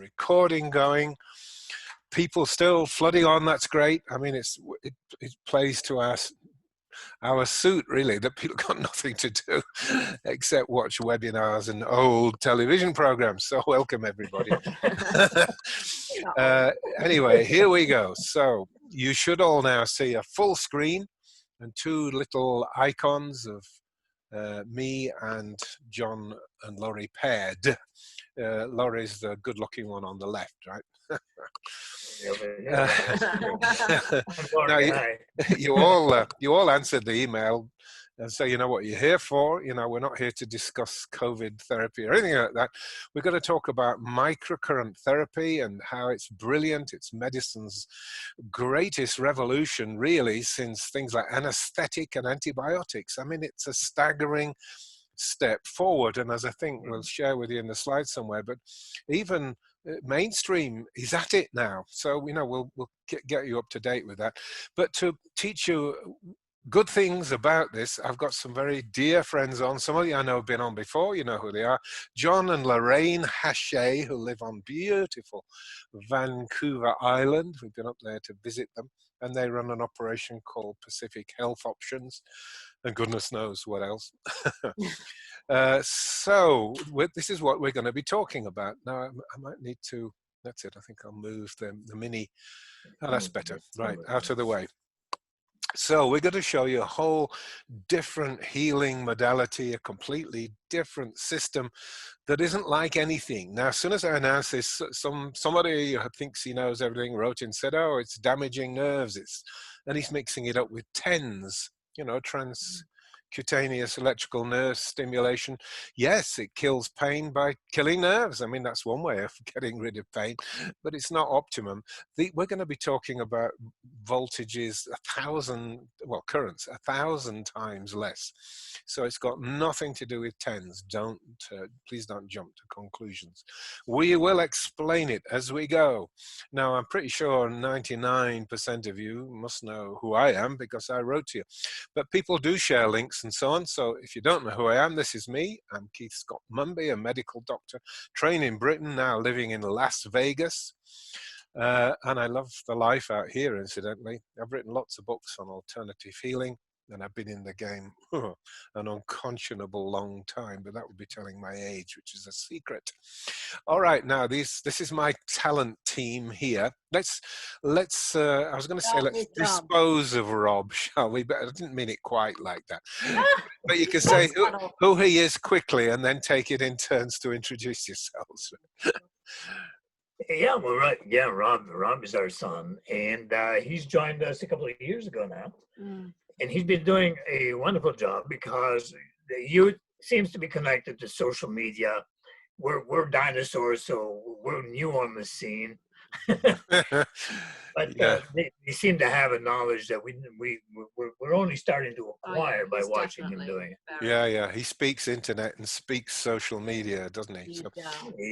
recording going. People still flooding on. That's great. I mean, it plays to our suit, really, that people got nothing to do except watch webinars and old television programs. So welcome, everybody. Anyway, here we go. So you should all now see a full screen and two little icons of me and John and Laurie paired. Laurie's the good-looking one on the left, right? Now, you all answered the email, and so you know what you're here for. You know, we're not here to discuss COVID therapy or anything like that. We're going to talk about microcurrent therapy and how it's brilliant. It's medicine's greatest revolution, really, since things like anesthetic and antibiotics. I mean, it's a staggering step forward, and as I think we'll share with you in the slides somewhere, but even mainstream is at it now. So you know, we'll get you up to date with that. But to teach you good things about this, I've got some very dear friends on. Some of you I know have been on before. You know who they are. John and Lorraine Hachet, who live on beautiful Vancouver Island. We've been up there to visit them, and they run an operation called Pacific Health Options, and goodness knows what else. So this is what we're going to be talking about. Now, I might need to, that's it, I think I'll move the mini, oh, that's better, right, out of the way. So we're going to show you a whole different healing modality, a completely different system that isn't like anything. Now, as soon as I announced this, somebody who thinks he knows everything wrote in, said, oh, it's damaging nerves. And he's mixing it up with TENS, you know, transcutaneous electrical nerve stimulation. Yes, it kills pain by killing nerves. I mean, that's one way of getting rid of pain, but it's not optimum. We're going to be talking about voltages 1,000, well, currents 1,000 times less. So it's got nothing to do with TENS. Please don't jump to conclusions. We will explain it as we go. Now, I'm pretty sure 99% of you must know who I am because I wrote to you, but people do share links and so on. So if you don't know who I am, this is me. I'm Keith Scott-Mumby, a medical doctor, trained in Britain, now living in Las Vegas. And I love the life out here, incidentally. I've written lots of books on alternative healing, and I've been in the game an unconscionable long time, but that would be telling my age, which is a secret. All right, now this is my talent team here. Let's I was going to say let's dispose of Rob, shall we? But I didn't mean it quite like that. But you can say who he is quickly, and then take it in turns to introduce yourselves. Yeah, well, right. Yeah, Rob is our son, and he's joined us a couple of years ago now. And he's been doing a wonderful job because the youth seems to be connected to social media. We're dinosaurs, so we're new on the scene. But they seem to have a knowledge that we're only starting to acquire by watching him doing it. Yeah. He speaks internet and speaks social media, doesn't he? So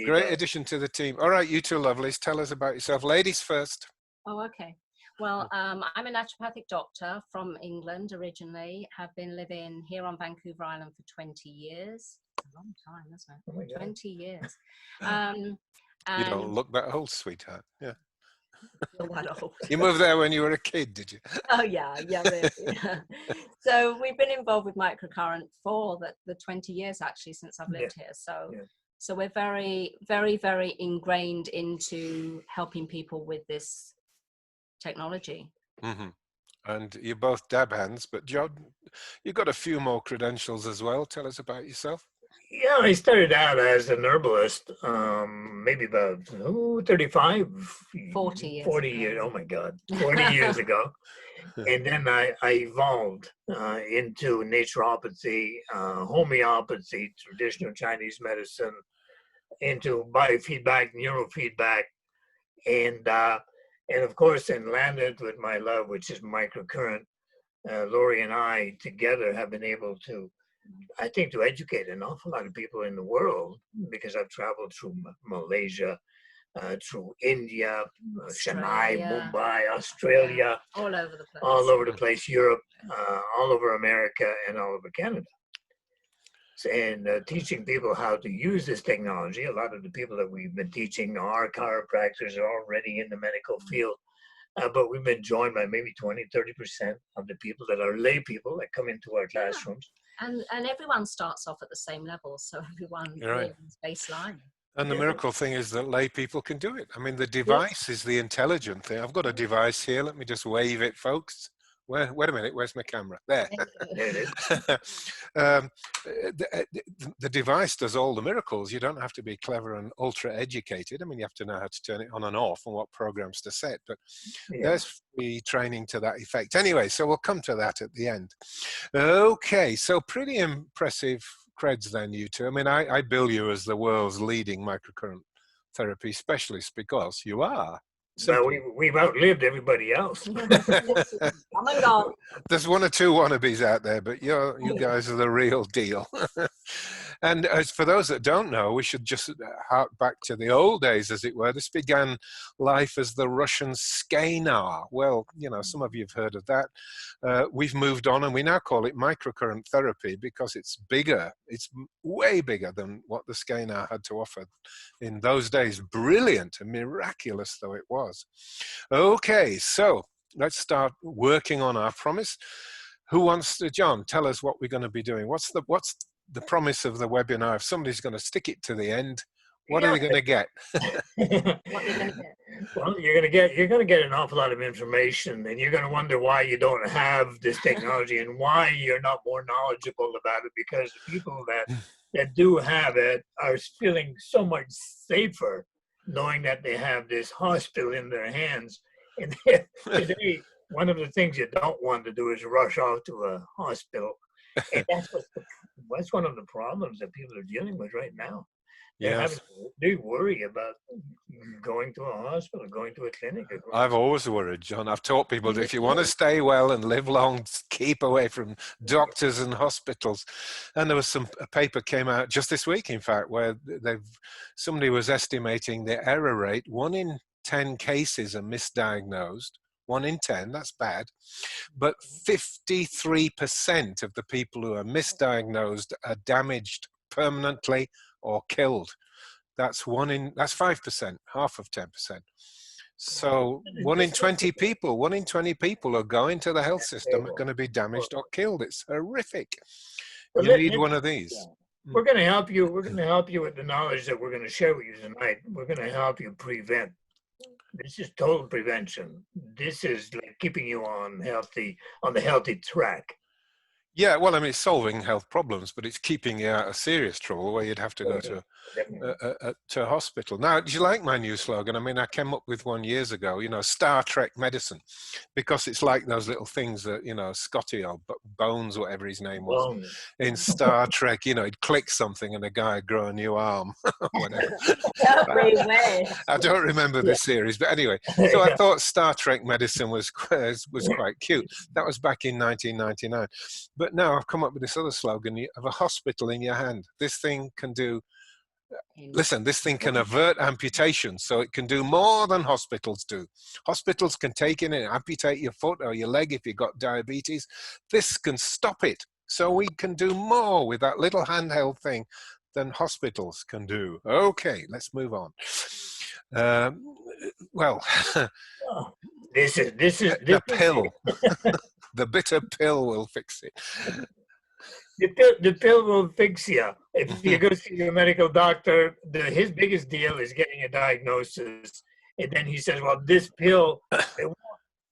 great addition to the team. All right, you two lovelies, tell us about yourself. Ladies first. Oh, okay. Well, I'm a naturopathic doctor from England originally. Have been living here on Vancouver Island for 20 years. A long time, isn't it? Oh, 20 years. You don't look that old, sweetheart. Yeah. What old? You moved there when you were a kid, did you? Oh, yeah, really. So we've been involved with Microcurrent for the 20 years, actually, since I've lived here. So we're very, very, very ingrained into helping people with this technology. And you're both dab hands, but John, you've got a few more credentials as well. Tell us about yourself. Yeah, I started out as an herbalist, maybe about 40 years. Oh my God, 40 years ago. And then I evolved into naturopathy, homeopathy, traditional Chinese medicine, into biofeedback, neurofeedback, and of course, and landed with my love, which is microcurrent. Laurie and I together have been able to, I think, to educate an awful lot of people in the world, because I've traveled through Malaysia, through India, Chennai, Mumbai, Australia, all over the place, Europe, all over America, and all over Canada. and teaching people how to use this technology. A lot of the people that we've been teaching are chiropractors, are already in the medical field. But we've been joined by maybe 20–30% of the people that are lay people that come into our classrooms. And everyone starts off at the same level, so everyone Right. is baseline. And the miracle thing is that lay people can do it. I mean, the device is the intelligent thing. I've got a device here. Let me just wave it, folks. Wait a minute, where's my camera? There. There it is. The device does all the miracles. You don't have to be clever and ultra educated. I mean, you have to know how to turn it on and off and what programs to set, but there's free training to that effect. Anyway, so we'll come to that at the end. Okay, so pretty impressive creds then, you two. I mean, I bill you as the world's leading microcurrent therapy specialist because you are. Well, we've outlived everybody else. Come and go. There's one or two wannabes out there, but you guys are the real deal. And as for those that don't know, we should just hark back to the old days, as it were. This began life as the Russian scanar. Well, you know, some of you have heard of that. We've moved on and we now call it microcurrent therapy because it's bigger. It's way bigger than what the scanar had to offer in those days. Brilliant and miraculous though it was. Okay, so let's start working on our promise. Who wants to, John, tell us what we're going to be doing? What's the promise of the webinar? If somebody's going to stick it to the end, what are they going to get? Well, you're going to get an awful lot of information, and you're going to wonder why you don't have this technology and why you're not more knowledgeable about it, because the people that do have it are feeling so much safer knowing that they have this hospital in their hands. And today, one of the things you don't want to do is rush off to a hospital. And that's one of the problems that people are dealing with right now. They worry about going to a hospital, going to a clinic. I've always worried, John. I've taught people that if you want to stay well and live long, keep away from doctors and hospitals. And there was a paper came out just this week, in fact, where somebody was estimating the error rate. 1 in 10 cases are misdiagnosed. 1 in 10, that's bad. But 53% of the people who are misdiagnosed are damaged permanently or killed. That's 5%, half of 10%. So 1 in 20 people who are going to the health system are going to be damaged or killed. It's horrific. You need one of these. We're going to help you. We're going to help you with the knowledge that we're going to share with you tonight. We're going to help you prevent. This is total prevention. This is like keeping you on the healthy track. Yeah, well, I mean, it's solving health problems, but it's keeping you out of serious trouble where you'd have to go to a hospital. Now, do you like my new slogan? I mean, I came up with one years ago, you know, Star Trek medicine, because it's like those little things that, you know, Scotty or Bones, whatever his name was, in Star Trek, you know, he'd click something and a guy would grow a new arm. Whatever. I don't remember the series, but anyway, so I thought Star Trek medicine was quite cute. That was back in 1999. But now I've come up with this other slogan: you have a hospital in your hand. This thing can do, listen, this thing can avert amputation, so it can do more than hospitals do. Hospitals can take in and amputate your foot or your leg if you've got diabetes. This can stop it. So we can do more with that little handheld thing than hospitals can do. Okay, let's move on. Well, this is the pill. The bitter pill will fix it. The pill will fix you. If you go see your medical doctor, his biggest deal is getting a diagnosis. And then he says, well, this pill, it won't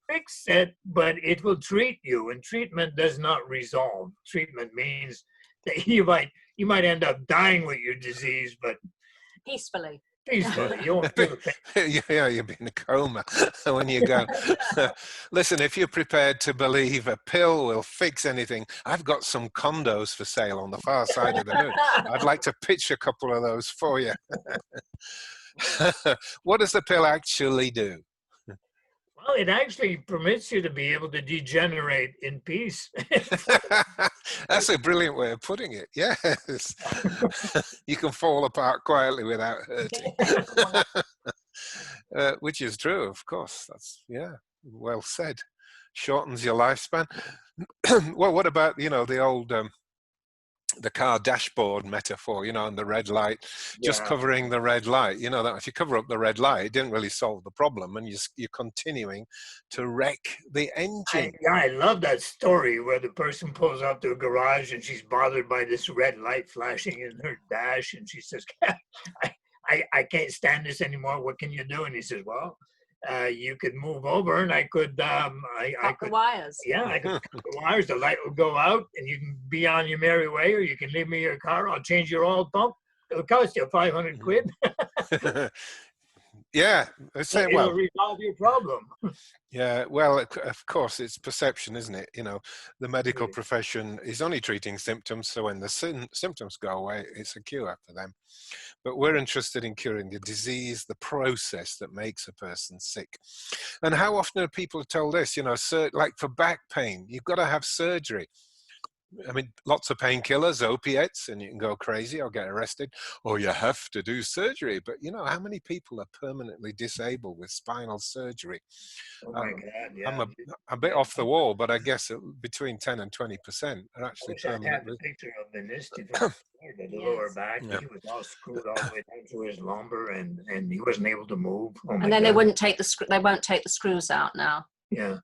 fix it, but it will treat you. And treatment does not resolve. Treatment means that you might end up dying with your disease, but peacefully. You won't feel the pain. Yeah, you'll be in a coma when you go. Listen, if you're prepared to believe a pill will fix anything, I've got some condos for sale on the far side of the moon. I'd like to pitch a couple of those for you. What does the pill actually do? Well, it actually permits you to be able to degenerate in peace. That's a brilliant way of putting it. Yes. You can fall apart quietly without hurting. Which is true, of course. That's, yeah, well said. Shortens your lifespan. Well, what about, you know, the old the car dashboard metaphor, you know, and the red light, just Yeah. covering the red light. You know, that if you cover up the red light, it didn't really solve the problem, and you're continuing to wreck the engine. I love that story where the person pulls up to a garage and she's bothered by this red light flashing in her dash, and she says, I can't stand this anymore. What can you do? And he says, well, you could move over, and I could cut the wires. Yeah, I could cut the wires. The light will go out, and you can be on your merry way, or you can leave me your car. I'll change your oil pump. It'll cost you 500 quid. Yeah, It'll resolve your problem. Yeah, well, of course, it's perception, isn't it? You know, the medical profession is only treating symptoms, so when the symptoms go away, it's a cure for them. But we're interested in curing the disease, the process that makes a person sick. And how often are people told this? You know, like for back pain, you've got to have surgery. I mean, lots of painkillers, opiates, and you can go crazy or get arrested, or you have to do surgery. But you know, how many people are permanently disabled with spinal surgery? Oh my God, yeah. I'm a bit off the wall, but I guess between 10 and 20% are actually permanently. I had the picture of the the lower back. Yeah. He was all screwed all the way down to his lumbar, and he wasn't able to move. Oh my and then God. they won't take the screws out now. Yeah.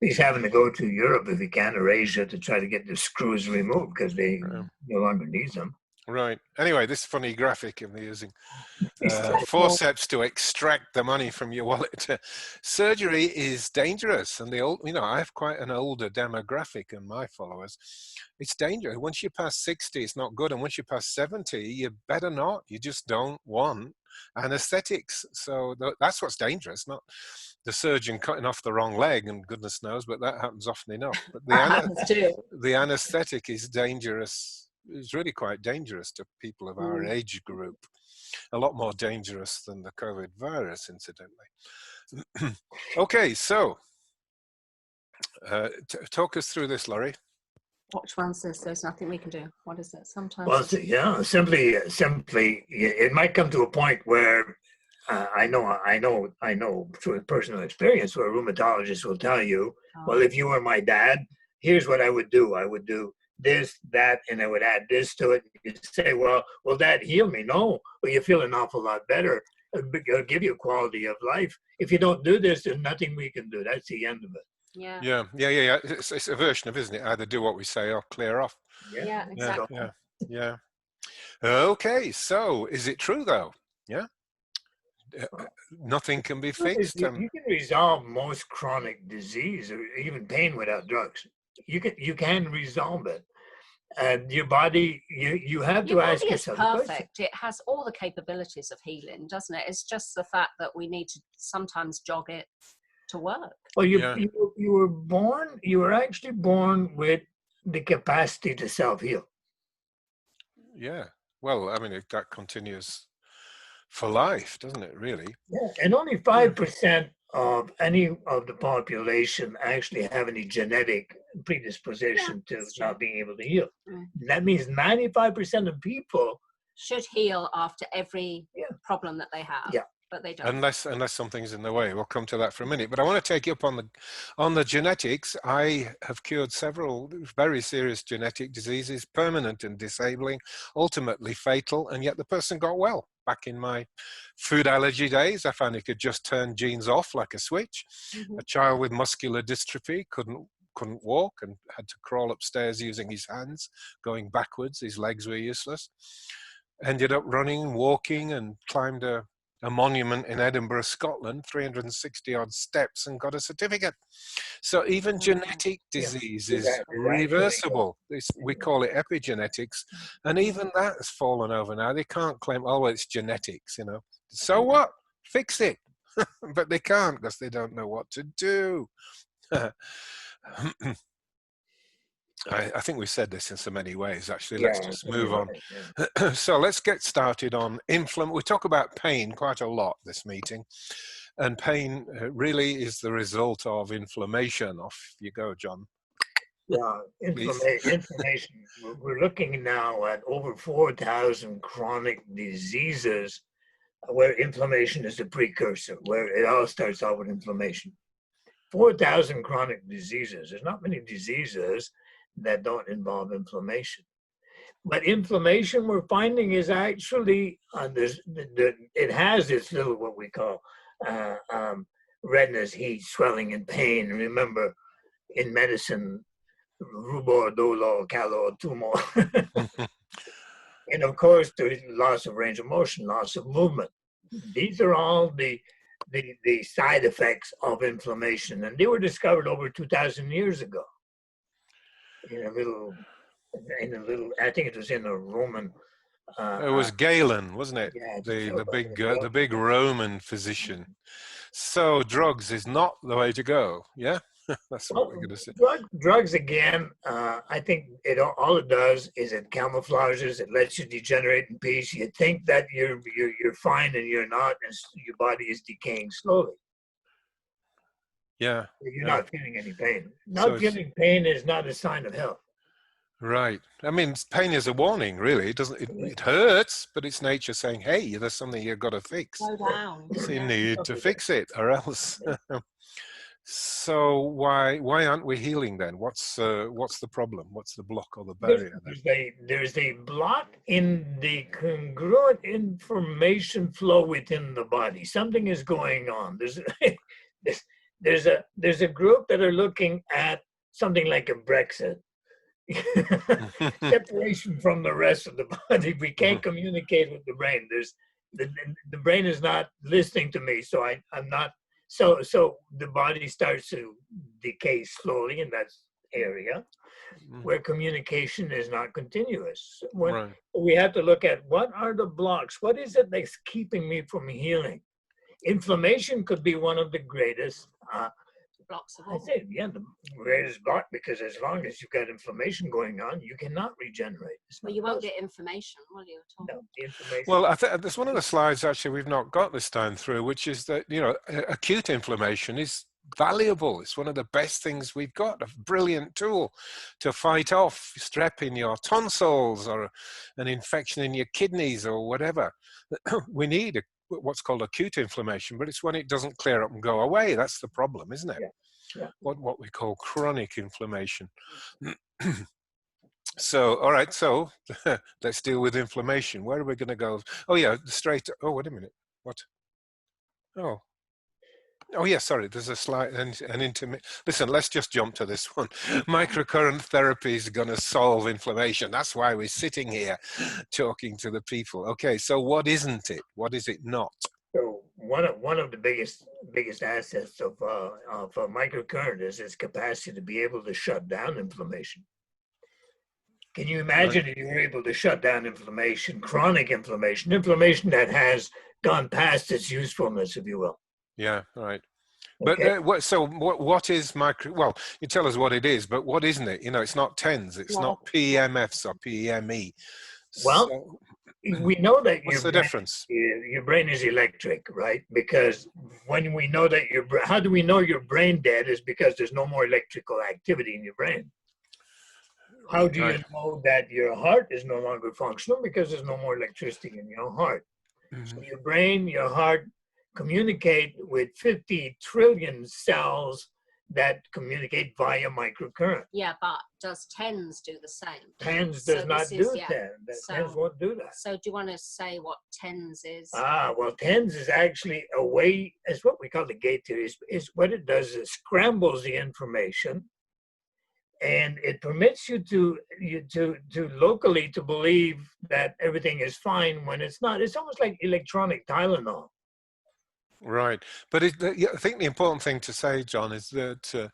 He's having to go to Europe if he can, or Asia, to try to get the screws removed because they no longer need them. Right. Anyway, this funny graphic of me using forceps to extract the money from your wallet. Surgery is dangerous, and I have quite an older demographic in my followers. It's dangerous. Once you pass 60, it's not good, and once you pass 70, you better not. You just don't want anesthetics. So that's what's dangerous, not the surgeon cutting off the wrong leg, and goodness knows, but that happens often enough. But the anesthetic is dangerous. It's really quite dangerous to people of our age group. A lot more dangerous than the COVID virus, incidentally. Okay, so talk us through this, Laurie. Which one says there's nothing we can do? What is it? Sometimes. Well, simply, it might come to a point where I know through personal experience where a rheumatologist will tell you, well, if you were my dad, here's what I would do. I would do this, that, and I would add this to it. You say, well, will that heal me? No. Well, you feel an awful lot better. It'll give you quality of life. If you don't do this, there's nothing we can do. That's the end of it. Yeah. It's a version of, isn't it? Either do what we say or clear off. Yeah, exactly. Yeah. Okay, so is it true though? Yeah. Nothing can be fixed. You can resolve most chronic disease or even pain without drugs. You can resolve it. And your body, you have to ask yourself. Your body is perfect. It has all the capabilities of healing, doesn't it? It's just the fact that we need to sometimes jog it to work. Well, you were actually born with the capacity to self-heal. Yeah. Well, I mean, that continues for life, doesn't it, really? Yeah, and only 5% of any of the population actually have any genetic predisposition to not being able to heal. That means 95% of people should heal after every problem that they have. Yeah. But they don't. Unless something's in the way. We'll come to that for a minute. But I want to take you up on the genetics. I have cured several very serious genetic diseases, permanent and disabling, ultimately fatal, and yet the person got well. Back in my food allergy days, I found he could just turn genes off like a switch. A child with muscular dystrophy couldn't walk and had to crawl upstairs using his hands, going backwards. His legs were useless. Ended up running, walking, and climbed a monument in Edinburgh, Scotland, 360 odd steps, and got a certificate. So even genetic disease is reversible. We call it epigenetics, and even that has fallen over now. They can't claim, oh, it's genetics, you know. So what? Fix it. But they can't because they don't know what to do. I think we've said this in so many ways, actually. Let's just move on. Yeah. So let's get started on inflammation. We talk about pain quite a lot this meeting. And pain really is the result of inflammation. Off you go, John. Yeah, inflammation. We're looking now at over 4,000 chronic diseases where inflammation is the precursor, where it all starts off with inflammation. 4,000 chronic diseases. There's not many diseases that don't involve inflammation. But inflammation we're finding is actually, it has this little, what we call redness, heat, swelling, and pain. Remember, in medicine, rubor, dolor, calor, tumor. And of course, there is loss of range of motion, loss of movement. These are all the side effects of inflammation, and they were discovered over 2,000 years ago in a little, I think it was in a Roman. It was Galen, wasn't it? Yeah, The big Roman physician. So drugs is not the way to go. Yeah, that's what we're going to say. Drugs again. I think all it does is it camouflages. It lets you degenerate in peace. You think that you're fine and you're not, and your body is decaying slowly. Yeah. You're not feeling any pain. Not feeling pain is not a sign of health. Right. I mean, pain is a warning, really. It doesn't. It hurts, but it's nature saying, "Hey, there's something you've got to fix. Slow down." So you need to fix it, or else." So why aren't we healing then? What's the problem? What's the block or the barrier? There's a block in the congruent information flow within the body. Something is going on. There's a group that are looking at something like a Brexit. Separation from the rest of the body. We can't communicate with the brain. The brain is not listening to me, so I'm not. So the body starts to decay slowly in that area where communication is not continuous. We have to look at what are the blocks. What is it that's keeping me from healing? Inflammation could be one of the greatest blocks of all. I say, yeah, the greatest block, because as long as you've got inflammation going on, you cannot regenerate. Well, you won't get information, will you, at all? No, the information. Well, I think there's one of the slides actually we've not got this time through, which is that, you know, acute inflammation is valuable. It's one of the best things we've got, a brilliant tool to fight off strep in your tonsils or an infection in your kidneys or whatever. We need what's called acute inflammation, but it's when it doesn't clear up and go away. That's the problem, isn't it? Yeah. What we call chronic inflammation. So, all right, so let's deal with inflammation. Where are we going to go? Oh yeah, straight. Oh, wait a minute. What? Oh yeah, sorry, there's a slide, listen, let's just jump to this one. Microcurrent therapy is going to solve inflammation. That's why we're sitting here talking to the people. Okay, so what isn't it? What is it not? So one of the biggest assets of microcurrent is its capacity to be able to shut down inflammation. Can you imagine if you were able to shut down inflammation, chronic inflammation that has gone past its usefulness, if you will? Yeah, right. Okay. But what is well, you tell us what it is, but what isn't it? You know, it's not TENS, it's not PEMFs or PEME. Well, so, we know that what's the difference? Your brain is electric, right? Because when we know that how do we know your brain dead is because there's no more electrical activity in your brain. How do you know that your heart is no longer functional? Because there's no more electricity in your heart. So your brain, your heart communicate with 50 trillion cells that communicate via microcurrent. Yeah, but does TENS do the same? TENS does not do that. TENS won't do that. So do you want to say what TENS is? Well, TENS is actually a way, it's what we call the gate theory. Is what it does is scrambles the information, and it permits you to locally to believe that everything is fine when it's not. It's almost like electronic Tylenol. Right, but I think the important thing to say, John, is that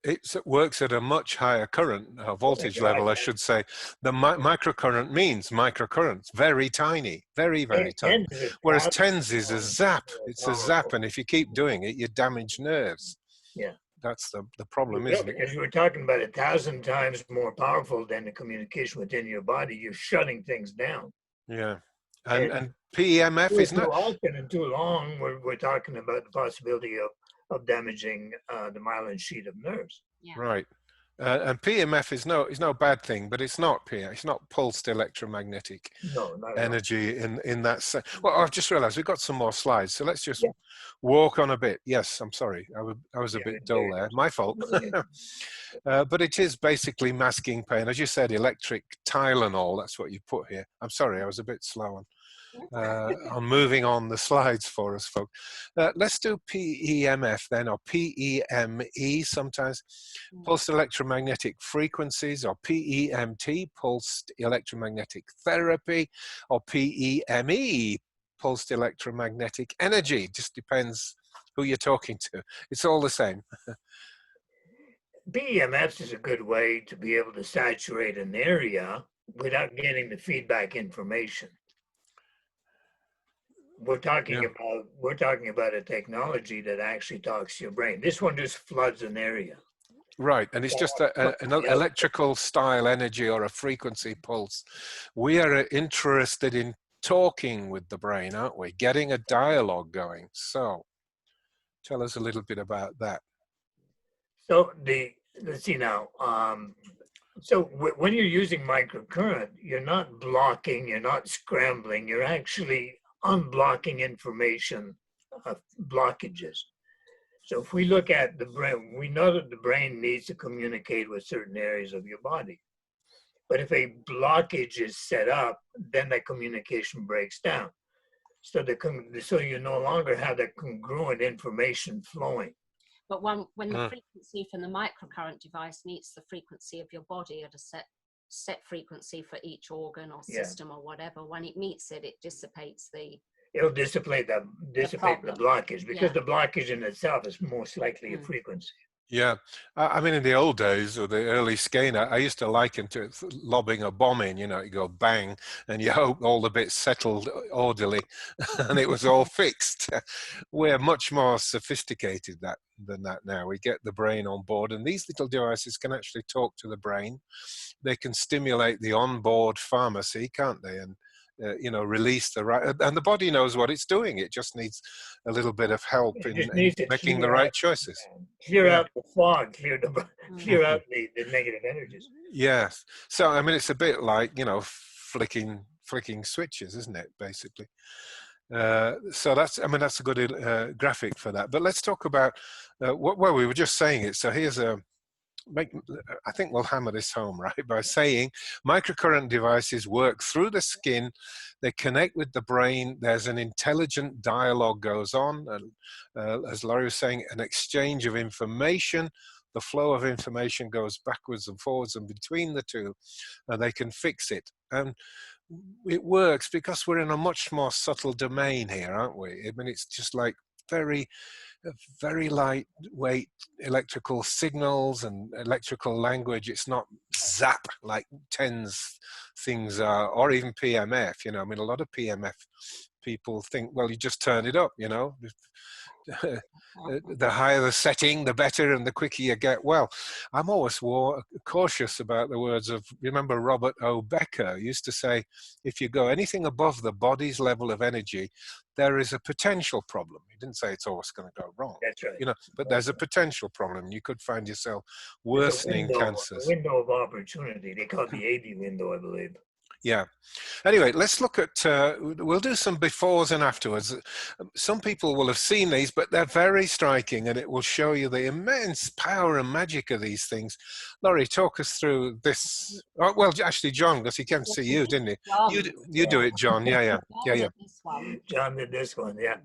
it works at a much higher current voltage level, I should say. The microcurrent means microcurrents, very tiny, very, very tiny. Whereas TENS is a zap. It's a zap, and if you keep doing it, you damage nerves. Yeah. That's the problem, isn't it? Because we're talking about 1,000 times more powerful than the communication within your body. You're shutting things down. Yeah. And PEMF is not... Too often and too long, we're talking about the possibility of damaging the myelin sheath of nerves. Yeah. Right. And PEMF is no bad thing, but it's not it's not pulsed electromagnetic No, not at all. energy in that sense. Well, I've just realized we've got some more slides, so let's just walk on a bit. Yes, I'm sorry, I was a bit dull there, my fault. But it is basically masking pain, as you said, electric Tylenol, that's what you put here. I'm sorry, I was a bit slow on moving on the slides for us, folks. Let's do PEMF then, or PEME sometimes, pulsed electromagnetic frequencies, or PEMT, pulsed electromagnetic therapy, or PEME, pulsed electromagnetic energy. Just depends who you're talking to. It's all the same. PEMF is a good way to be able to saturate an area without getting the feedback information. We're talking about a technology that actually talks to your brain. This one just floods an area. Right, and it's just an electrical style energy or a frequency pulse. We are interested in talking with the brain, aren't we? Getting a dialogue going. So tell us a little bit about that. So let's see now. So when you're using microcurrent, you're not blocking, you're not scrambling, you're actually unblocking information blockages. So if we look at the brain, we know that the brain needs to communicate with certain areas of your body. But if a blockage is set up, then that communication breaks down. So so you no longer have that congruent information flowing. But when the frequency from the microcurrent device meets the frequency of your body at a set frequency for each organ or system or whatever, when it meets it, it dissipates it'll dissipate the blockage, because the blockage in itself is most likely a frequency. Yeah, I mean, in the old days, or the early scaling, I used to liken to it lobbing a bomb in. You know, you go bang, and you hope all the bits settled orderly, and it was all fixed. We're much more sophisticated than that now. We get the brain on board, and these little devices can actually talk to the brain. They can stimulate the onboard pharmacy, can't they? And you know, release the right, and the body knows what it's doing. It just needs a little bit of help in making the right choices. Clear out the fog, clear out the negative energies. Yes. So I mean, it's a bit like, you know, flicking switches, isn't it? Basically. So that's a good graphic for that. But let's talk about well, we were just saying it. So here's I think we'll hammer this home, right, by saying microcurrent devices work through the skin, they connect with the brain, there's an intelligent dialogue goes on, and as Laurie was saying, an exchange of information, the flow of information goes backwards and forwards and between the two, and they can fix it. And it works because we're in a much more subtle domain here, aren't we? I mean, it's just like very lightweight electrical signals and electrical language. It's not zap like TENS things are, or even PMF. You know, I mean, a lot of PMF people think, well, you just turn it up, you know. The higher the setting, the better, and the quicker you get well. I'm always cautious about the words of, remember Robert O. Becker used to say, if you go anything above the body's level of energy, there is a potential problem. He didn't say it's always going to go wrong. That's right. You know, but there's a potential problem. You could find yourself worsening cancers. A window of opportunity. They call it the AB window, I believe. Yeah. Anyway, let's look at, we'll do some befores and afterwards. Some people will have seen these, but they're very striking, and it will show you the immense power and magic of these things. Laurie, talk us through this. Oh, well, actually, John, because he came to see you, didn't he? You do it, John. Yeah. John did this one, yeah.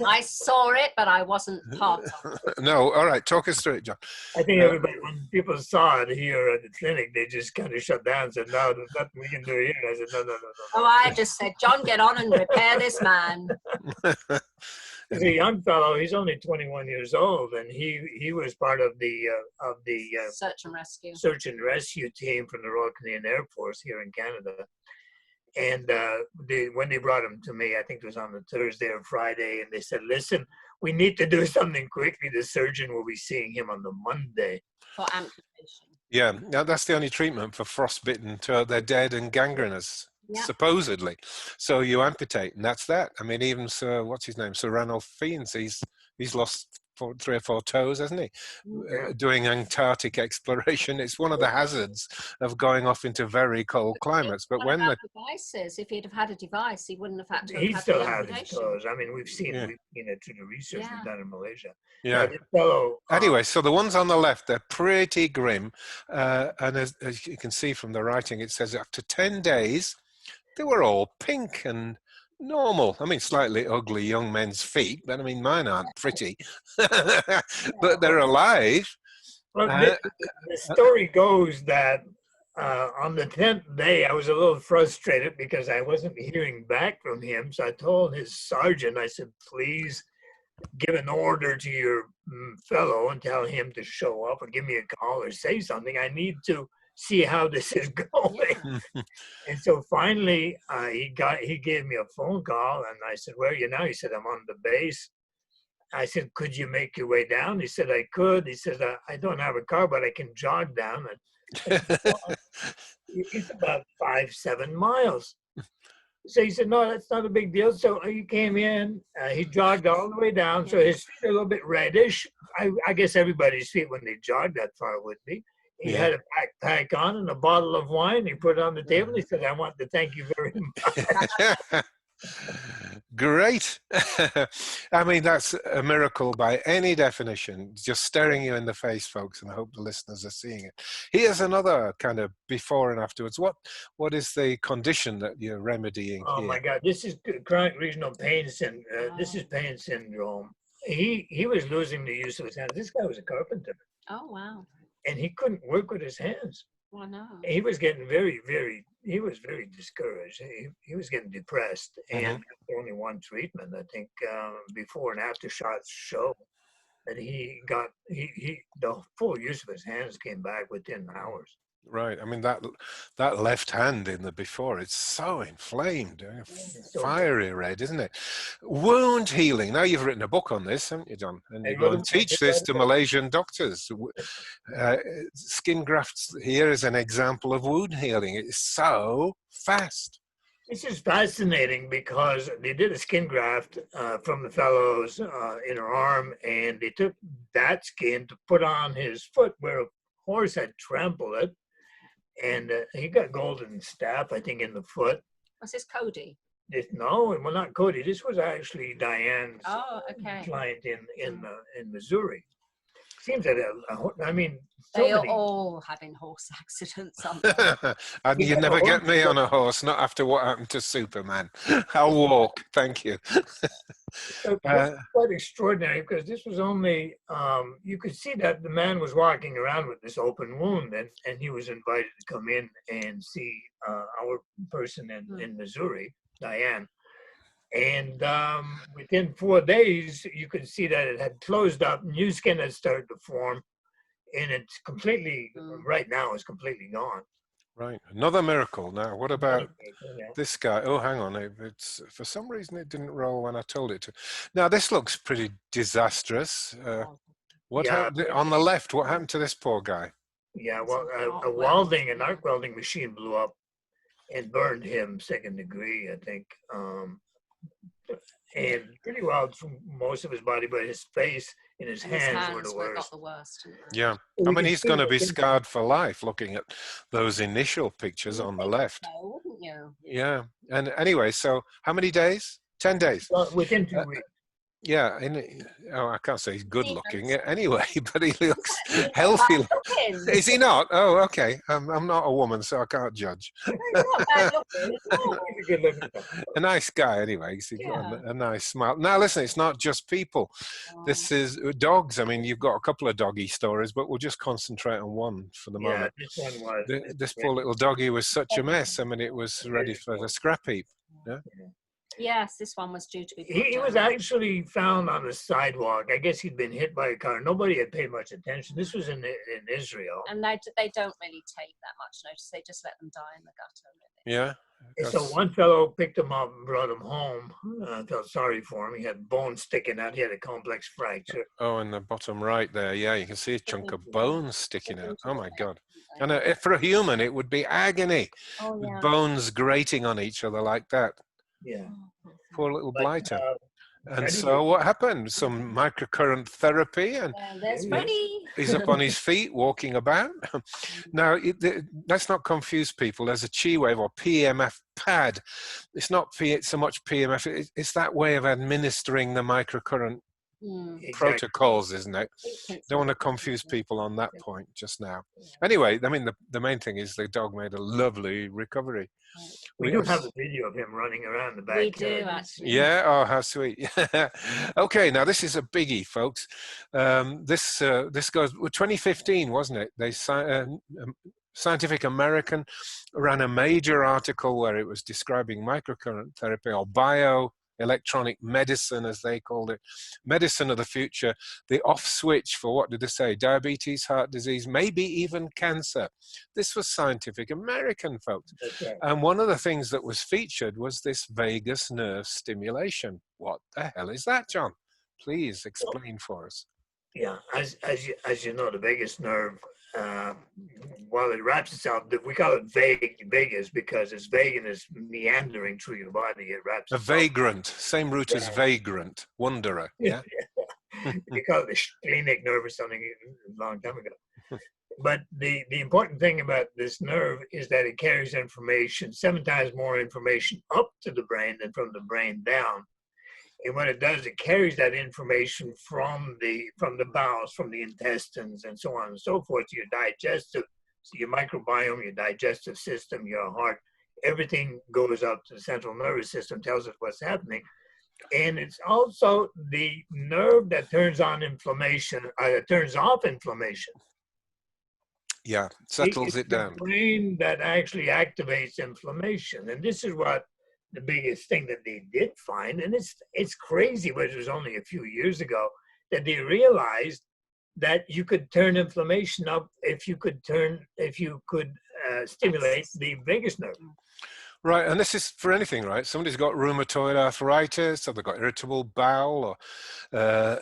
I saw it, but I wasn't part of it. No, all right, talk us through it, John. I think everybody, when people saw it here at the clinic, they just kind of shut down and said, no, there's nothing we can do here. And I said, no. Oh, I just said, John, get on and repair this man. He's a young fellow. He's only 21 years old, and he was part of the search and rescue team from the Royal Canadian Air Force here in Canada. And when they brought him to me, I think it was on a Thursday or Friday, and they said, listen, we need to do something quickly. The surgeon will be seeing him on the Monday. For amputation. Yeah, that's the only treatment for frostbitten. They're dead and gangrenous, supposedly. So you amputate, and that's that. I mean, even Sir, what's his name? Sir Ranulph Fiennes, He's lost 3 or 4 toes, hasn't he? Yeah. Doing Antarctic exploration. It's one of the hazards of going off into very cold climates. But when the devices, if he'd have had a device, he wouldn't have had to. He have still the has his amputation. toes. I mean, we've seen Yeah. it through the research we've done in Malaysia. Yeah. This fellow, anyway, so the ones on the left, they're pretty grim. And as you can see from the writing, it says after 10 days, they were all pink and normal. I mean, slightly ugly young men's feet, but I mean, mine aren't pretty. But they're alive. well, the story goes that on the 10th day, I was a little frustrated because I wasn't hearing back from him. So I told his sergeant, I said, please give an order to your fellow and tell him to show up or give me a call or say something. I need to see how this is going. And so finally, he gave me a phone call, and I said, where are you now? He said, I'm on the base. I said, could you make your way down? He said, I could. He said, I don't have a car, but I can jog down. And it's about 5-7 miles. So he said, no, that's not a big deal. So he came in, he jogged all the way down. So his feet are a little bit reddish. I guess everybody's feet when they jog that far would be. He had a backpack on and a bottle of wine. He put it on the table. He said, I want to thank you very much. Great. I mean, that's a miracle by any definition. Just staring you in the face, folks, and I hope the listeners are seeing it. Here's another kind of before and afterwards. What is the condition that you're remedying Oh here? my God, this is chronic regional pain syndrome. This is pain syndrome. He was losing the use of his hands. This guy was a carpenter. Oh, wow. And he couldn't work with his hands. Oh, no. He was getting very discouraged. He was getting depressed. And after only one treatment, I think before and after shots show that the full use of his hands came back within hours. Right. I mean, that left hand in the before, it's so inflamed, fiery red, isn't it? Wound healing. Now you've written a book on this, haven't you, John? And you go and teach this to Malaysian doctors. Skin grafts here is an example of wound healing. It's so fast. This is fascinating because they did a skin graft from the fellow's inner arm, and they took that skin to put on his foot where a horse had trampled it. And he got golden staph, I think, in the foot. Was this Cody? No, well, not Cody. This was actually Diane's client in Missouri. Seems that I mean, they are all having horse accidents. And you never get me on a horse, not after what happened to Superman. I'll walk, thank you. So quite extraordinary, because this was only, you could see that the man was walking around with this open wound, and he was invited to come in and see our person in Missouri, Diane. And within 4 days, you could see that it had closed up, new skin had started to form, and it's completely, right now, it's completely gone. Right, another miracle. Now, what about this guy? Oh, hang on, it's for some reason it didn't roll when I told it to. Now, this looks pretty disastrous. What happened on the left? What happened to this poor guy? Yeah, well, an arc welding machine blew up and burned him 2nd degree, I think. And pretty well through most of his body, but his face and his hands were the worst. Yeah, I mean, he's going to be scarred for life looking at those initial pictures on the left. Wouldn't you? Yeah, and anyway, so how many days? 10 days. Well, within 2 weeks. Yeah, I can't say he's good looking anyway, but he looks healthy. Is he not? Oh, okay. I'm not a woman, so I can't judge. A nice guy anyway. He's got a nice smile. Now, listen, it's not just people. This is dogs. I mean, you've got a couple of doggy stories, but we'll just concentrate on one for the moment. This one was. This poor little doggy was such a mess. I mean, it was ready for the scrap heap. Yeah. Yes, this one was due to be. He was actually found on the sidewalk. I guess he'd been hit by a car. Nobody had paid much attention. This was in Israel. And they don't really take that much notice. They just let them die in the gutter. Really. Yeah. And so one fellow picked him up and brought him home. I felt sorry for him. He had bones sticking out. He had a complex fracture. Oh, in the bottom right there. Yeah, you can see a chunk of bones sticking out. Oh, my God. And for a human, it would be agony. Oh, yeah. With bones grating on each other like that. Yeah. Poor little blighter. And so what happened? Some microcurrent therapy, and there's Freddie. he's up on his feet, walking about. Now, let's not confuse people. There's a chi wave or PEMF pad. It's not so much PEMF. It's that way of administering the microcurrent protocols, isn't it? Don't want to confuse people on that point just now. Anyway, I mean, the main thing is the dog made a lovely recovery. We do have a video of him running around the back. We do, actually. Yeah, oh, how sweet. Okay, now this is a biggie, folks. This goes, 2015, wasn't it? They Scientific American ran a major article where it was describing microcurrent therapy, or bioelectronic medicine, as they called it, medicine of the future, the off switch for, what did they say, diabetes, heart disease, maybe even cancer. This was Scientific American, folks. That's right. And one of the things that was featured was this vagus nerve stimulation. What the hell is that, John? Please explain for us. Yeah, as you know, the vagus nerve, while it wraps itself, we call it vagus because it's vague and it's meandering through your body. It wraps. A vagrant, same root as vagrant, wanderer. Yeah. You call it the splenic nerve or something a long time ago. But the important thing about this nerve is that it carries information, 7 times more information up to the brain than from the brain down. And what it does, it carries that information from the bowels, from the intestines, and so on and so forth, to your digestive, your microbiome, your digestive system, your heart. Everything goes up to the central nervous system, tells us what's happening. And it's also the nerve that turns on inflammation, that turns off inflammation. Yeah, settles it down. The brain that actually activates inflammation. And this is what the biggest thing that they did find, and it's crazy, but it was only a few years ago that they realized that you could turn inflammation up if you could stimulate the vagus nerve. Right, and this is for anything, right? Somebody's got rheumatoid arthritis, or they've got irritable bowel, or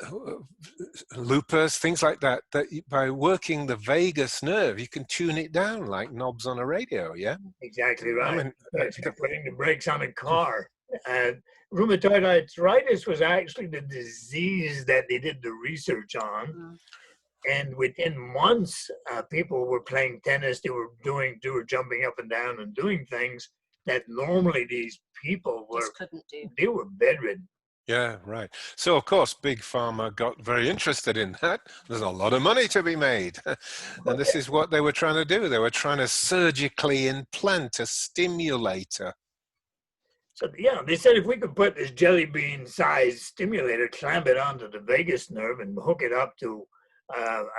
lupus, things like that, that by working the vagus nerve, you can tune it down like knobs on a radio, yeah? Exactly right. I mean, it's like putting the brakes on a car. Rheumatoid arthritis was actually the disease that they did the research on. And within months, people were playing tennis, they were jumping up and down and doing things that normally these people couldn't do. They were bedridden. Yeah, right. So, of course, Big Pharma got very interested in that. There's a lot of money to be made. And this is what they were trying to do. They were trying to surgically implant a stimulator. So, yeah, they said if we could put this jelly bean-sized stimulator, clamp it onto the vagus nerve and hook it up to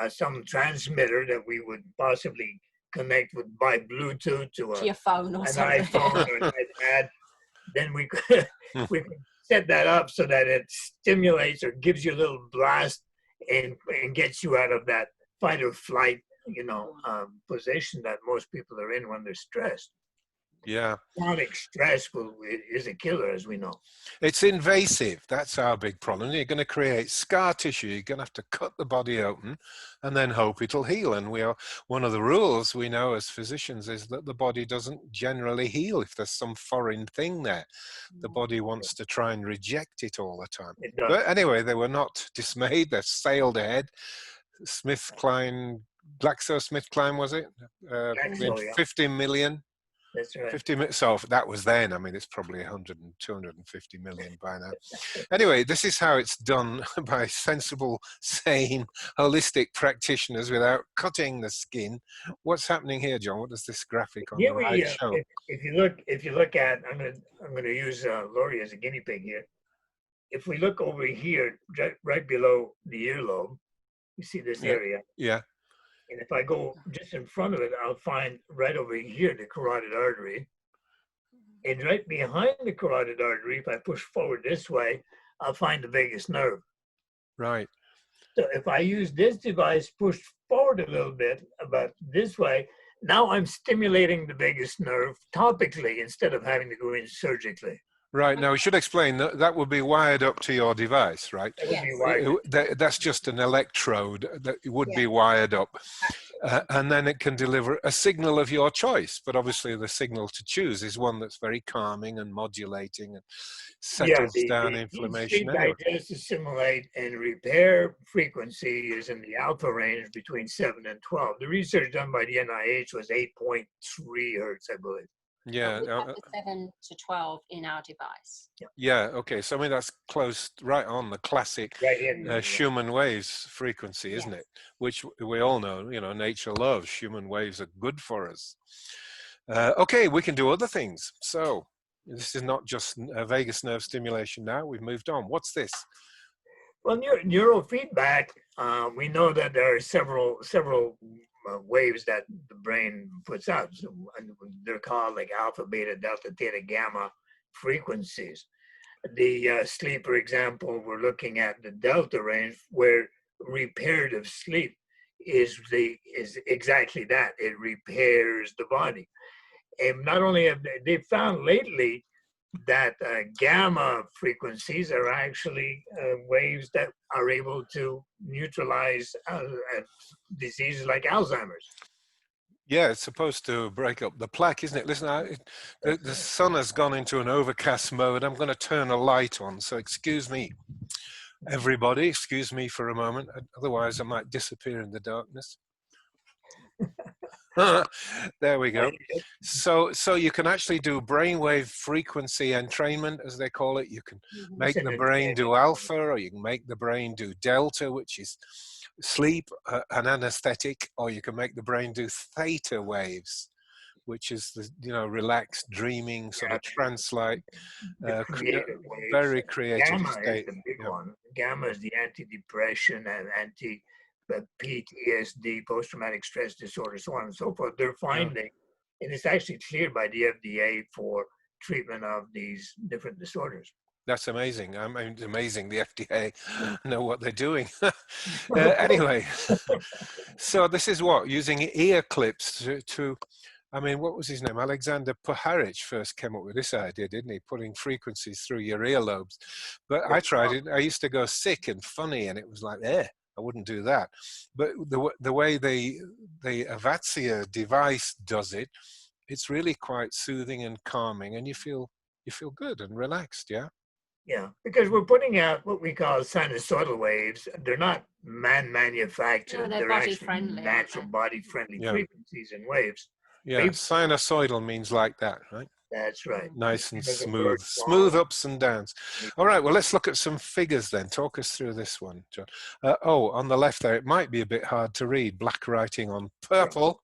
some transmitter that we would possibly connect with by Bluetooth to your phone or an something. iPhone or an iPad, then we could set that up so that it stimulates or gives you a little blast and gets you out of that fight or flight, position that most people are in when they're stressed. Yeah. Chronic stress is a killer, as we know. It's invasive. That's our big problem. You're going to create scar tissue. You're going to have to cut the body open and then hope it'll heal. And one of the rules we know as physicians is that the body doesn't generally heal if there's some foreign thing there. The body wants to try and reject it all the time. But anyway, they were not dismayed. They sailed ahead. GlaxoSmithKline, was it? 50 million. That's right. 50, so that was then. I mean, it's probably 100 and 250 million by now. Anyway, this is how it's done by sensible, sane, holistic practitioners without cutting the skin. What's happening here, John? What does this graphic on the right show? If you look at, I'm going to use Lori as a guinea pig here. If we look over here, right below the earlobe, you see this area. Yeah. And if I go just in front of it, I'll find right over here the carotid artery. And right behind the carotid artery, if I push forward this way, I'll find the vagus nerve. Right. So if I use this device pushed forward a little bit, about this way, now I'm stimulating the vagus nerve topically instead of having to go in surgically. Right. Now, we should explain that would be wired up to your device, right? It would be wired. That's just an electrode that would be wired up. and then it can deliver a signal of your choice. But obviously the signal to choose is one that's very calming and modulating and settles down the inflammation sleep anyway. digest, assimilate, and repair frequency is in the alpha range between 7 and 12. The research done by the NIH was 8.3 hertz, I believe. Yeah. We have the 7 to 12 in our device. Yeah. Okay. So I mean that's close, right on the classic Schumann waves frequency, isn't it? Which we all know. You know, nature loves Schumann waves are good for us. Okay, we can do other things. So this is not just vagus nerve stimulation. Now we've moved on. What's this? Well, neurofeedback. We know that there are several waves that the brain puts out. So, they're called like alpha, beta, delta, theta, gamma frequencies. The sleep, for example, we're looking at the delta range, where reparative sleep is exactly that. It repairs the body. And not only have they found lately that gamma frequencies are actually waves that are able to neutralize diseases like Alzheimer's. Yeah, it's supposed to break up the plaque, isn't it? Listen, the sun has gone into an overcast mode. I'm going to turn a light on, so excuse me, everybody. Excuse me for a moment. Otherwise, I might disappear in the darkness. There we go. So you can actually do brainwave frequency entrainment, as they call it. You can make the brain do alpha, or you can make the brain do delta, which is sleep, an anesthetic, or you can make the brain do theta waves, which is the relaxed, dreaming, sort of trance-like, very creative Gamma state. is the big one. Gamma is the antidepressant and PTSD, post-traumatic stress disorder, so on and so forth. They're finding, and it's actually cleared by the FDA for treatment of these different disorders. That's amazing. I mean, it's amazing the FDA know what they're doing. Anyway, so this is what, using ear clips to, I mean, what was his name? Alexander Puharich first came up with this idea, didn't he? Putting frequencies through your earlobes. But I tried it. I used to go sick and funny, and it was like, I wouldn't do that. But the way the Avacia device does it, it's really quite soothing and calming, and you feel good and relaxed. Yeah. Yeah, because we're putting out what we call sinusoidal waves. They're not man-manufactured. No, they're body actually friendly, natural body-friendly frequencies and waves. Yeah, sinusoidal means like that, right? That's right. Nice and smooth. Smooth ups and downs. All right, well, let's look at some figures then. Talk us through this one, John. On the left there, it might be a bit hard to read. Black writing on purple.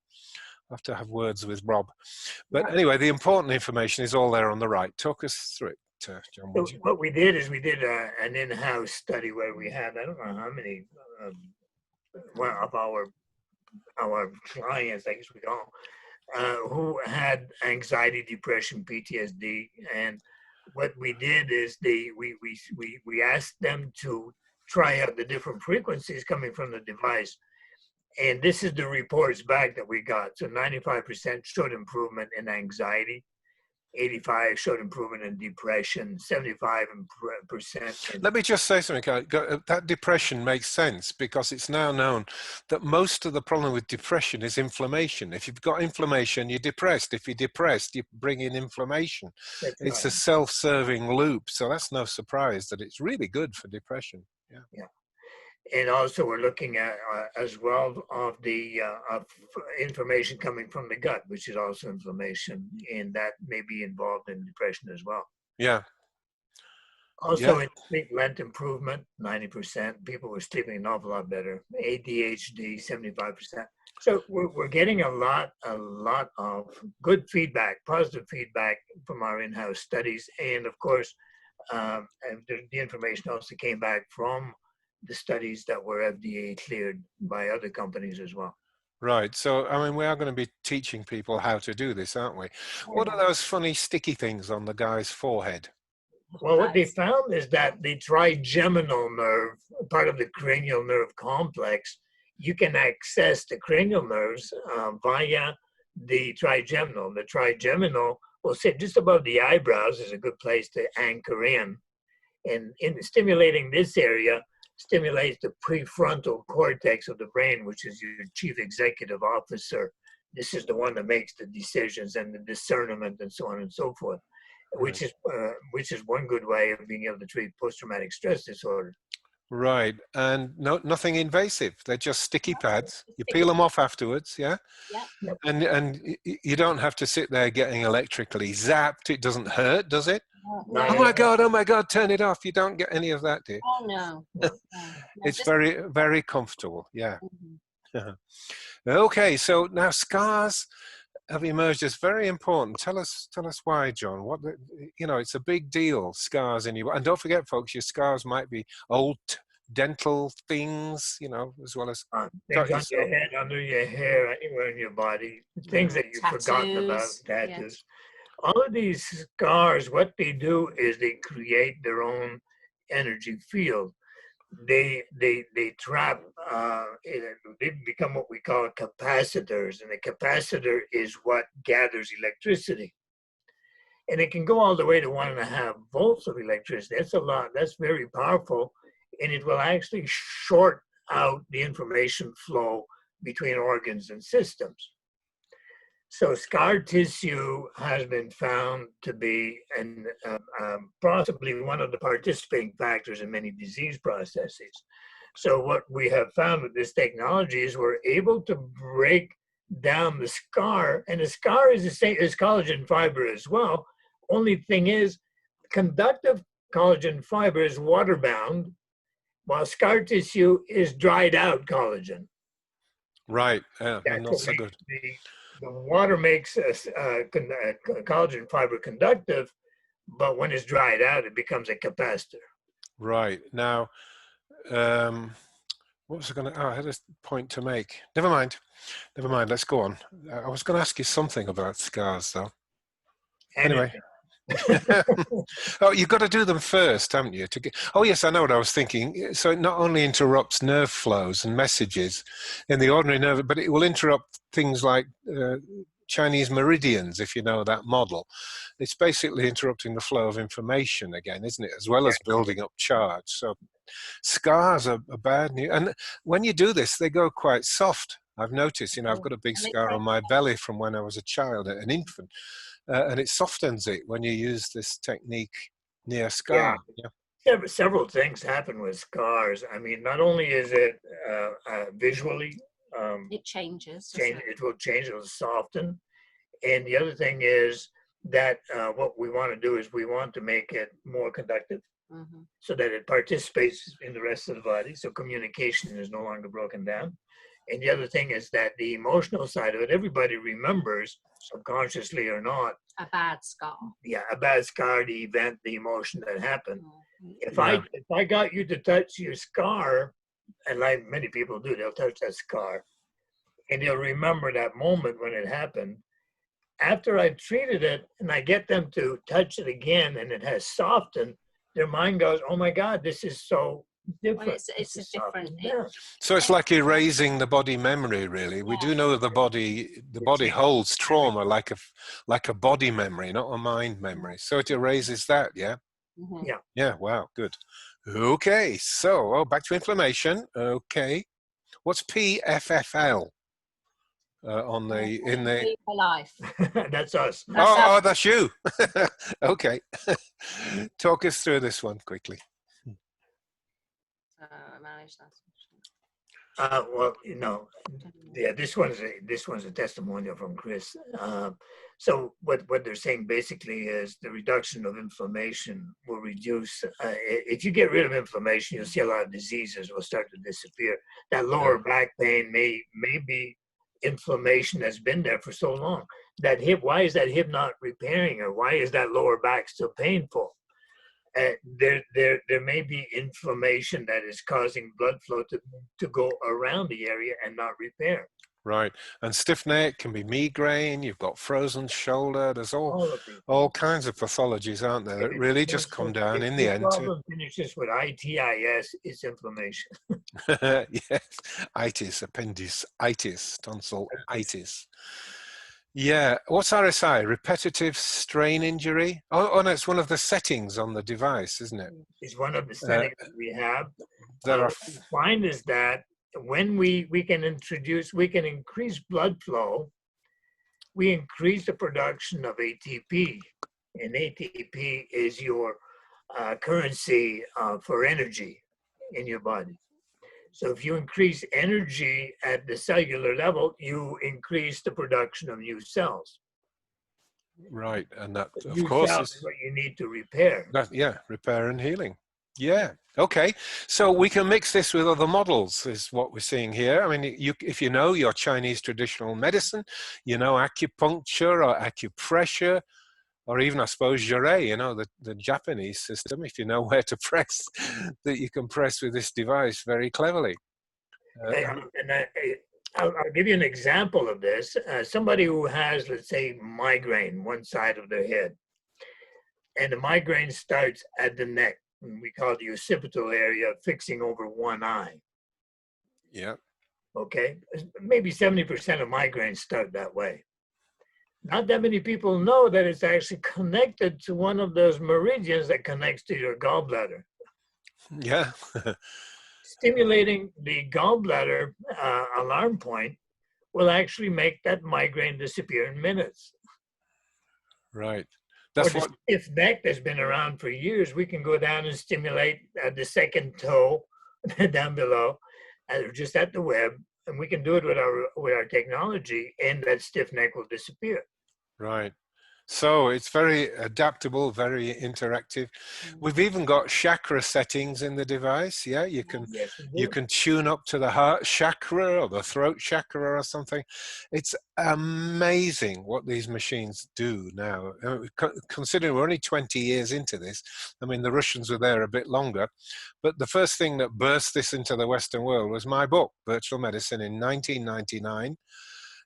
I have to have words with Rob. But anyway, the important information is all there on the right. Talk us through it. John, so what we did is we did an in-house study where we had, I don't know how many of our clients, I guess we call them, who had anxiety, depression, PTSD, and what we did is we asked them to try out the different frequencies coming from the device, and this is the reports back that we got. So 95% showed improvement in anxiety. 85 showed improvement in depression, 75%. Let me just say something. That depression makes sense because it's now known that most of the problem with depression is inflammation. If you've got inflammation, you're depressed. If you're depressed, you bring in inflammation. It's a self-serving loop. So that's no surprise that it's really good for depression. Yeah. And also we're looking at as well of the of information coming from the gut, which is also inflammation, and that may be involved in depression as well. Yeah. Also in sleep length improvement, 90%. People were sleeping an awful lot better. ADHD, 75%. So we're getting a lot of good feedback, positive feedback from our in-house studies. And of course, the information also came back from the studies that were FDA cleared by other companies as well. Right. So, I mean, we are going to be teaching people how to do this, aren't we? What are those funny sticky things on the guy's forehead? Well, what they found is that the trigeminal nerve, part of the cranial nerve complex, you can access the cranial nerves via the trigeminal. The trigeminal will sit just above the eyebrows, is a good place to anchor in. And in stimulating this area stimulates the prefrontal cortex of the brain, which is your chief executive officer. This is the one that makes the decisions and the discernment and so on and so forth, which is one good way of being able to treat post-traumatic stress disorder. Right, and nothing invasive. They're just sticky pads. You peel them off afterwards, yeah? Yeah. And you don't have to sit there getting electrically zapped. It doesn't hurt, does it? No. Oh my God, turn it off. You don't get any of that, do you? Oh, no. It's very, very comfortable, yeah. Mm-hmm. Okay, so now scars have emerged as very important. Tell us why, John. It's a big deal, scars in your, and don't forget, folks, your scars might be old dental things, as well as things on your head, under your hair, anywhere in your body, things that you've forgotten about, tattoos. Yeah. All of these scars, what they do is they create their own energy field. They trap, they become what we call capacitors, and a capacitor is what gathers electricity. And it can go all the way to 1.5 volts of electricity. That's a lot. That's very powerful. And it will actually short out the information flow between organs and systems. So scar tissue has been found to be possibly one of the participating factors in many disease processes. So what we have found with this technology is we're able to break down the scar, and the scar is the same as collagen fiber as well. Only thing is, conductive collagen fiber is water-bound, while scar tissue is dried out collagen. Right, not so good. The water makes collagen fiber conductive, but when it's dried out, it becomes a capacitor. Right. Now, what was I going to... I had a point to make. Never mind. Let's go on. I was going to ask you something about scars, though. Anyway. Oh, you've got to do them first, haven't you? Oh, yes, I know what I was thinking. So it not only interrupts nerve flows and messages in the ordinary nerve, but it will interrupt things like Chinese meridians, if you know that model. It's basically interrupting the flow of information again, isn't it? As well as building up charge. So scars are bad news. And when you do this, they go quite soft. I've noticed, I've got a big scar on my belly from when I was a child, an infant. And it softens it when you use this technique near scar. Yeah. Several things happen with scars. I mean, not only is it visually, it changes. It will change, it will soften. And the other thing is that what we want to do is we want to make it more conductive, so that it participates in the rest of the body. So communication is no longer broken down. And the other thing is that the emotional side of it, everybody remembers, subconsciously or not, a bad scar. Yeah, a bad scar, the event, the emotion that happened. If I got you to touch your scar, and like many people do, they'll touch that scar, and they'll remember that moment when it happened. After I treated it, and I get them to touch it again, and it has softened, their mind goes, "Oh my God, this is so different." Well, it's a different. So it's like erasing the body memory, really. Yeah. We do know that the body holds trauma like a body memory, not a mind memory. So it erases that, yeah? Mm-hmm. Yeah. Yeah, wow, good. Okay, so back to inflammation. Okay. What's PFFL? In the for life. That's us. That's you. Okay. Talk us through this one quickly. Manage that. Well, this one's a testimonial from Chris. So what they're saying basically is the reduction of inflammation will reduce. If you get rid of inflammation, you'll see a lot of diseases will start to disappear. That lower back pain may be inflammation that's been there for so long. That hip, why is that hip not repairing, or why is that lower back still painful? There may be inflammation that is causing blood flow to go around the area and not repair. Right, and stiff neck can be migraine. You've got frozen shoulder. There's all kinds of pathologies, aren't there? That really just come down in the end. The problem finishes with itis, it's inflammation. Yes, itis, appendicitis, tonsillitis. Yeah, what's RSI? Repetitive strain injury? Oh no, it's one of the settings on the device, isn't it? It's one of the settings that we have. What we find is that when we can increase blood flow, we increase the production of ATP, and ATP is your currency for energy in your body. So if you increase energy at the cellular level, you increase the production of new cells. Right, and that, of New course, cells is what you need to repair. yeah, repair and healing. Yeah. Okay. So we can mix this with other models, is what we're seeing here. I mean, if you know your Chinese traditional medicine, you know acupuncture or acupressure, or even, I suppose, Jure, you know, the Japanese system, if you know where to press, that you can press with this device very cleverly. I'll give you an example of this. Somebody who has, let's say, migraine, one side of their head, and the migraine starts at the neck. We call the occipital area, fixing over one eye. Yeah. Okay? Maybe 70% of migraines start that way. Not that many people know that it's actually connected to one of those meridians that connects to your gallbladder. Yeah. Stimulating the gallbladder alarm point will actually make that migraine disappear in minutes. Right. Or the stiff neck that's been around for years, we can go down and stimulate the second toe down below, just at the web, and we can do it with our technology, and that stiff neck will disappear. Right. So it's very adaptable, very interactive. We've even got chakra settings in the device. Yeah, you can tune up to the heart chakra or the throat chakra or something. It's amazing what these machines do now. Considering we're only 20 years into this, I mean, the Russians were there a bit longer, but the first thing that burst this into the Western world was my book, Virtual Medicine, in 1999.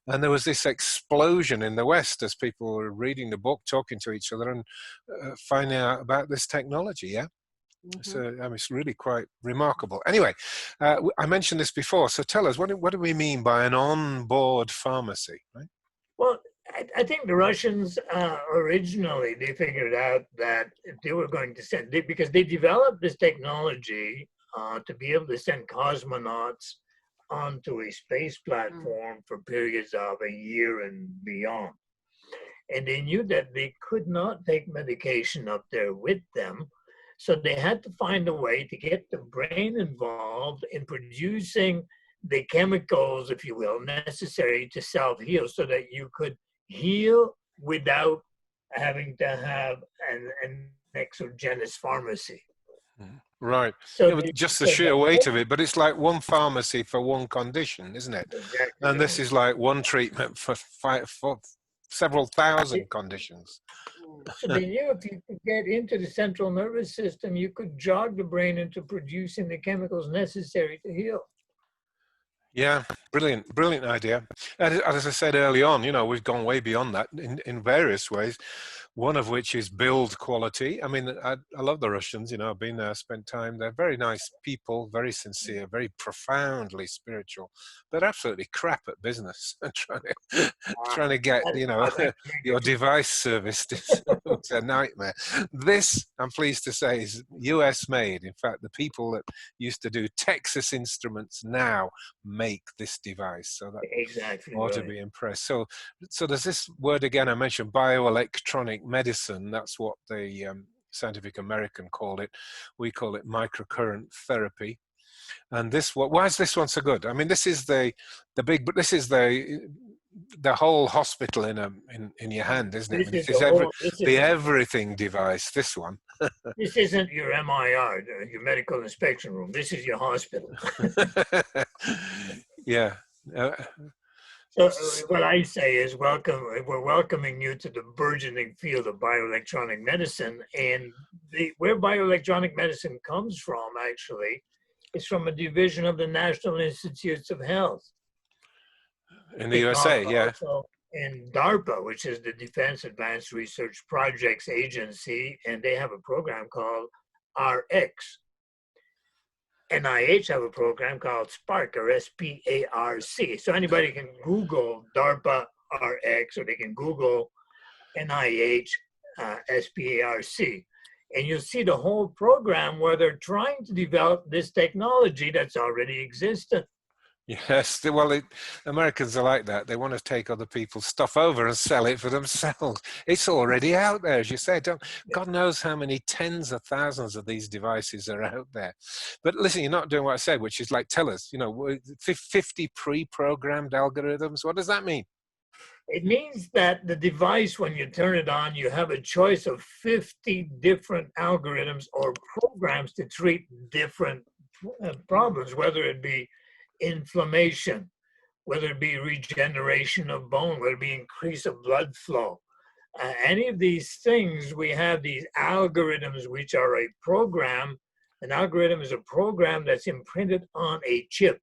And there was this explosion in the West as people were reading the book, talking to each other, and finding out about this technology. Yeah, so I mean, it's really quite remarkable. Anyway, I mentioned this before. So tell us, what do we mean by an on-board pharmacy? Right? Well, I think the Russians originally they figured out that they were going to send because they developed this technology to be able to send cosmonauts onto a space platform for periods of a year and beyond. And they knew that they could not take medication up there with them. So they had to find a way to get the brain involved in producing the chemicals, if you will, necessary to self-heal so that you could heal without having to have an exogenous pharmacy. Right. So just the sheer weight of it, but it's like one pharmacy for one condition, isn't it? Exactly. And this is like one treatment for several thousand conditions. So they knew if you could get into the central nervous system, you could jog the brain into producing the chemicals necessary to heal. Yeah, brilliant idea. As I said early on, you know, we've gone way beyond that in various ways. One of which is build quality. I mean, I love the Russians, you know, I've been there, spent time. They're very nice people, very sincere, very profoundly spiritual, but absolutely crap at business. trying to get, you know, your device serviced. It's a nightmare. This, I'm pleased to say, is US made. In fact, the people that used to do Texas Instruments now make this device. So that ought to be impressed. So there's this word again I mentioned, bioelectronic medicine. That's what the Scientific American called it. We call it microcurrent therapy. And this, why is this one so good? I mean, this is the whole hospital in your hand, isn't it? This is the everything device. This one. This isn't your MIR, your medical inspection room. This is your hospital. Yeah. So what I say is we're welcoming you to the burgeoning field of bioelectronic medicine. And where bioelectronic medicine comes from, actually, is from a division of the National Institutes of Health. In the USA, yeah. In DARPA, which is the Defense Advanced Research Projects Agency, and they have a program called RX. NIH have a program called SPARC, or SPARC. So anybody can Google DARPA RX, or they can Google NIH SPARC. And you'll see the whole program where they're trying to develop this technology that's already existed. Yes, well, Americans are like that. They want to take other people's stuff over and sell it for themselves. It's already out there, as you said. God knows how many tens of thousands of these devices are out there. But listen, you're not doing what I said, which is like, tell us, 50 pre-programmed algorithms. What does that mean? It means that the device, when you turn it on, you have a choice of 50 different algorithms or programs to treat different problems, whether it be inflammation, whether it be regeneration of bone, whether it be increase of blood flow. Any of these things, we have these algorithms which are a program. An algorithm is a program that's imprinted on a chip,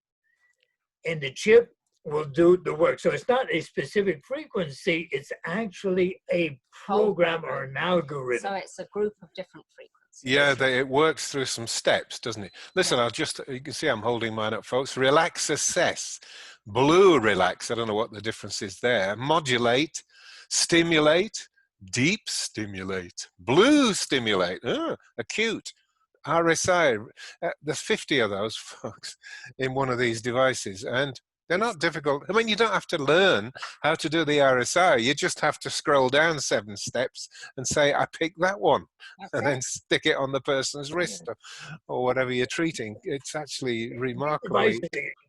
and the chip will do the work. So it's not a specific frequency, it's actually a program or an algorithm. So it's a group of different frequencies. Yeah, it works through some steps, doesn't it? Listen, you can see I'm holding mine up, folks. Relax, assess, blue relax. I don't know what the difference is there. Modulate, stimulate, deep stimulate, blue stimulate, acute, RSI. There's 50 of those, folks, in one of these devices. And they're not difficult. I mean, you don't have to learn how to do the RSI. You just have to scroll down 7 steps and say, I pick that one. And then stick it on the person's wrist or whatever you're treating. It's actually remarkable.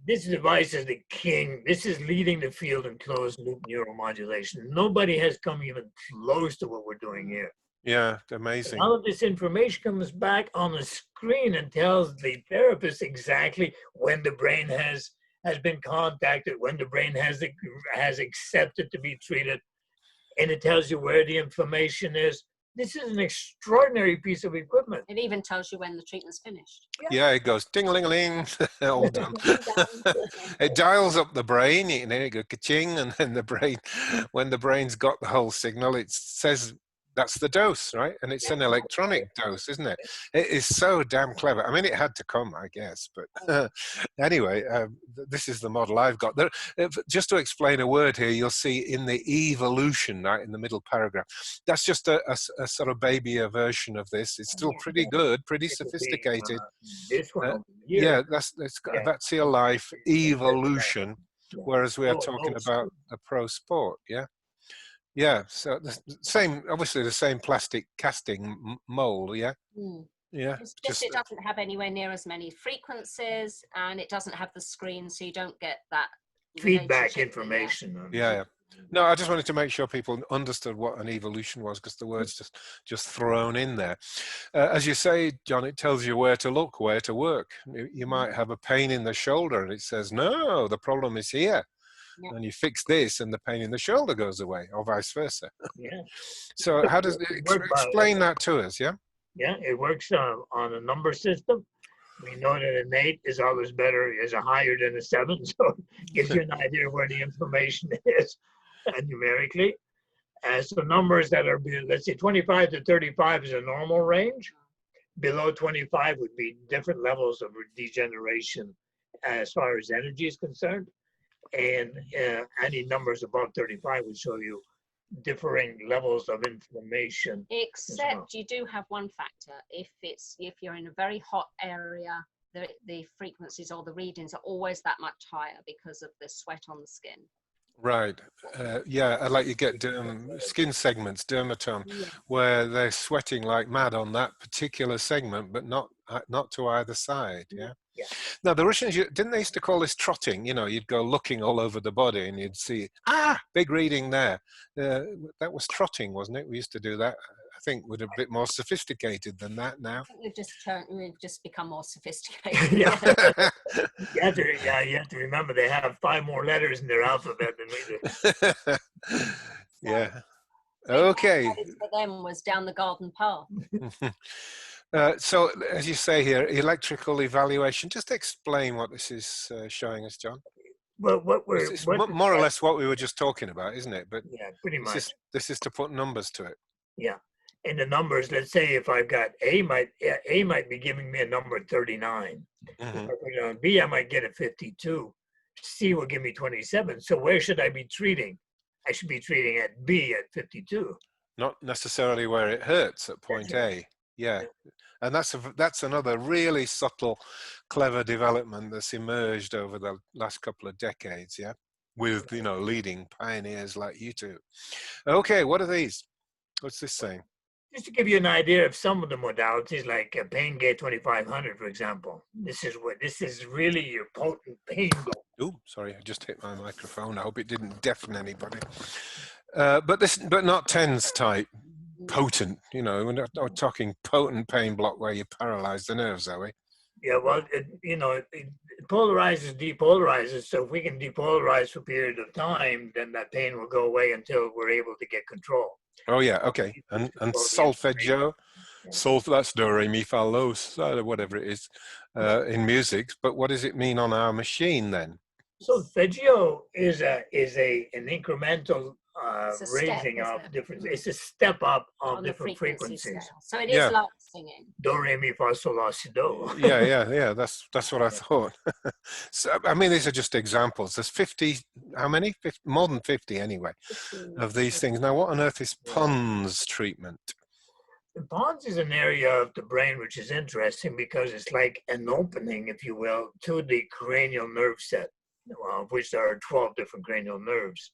This device is the king. This is leading the field in closed loop neuromodulation. Nobody has come even close to what we're doing here. Yeah, amazing. All of this information comes back on the screen and tells the therapist exactly when the brain has been contacted, when the brain has accepted to be treated, and it tells you where the inflammation is. This is an extraordinary piece of equipment. It even tells you when the treatment's finished. Yeah, it goes ding-a-ling-a-ling, all done. It dials up the brain, and then it goes ka-ching, and then the brain, when the brain's got the whole signal, it says that's the dose, right? And it's an electronic dose, isn't it? It is so damn clever. I mean, it had to come, I guess. But anyway, this is the model I've got. Just to explain a word here, you'll see in the evolution, right, in the middle paragraph, that's just a sort of babyer version of this. It's still pretty good, pretty sophisticated. This one yeah, that's your life evolution, whereas we are talking about the pro sport, yeah? Yeah, so the same, obviously the same plastic casting mold, yeah? Yeah. It's just it doesn't have anywhere near as many frequencies, and it doesn't have the screen, so you don't get that feedback information. Yeah. No, I just wanted to make sure people understood what an evolution was, because the word's just thrown in there. As you say, John, it tells you where to look, where to work. You might have a pain in the shoulder, and it says, no, the problem is here. And you fix this and the pain in the shoulder goes away, or vice versa. Yeah. So how does it explain that to us? Yeah. Yeah, it works on a number system. We know that an 8 is always better, is higher than a 7, so it gives you an idea where the information is numerically. So numbers that are, let's say 25 to 35 is a normal range. Below 25 would be different levels of degeneration as far as energy is concerned. And any numbers above 35 would show you differing levels of inflammation. Except you do have one factor. If you're in a very hot area, the frequencies or the readings are always that much higher because of the sweat on the skin. Right. Yeah, like you get skin segments, dermatome, where they're sweating like mad on that particular segment, but not to either side. Yeah. Now the Russians, didn't they used to call this trotting? You'd go looking all over the body and you'd see big reading there. That was trotting, wasn't it? We used to do that. I think we're a bit more sophisticated than that now. I think we've just become more sophisticated. You have to remember they have 5 more letters in their alphabet than we do. Yeah. Okay. For them was down the garden path. So, as you say here, electrical evaluation. Just explain what this is showing us, John. Well, more or less what we were just talking about, isn't it? But yeah, pretty much. This is to put numbers to it. Yeah, and the numbers. Let's say if I've got A might be giving me a number 39. Mm-hmm. On B, I might get a 52. C will give me 27. So where should I be treating? I should be treating at B at 52. Not necessarily where it hurts at point A. Yeah, and that's another really subtle, clever development that's emerged over the last couple of decades. Yeah, with leading pioneers like you two. Okay, what are these? What's this saying? Just to give you an idea of some of the modalities, like Pain Gate 2500, for example. This is really your potent pain block. Oh, sorry, I just hit my microphone. I hope it didn't deafen anybody. But not TENS type potent. We're not talking potent pain block where you paralyze the nerves, are we? Yeah, well, it polarizes, depolarizes. So if we can depolarize for a period of time, then that pain will go away until we're able to get control. Oh yeah, okay. And solfeggio, that's do re mi fa los, whatever it is in music. But what does it mean on our machine then? Solfeggio is an incremental raising of different. It's a step up of different frequencies. So it is like singing. Do re mi fa sol la si do. Yeah. That's what I thought. So I mean, these are just examples. There's 50. How many? 50, more than 50 anyway, of these things. Now, what on earth is Pons treatment? The Pons is an area of the brain which is interesting because it's like an opening, if you will, to the cranial nerve set, of which there are 12 different cranial nerves.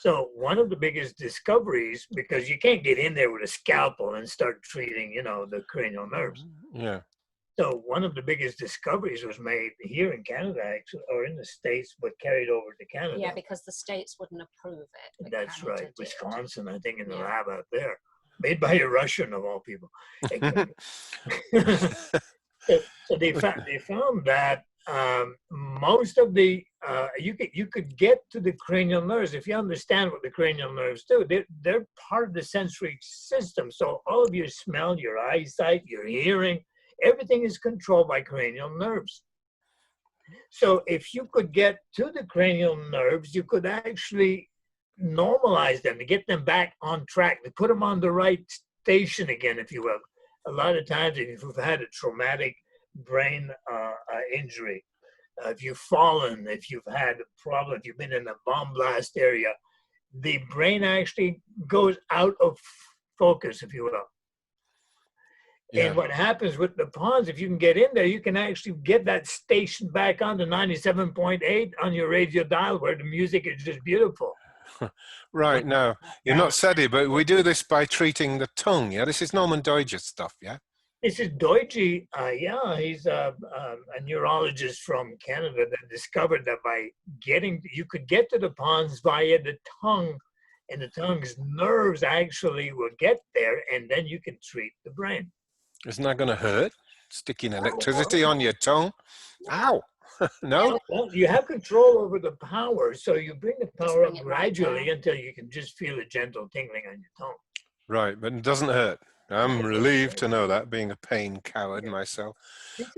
So one of the biggest discoveries, because you can't get in there with a scalpel and start treating, the cranial nerves. Yeah. So one of the biggest discoveries was made here in Canada, or in the States, but carried over to Canada. Yeah, because the States wouldn't approve it. That's Canada right. Wisconsin, I think, in the lab out there. Made by a Russian, of all people. So they found that most of the you could get to the cranial nerves if you understand what the cranial nerves do. They're part of the sensory system. So all of your smell, your eyesight, your hearing, everything is controlled by cranial nerves. So if you could get to the cranial nerves, you could actually normalize them, to get them back on track, to put them on the right station again, if you will. A lot of times, if you've had a traumatic brain injury, if you've fallen, if you've had a problem, if you've been in a bomb blast area, the brain actually goes out of focus, if you will. Yeah. And what happens with the Pons, if you can get in there, you can actually get that station back on to 97.8 on your radio dial, where the music is just beautiful. Right. Now, you're not SETI, but we do this by treating the tongue. Yeah, this is Norman Doidge's stuff. Yeah. This is Doidge. He's a neurologist from Canada that discovered that you could get to the Pons via the tongue, and the tongue's nerves actually will get there, and then you can treat the brain. Isn't that going to hurt? Sticking electricity on your tongue? Ow! No? Well, you have control over the power, so you bring the power up gradually until you can just feel a gentle tingling on your tongue. Right, but it doesn't hurt. I'm relieved to know that, being a pain coward myself.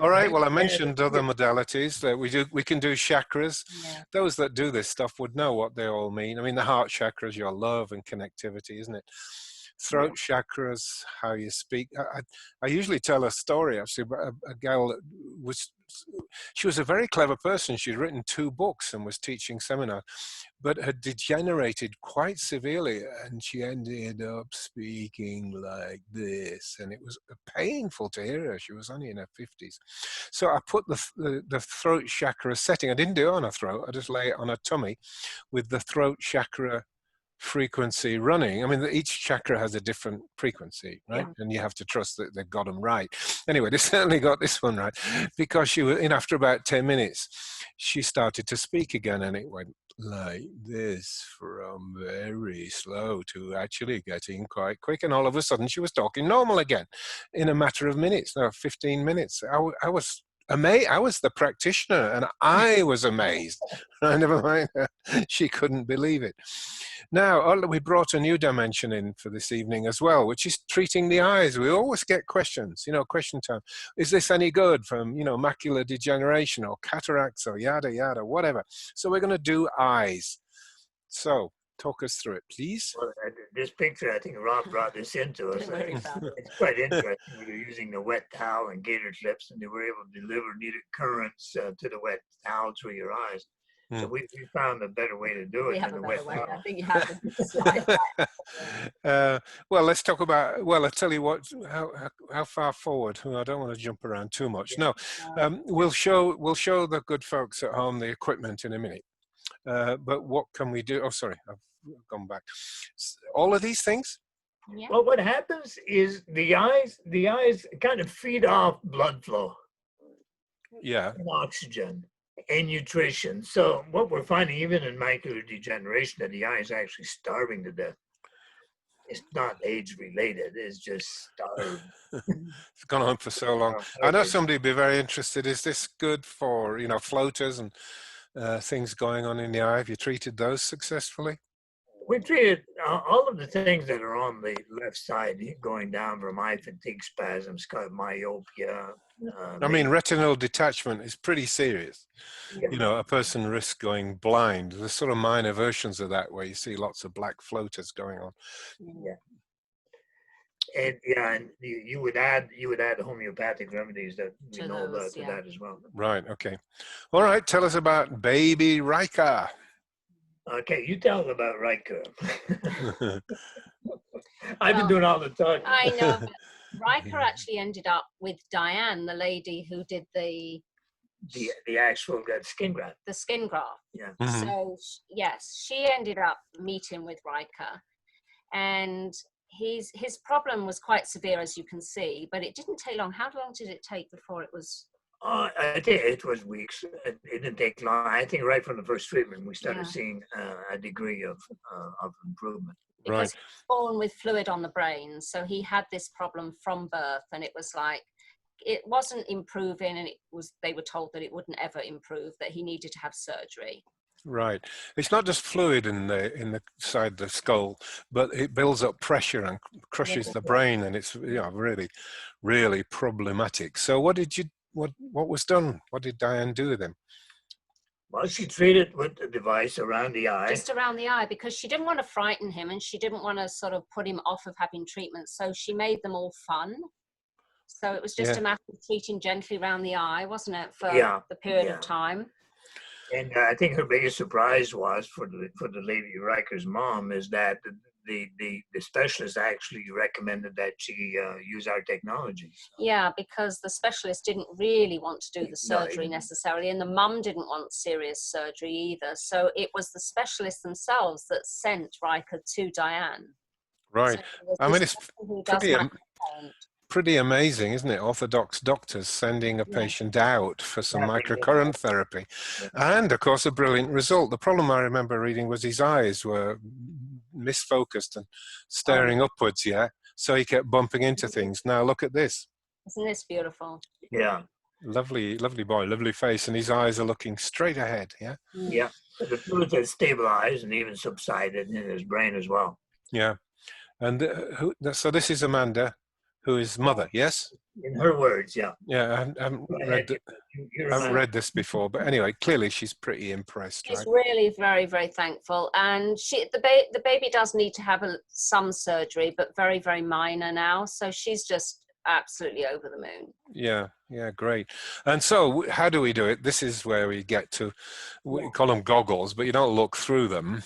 All right, well, I mentioned other modalities that we can do chakras. Yeah. Those that do this stuff would know what they all mean. I mean, the heart chakra is your love and connectivity, isn't it? Throat chakras, how you speak. I usually tell a story, actually, about a gal that she was a very clever person. She'd written 2 books and was teaching seminars, but had degenerated quite severely, and she ended up speaking like this, and it was painful to hear her. She was only in her 50s. So I put the throat chakra setting. I didn't do it on her throat. I just lay it on her tummy with the throat chakra frequency running. I mean, each chakra has a different frequency, right? Yeah. And you have to trust that they've got them right. Anyway, they certainly got this one right, because she was after about 10 minutes, she started to speak again, and it went like this, from very slow to actually getting quite quick. And all of a sudden she was talking normal again in a matter of minutes, 15 minutes. I was amazed. I was the practitioner, and I was amazed. Never mind, she couldn't believe it. Now, we brought a new dimension in for this evening as well, which is treating the eyes. We always get questions, question time. Is this any good from, macular degeneration or cataracts or yada, yada, whatever. So we're going to do eyes. So talk us through it, please. Well, this picture, I think Rob brought this into us. It's quite interesting. We were using the wet towel and gator clips, and they were able to deliver needed currents to the wet towel through your eyes. So we found a better way to do it. We have a than better way. went I think you have the slide. Well, let's talk about. Well, I'll tell you what. How far forward? I don't want to jump around too much. No, we'll show the good folks at home the equipment in a minute. But what can we do? Oh, sorry, I've gone back. All of these things. Yeah. Well, what happens is the eyes kind of feed off blood flow. Yeah. And oxygen and nutrition. So what we're finding, even in macular degeneration, that the eye is actually starving to death. It's not age related. It's just starved. It's gone on for so long. I know somebody would be very interested. Is this good for floaters and things going on in the eye? Have you treated those successfully? We treated all of the things that are on the left side, going down from eye fatigue spasms, myopia. I mean, retinal detachment is pretty serious. Yeah. A person risks going blind. There's sort of minor versions of that where you see lots of black floaters going on. Yeah. And you would add homeopathic remedies that we know about to that as well. Right. Okay. All right. Tell us about baby Riker. Okay, you tell them about Riker. I've been doing all the talking. I know, but Riker actually ended up with Diane, the lady who did the actual skin graft. The skin graft. Yeah. Mm-hmm. So yes, she ended up meeting with Riker, and his problem was quite severe, as you can see, but it didn't take long. How long did it take before it was? I think it was weeks. It didn't take long. I think right from the first treatment, we started seeing a degree of improvement. Because he was born with fluid on the brain, so he had this problem from birth, and it was like it wasn't improving, and they were told that it wouldn't ever improve, that he needed to have surgery. Right. It's not just fluid in the side of the skull, but it builds up pressure and crushes the brain, and it's really, really problematic. So what was done? What did Diane do with him? Well, she treated with the device around the eye. Just around the eye, because she didn't want to frighten him, and she didn't want to sort of put him off of having treatment. So she made them all fun. So it was just a matter of treating gently around the eye, wasn't it, for the period of time? And I think her biggest surprise was for the lady Riker's mom is that the specialist actually recommended that she use our technology. Yeah, because the specialist didn't really want to do the surgery necessarily, and the mum didn't want serious surgery either. So it was the specialists themselves that sent Riker to Diane. Right. So I mean, it's pretty amazing, isn't it? Orthodox doctors sending a patient out for some microcurrent therapy. And, of course, a brilliant result. The problem I remember reading was his eyes were misfocused and staring upwards, so he kept bumping into things. Now, look at this. Isn't this beautiful? Yeah. Lovely, lovely boy, lovely face, and his eyes are looking straight ahead, Yeah. The fluid has stabilized and even subsided in his brain as well. Yeah. And so this is Amanda, who is mother, yes? In her words, yeah. Yeah, I haven't read this before, but anyway, clearly she's pretty impressed. She's really very, very thankful, and the baby does need to have some surgery, but very, very minor now. So she's just absolutely over the moon. Yeah, great. And so, how do we do it? This is where we get to. We call them goggles, but you don't look through them.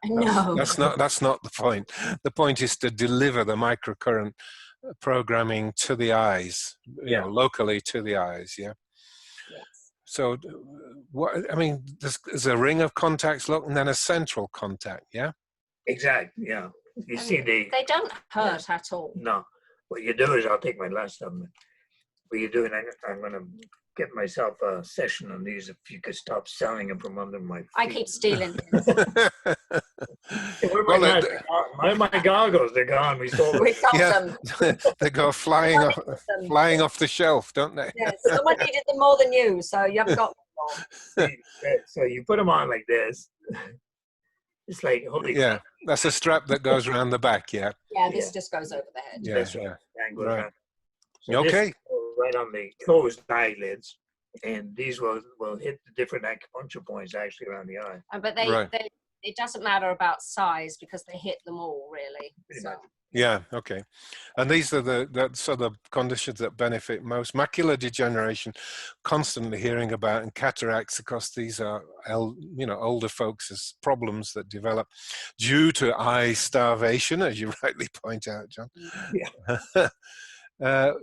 No, that's not the point. The point is to deliver the microcurrent programming to the eyes, locally to the eyes. Yes. So, I mean, there's a ring of contacts, and then a central contact. Yeah. Exactly. Yeah. You see, they don't hurt at all. No. What you do is, I'll take my last of them. What you do, and I'm going to get myself a session on these. If you could stop selling them from under my feet. I keep stealing. Where my goggles? They're gone. We sold them. We sold them. They go flying off the shelf, don't they? Yes, someone needed them more than you, so you haven't got them more. So you put them on like this. It's like holy. Yeah, that's a strap that goes around the back. Yeah. Yeah, this just goes over the head. Yeah. Right. So okay. Right on the closed eyelids, and these will hit the different acupuncture points actually around the eye. But it doesn't matter about size because they hit them all really. Yeah, okay. And these are the sort of conditions that benefit most. Macular degeneration, constantly hearing about, and cataracts, of course, these are, older folks' problems that develop due to eye starvation, as you rightly point out, John. Yeah.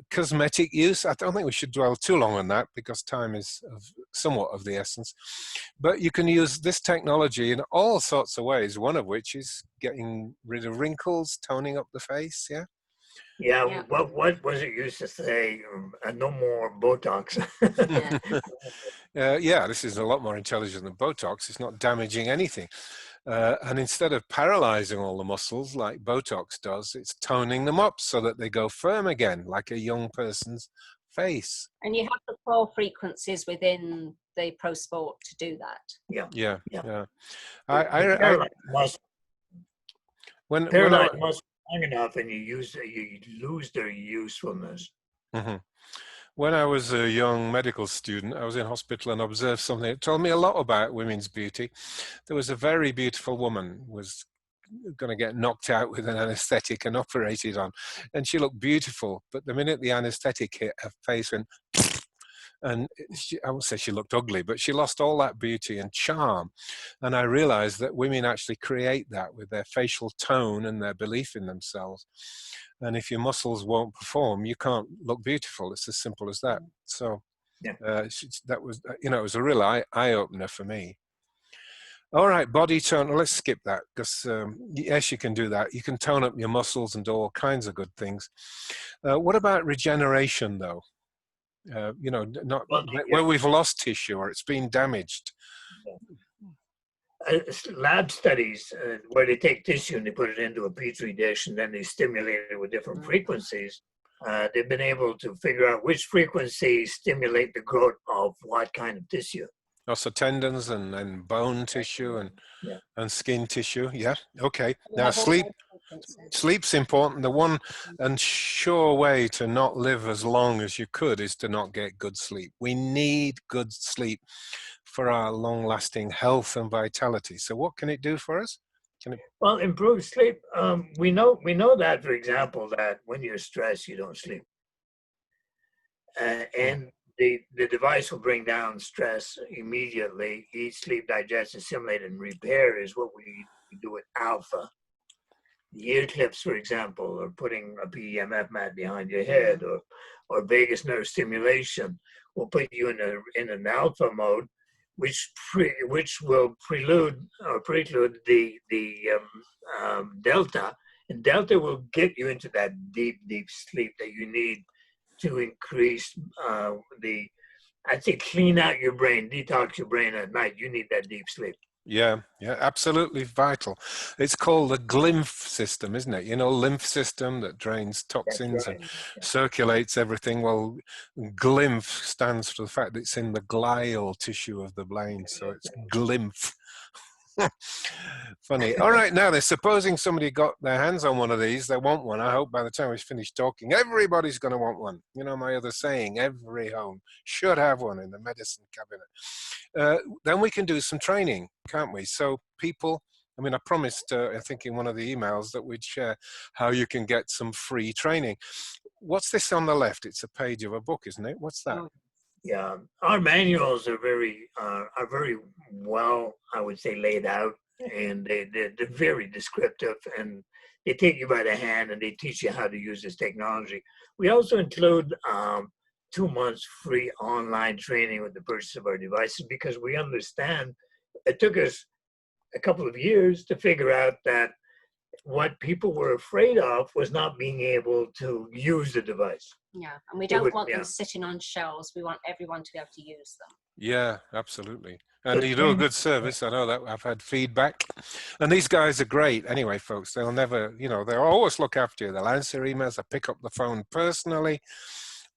Cosmetic use, I don't think we should dwell too long on that because time is somewhat of the essence. But you can use this technology in all sorts of ways, one of which is getting rid of wrinkles, toning up the face, yeah? Yeah, what was it used to say? No more Botox. Yeah, this is a lot more intelligent than Botox. It's not damaging anything. And instead of paralyzing all the muscles like Botox does, it's toning them up so that they go firm again, like a young person's face. And you have the 4 frequencies within the Pro Sport to do that. Yeah. Paralyzed muscle long enough, and you lose their usefulness. Mm-hmm. When I was a young medical student, I was in hospital and observed something that told me a lot about women's beauty. There was a very beautiful woman was going to get knocked out with an anesthetic and operated on, and she looked beautiful. But the minute the anesthetic hit, her face went, and I won't say she looked ugly, but she lost all that beauty and charm. And I realized that women actually create that with their facial tone and their belief in themselves. And if your muscles won't perform, you can't look beautiful. It's as simple as that. So that was, it was a real eye opener for me. All right, body tone. Let's skip that because yes, you can do that. You can tone up your muscles and do all kinds of good things. What about regeneration, though? Where we've lost tissue or it's been damaged. Lab studies where they take tissue and they put it into a petri dish and then they stimulate it with different frequencies. They've been able to figure out which frequencies stimulate the growth of what kind of tissue. Also tendons and bone tissue and skin tissue. Yeah. Okay. Now sleep's important. The one and sure way to not live as long as you could is to not get good sleep. We need good sleep for our long-lasting health and vitality. So what can it do for us? Well, improve sleep. We know that, for example, that when you're stressed, you don't sleep. And the device will bring down stress immediately. Eat, sleep, digest, assimilate, and repair is what we do with alpha. The ear clips, for example, or putting a PEMF mat behind your head, or vagus nerve stimulation will put you in an alpha mode, which will preclude the delta, and delta will get you into that deep sleep that you need to increase I'd say clean out your brain, detox your brain at night. You need that deep sleep. Yeah, absolutely vital. It's called the glymph system, isn't it? Lymph system that drains toxins and circulates everything. Well, glymph stands for the fact that it's in the glial tissue of the brain, so it's glymph. Funny. All right, now they're supposing somebody got their hands on one of these. They want one. I hope by the time we finish talking, everybody's going to want one. My other saying, every home should have one in the medicine cabinet. Then we can do some training, can't we? So people, I promised, I think in one of the emails that we'd share how you can get some free training. What's this on the left? It's a page of a book, isn't it? What's that? Yeah, our manuals are very well, I would say, laid out, and they're very descriptive, and they take you by the hand and they teach you how to use this technology. We also include 2 months free online training with the purchase of our devices, because we understand it took us a couple of years to figure out that what people were afraid of was not being able to use the device. Yeah, and we don't want them sitting on shelves. We want everyone to be able to use them. Yeah, absolutely. And you do a good service. I know that I've had feedback. And these guys are great. Anyway, folks, they'll never, they'll always look after you. They'll answer emails. They'll pick up the phone personally.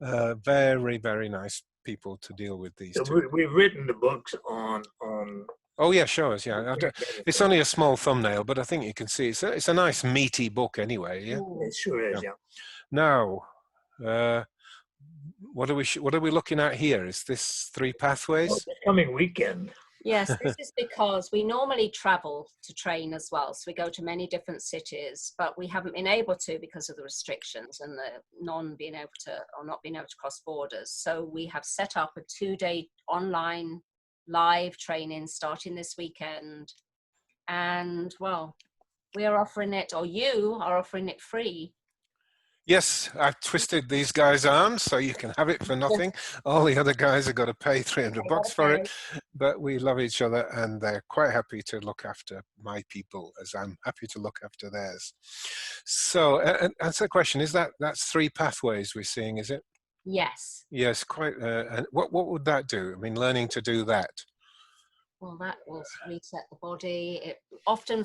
Very, very nice people to deal with these two. We've written the books on Oh yeah, show us. Yeah, it's only a small thumbnail, but I think you can see it's a nice meaty book anyway. Yeah, it sure is. Yeah. Now, what are we looking at here? Is this 3 pathways? This coming weekend, Yes, this is because we normally travel to train as well. So we go to many different cities, but we haven't been able to because of the restrictions and the not being able to cross borders. So we have set up a 2-day online live training starting this weekend. And well, we are offering it, or you are offering it free. Yes, I've twisted these guys' arms so you can have it for nothing. All the other guys have got to pay $300 for it, but we love each other and they're quite happy to look after my people as I'm happy to look after theirs. So answer the question, that's 3 pathways we're seeing, is it? Yes. Yes, quite. And what would that do? I mean, learning to do that. Well, that will reset the body. It often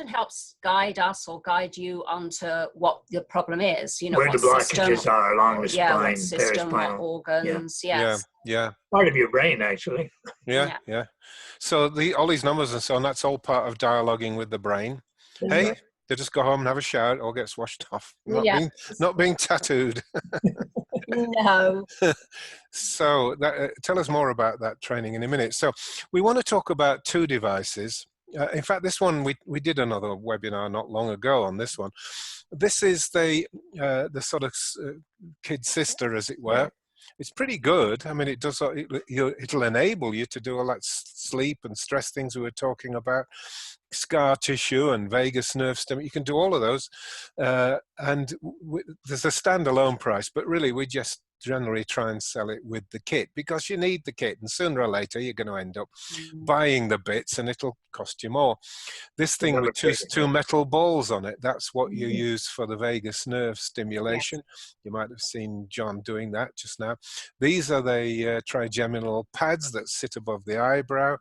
helps guide us or guide you onto what the problem is. You know, where the blockages are along the spine, what system, what organs. Yes. Yeah. Part of your brain, actually. Yeah. So all these numbers and so on, that's all part of dialoguing with the brain. That's Hey, right. they just go home and have a shower, it all gets washed off. Not being tattooed. No. So tell us more about that training in a minute. So we want to talk about 2 devices. In fact, this one, we did another webinar not long ago on this one. This is the sort of kid sister, as it were. It's pretty good. I mean, it'll enable you to do all that sleep and stress things we were talking about, scar tissue and vagus nerve stim. You can do all of those. And there's a standalone price, but really we just generally try and sell it with the kit because you need the kit, and sooner or later you're going to end up buying the bits and it'll cost you more. This thing with two metal balls on it, that's what you use for the vagus nerve stimulation. You might have seen John doing that just now. These are the trigeminal pads that sit above the eyebrow.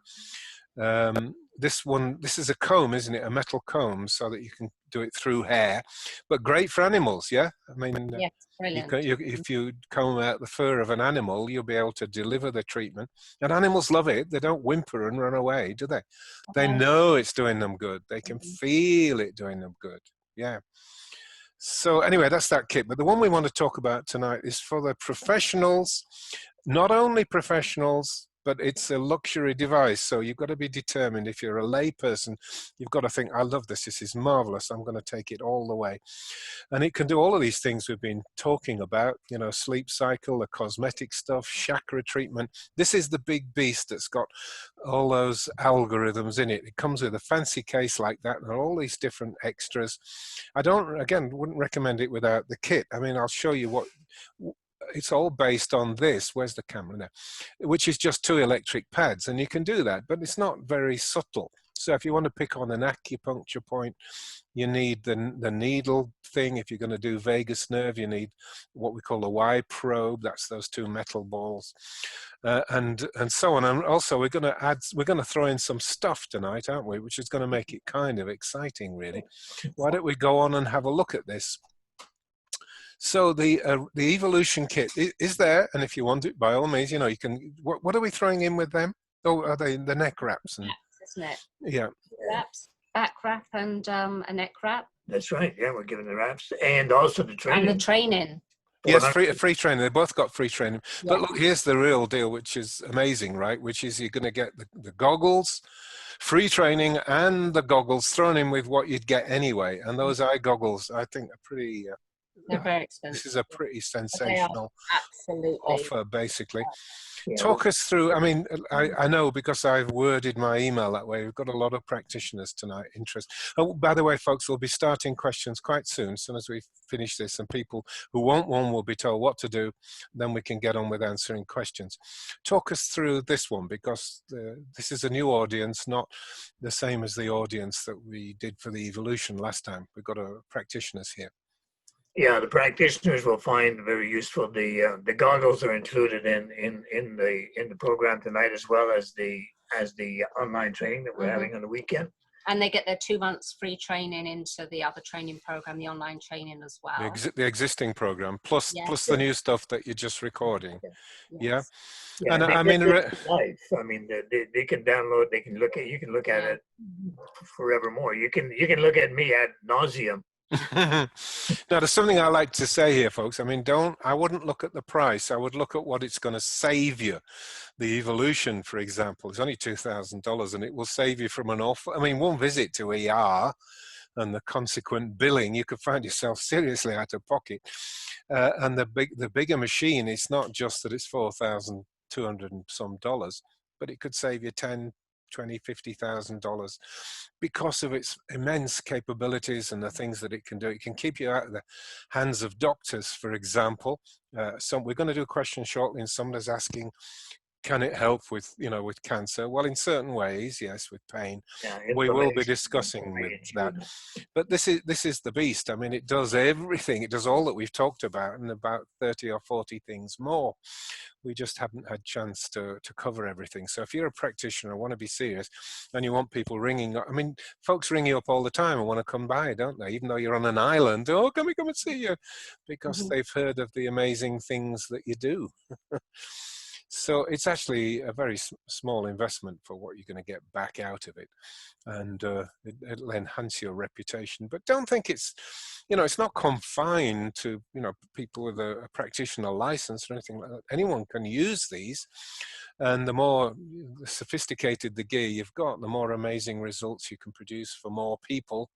This is a comb, isn't it? A metal comb, so that you can do it through hair, but great for animals. Yeah, I mean, yes, brilliant. If you comb out the fur of an animal, you'll be able to deliver the treatment, and animals love it. They don't whimper and run away, do they? They know it's doing them good. They can feel it doing them good. Yeah. So anyway, that's that kit. But the one we want to talk about tonight is for the professionals, not only professionals, but it's a luxury device. So you've got to be determined. If you're a lay person, you've got to think, I love this. This is marvelous. I'm going to take it all the way. And it can do all of these things we've been talking about, you know, sleep cycle, the cosmetic stuff, chakra treatment. This is the big beast that's got all those algorithms in it. It comes with a fancy case like that and all these different extras. I wouldn't recommend it without the kit. I mean, I'll show you what. It's all based on this. Where's the camera now? Which is just 2 electric pads, and you can do that, but it's not very subtle. So if you want to pick on an acupuncture point, you need the needle thing. If you're going to do vagus nerve, you need what we call a Y probe. That's those 2 metal balls, and so on. And also, we're going to throw in some stuff tonight, aren't we? Which is going to make it kind of exciting, really. Why don't we go on and have a look at this? So the evolution kit is there, and if you want it, by all means, you know, you can. What are we throwing in with them? Oh, are they the neck wraps? And, isn't it? Yeah. Wraps, back wrap, and a neck wrap. That's right. Yeah, we're giving the wraps and also the training. And the training. Yes, free training. They both got free training. Yeah. But look, here's the real deal, which is amazing, right? Which is you're going to get the goggles, free training, and the goggles thrown in with what you'd get anyway. And those eye goggles, I think, are pretty. They're very expensive. This is a pretty sensational absolutely offer, basically. Yeah. Talk us through, I mean, I know because I've worded my email that way. We've got a lot of practitioners tonight interested. Oh, by the way, folks, we'll be starting questions quite soon, as soon as we finish this, and people who want one will be told what to do. Then we can get on with answering questions. Talk us through this one, because this is a new audience, not the same as the audience that we did for the evolution last time. We've got practitioners here. Yeah, the practitioners will find very useful. The goggles are included in the program tonight, as well as the online training that we're having on the weekend. And they get their 2 months free training into the other training program, the online training as well. The existing program, plus the new stuff that you're just recording. Yes. Yeah, and I mean, mean, I mean, they can download. They can look at. You can look at it forevermore. You can look at me ad nauseum Now, there's something I like to say here, folks. I mean, I wouldn't look at the price. I would look at what it's going to save you. The Evolution, for example, is only $2,000, and it will save you from an awful, I mean, one visit to ER and the consequent billing, you could find yourself seriously out of pocket. And the bigger machine, it's not just that it's $4,200 and some dollars, but it could save you $10,000, $20,000, $50,000 because of its immense capabilities and the things that it can do. It can keep you out of the hands of doctors, for example. So we're going to do a question shortly, and somebody's asking, can it help with, with cancer? Well, in certain ways, yes, with pain. Yeah, we will be discussing with that. But this is the beast. I mean, it does everything. It does all that we've talked about and about 30 or 40 things more. We just haven't had chance to cover everything. So if you're a practitioner, want to be serious, and you want people ringing up, I mean, folks ring you up all the time and want to come by, don't they? Even though you're on an island, oh, can we come and see you? Because they've heard of the amazing things that you do. So it's actually a very small investment for what you're going to get back out of it, and it'll enhance your reputation. But don't think it's, it's not confined to, people with a practitioner license or anything like that. Anyone can use these, and the more sophisticated the gear you've got, the more amazing results you can produce for more people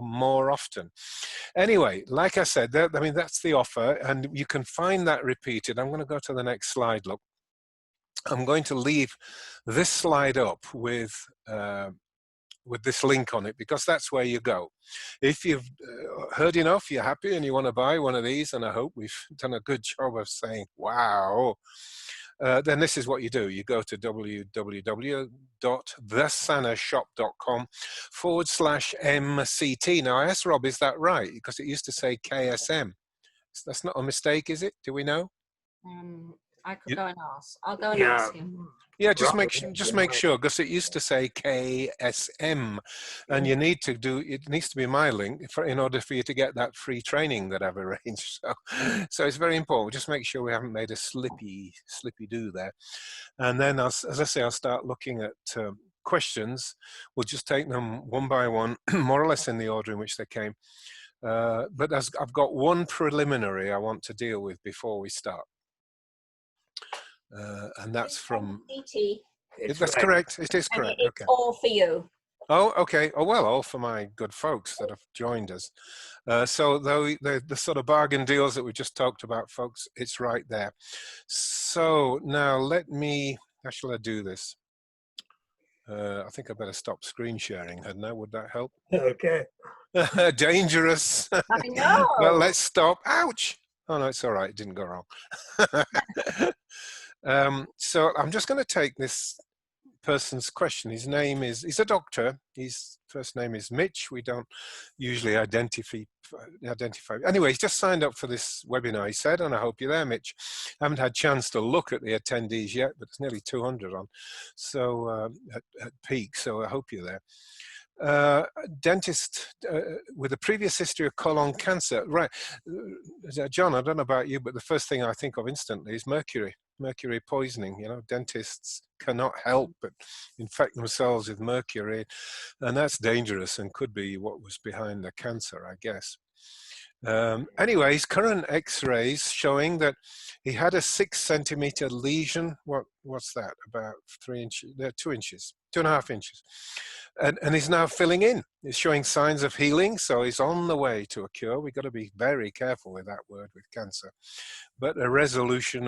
more often. Anyway, like I said, that's the offer, and you can find that repeated. I'm going to go to the next slide. Look, I'm going to leave this slide up with this link on it, because that's where you go. If you've heard enough, you're happy, and you want to buy one of these, and I hope we've done a good job of saying, wow, then this is what you do. You go to www.thesanashop.com/MCT. Now, I asked Rob, is that right? Because it used to say KSM. That's not a mistake, is it? Do we know? I could go and ask. I'll go and ask him. Yeah, just make sure, because it used to say KSM, and it needs to be my link in order for you to get that free training that I've arranged. So it's very important. Just make sure we haven't made a slippy do there. And then, as I say, I'll start looking at questions. We'll just take them one by one, more or less in the order in which they came. But I've got one preliminary I want to deal with before we start. And that's from CT. That's correct. It is correct. It's all for you. Oh, okay. Oh, well, all for my good folks that have joined us. So the sort of bargain deals that we just talked about, folks, it's right there. So now how shall I do this? I think I better stop screen sharing, hadn't I? Would that help? Okay. Dangerous. I know. Well, let's stop. Ouch. Oh, no, it's all right. It didn't go wrong. So I'm just going to take this person's question. His name he's a doctor. His first name is Mitch. We don't usually identify. Anyway, he's just signed up for this webinar, he said, and I hope you're there, Mitch. I haven't had a chance to look at the attendees yet, but it's nearly 200 on, so at peak, so I hope you're there. Dentist with a previous history of colon cancer. Right, John, I don't know about you, but the first thing I think of instantly is mercury poisoning. Dentists cannot help but infect themselves with mercury, and that's dangerous and could be what was behind the cancer, I guess. Anyways, current x-rays showing that he had a 6-centimeter lesion. What's that? About 3 inches, 2 inches, 2.5 inches. And he's now filling in. He's showing signs of healing, so he's on the way to a cure. We've got to be very careful with that word with cancer. But a resolution,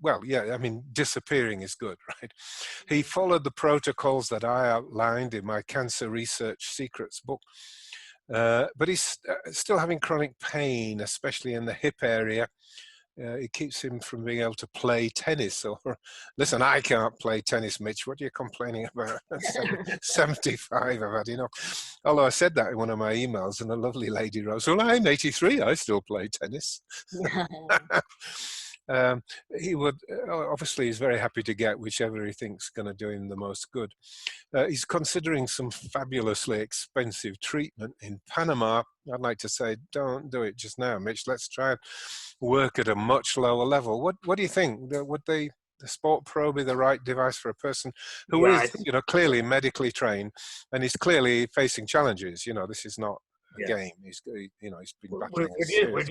well, yeah, I mean, disappearing is good, right? He followed the protocols that I outlined in my Cancer Research Secrets book, but he's still having chronic pain, especially in the hip area. It keeps him from being able to play tennis. Or listen, I can't play tennis, Mitch. What are you complaining about? 75 I've had, Although I said that in one of my emails, and a lovely lady wrote, well, I'm 83, I still play tennis. He would, obviously, he's very happy to get whichever he thinks is going to do him the most good. He's considering some fabulously expensive treatment in Panama. I'd like to say, don't do it just now, Mitch. Let's try and work at a much lower level. What do you think? Would they sport probe be the right device for a person who Yeah, is, clearly medically trained, and he's clearly facing challenges? This is not a game. He's been battling a serious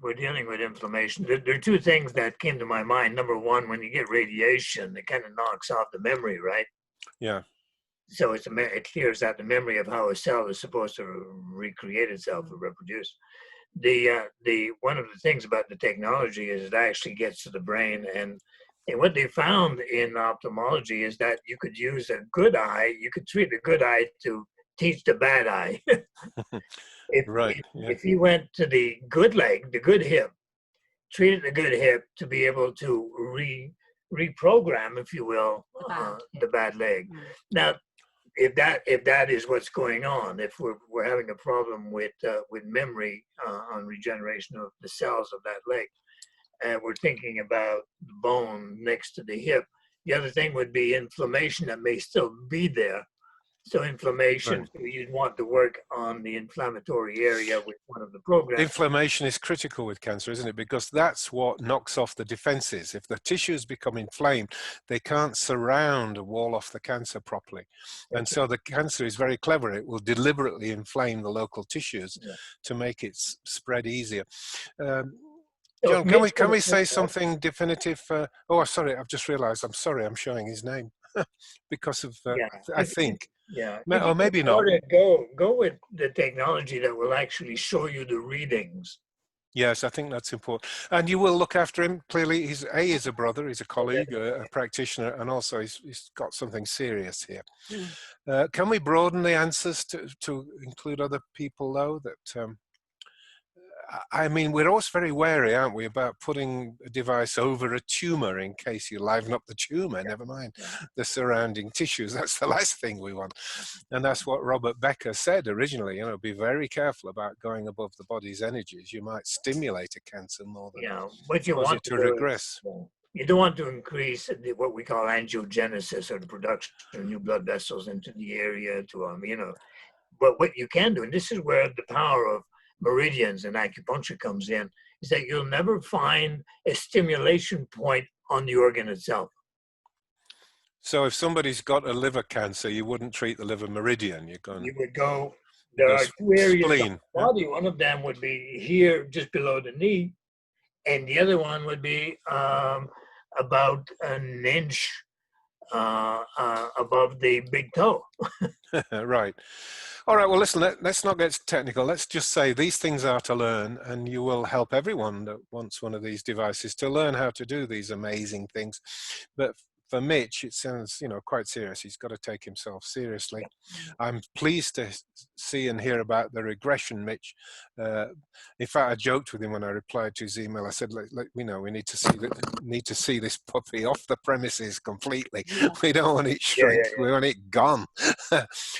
we're dealing with inflammation. There are two things that came to my mind. Number one, when you get radiation, it kind of knocks off the memory, right? Yeah. So it clears out the memory of how a cell is supposed to recreate itself or reproduce. The one of the things about the technology is it actually gets to the brain, and what they found in ophthalmology is that you could use a good eye, you could treat a good eye to teach the bad eye. If you went to the good leg, the good hip, treated the good hip to be able to reprogram, if you will, the bad leg. Now, if that is what's going on, if we're having a problem with memory on regeneration of the cells of that leg, and we're thinking about the bone next to the hip, the other thing would be inflammation that may still be there. So inflammation, you'd want to work on the inflammatory area with one of the programs. Inflammation is critical with cancer, isn't it? Because that's what knocks off the defenses. If the tissues become inflamed, they can't surround or wall off the cancer properly. And so the cancer is very clever. It will deliberately inflame the local tissues to make it spread easier. John, can we say something definitive? Oh, sorry, I've just realized. I'm sorry, I'm showing his name because of, I think. Yeah, or maybe not. Go with the technology that will actually show you the readings. Yes, I think that's important. And you will look after him. Clearly, he's a brother, he's a colleague, a practitioner, and also he's got something serious here. Can we broaden the answers to include other people, though? That I mean, we're always very wary, aren't we, about putting a device over a tumor in case you liven up the tumor, never mind the surrounding tissues. That's the last thing we want. And that's what Robert Becker said originally, be very careful about going above the body's energies. You might stimulate a cancer more than what you cause want it to regress. You don't want to increase what we call angiogenesis, or the production of new blood vessels into the area but what you can do, and this is where the power of meridians and acupuncture comes in, is that you'll never find a stimulation point on the organ itself. So if somebody's got a liver cancer, you wouldn't treat the liver meridian. You would go. There are two areas spleen. of the body. One of them would be here, just below the knee, and the other one would be about an inch above the big toe. Right. All right, well, listen, let's not get technical. Let's just say these things are to learn, and you will help everyone that wants one of these devices to learn how to do these amazing things. But for Mitch, it sounds, quite serious. He's got to take himself seriously. I'm pleased to see and hear about the regression, Mitch. In fact, I joked with him when I replied to his email. I said, we need to see this puppy off the premises completely. We don't want it shrink. We want it gone.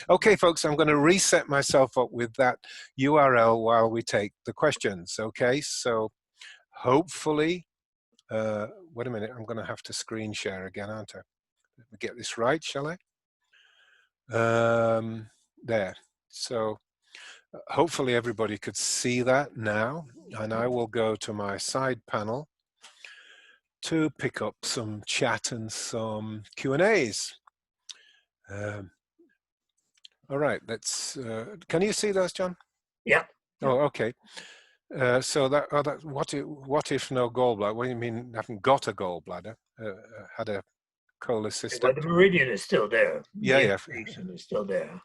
Okay, folks, I'm going to reset myself up with that URL while we take the questions. Okay, so hopefully, wait a minute, I'm going to have to screen share again, aren't I? Let me get this right, shall I? There. So hopefully everybody could see that now, and I will go to my side panel to pick up some chat and some Q&As. All right, let's, can you see those, John? Yeah. Oh, okay. So what if no gallbladder? What do you mean haven't got a gallbladder? Had a cholecystectomy? But the meridian is still there. Yeah, the information is still there.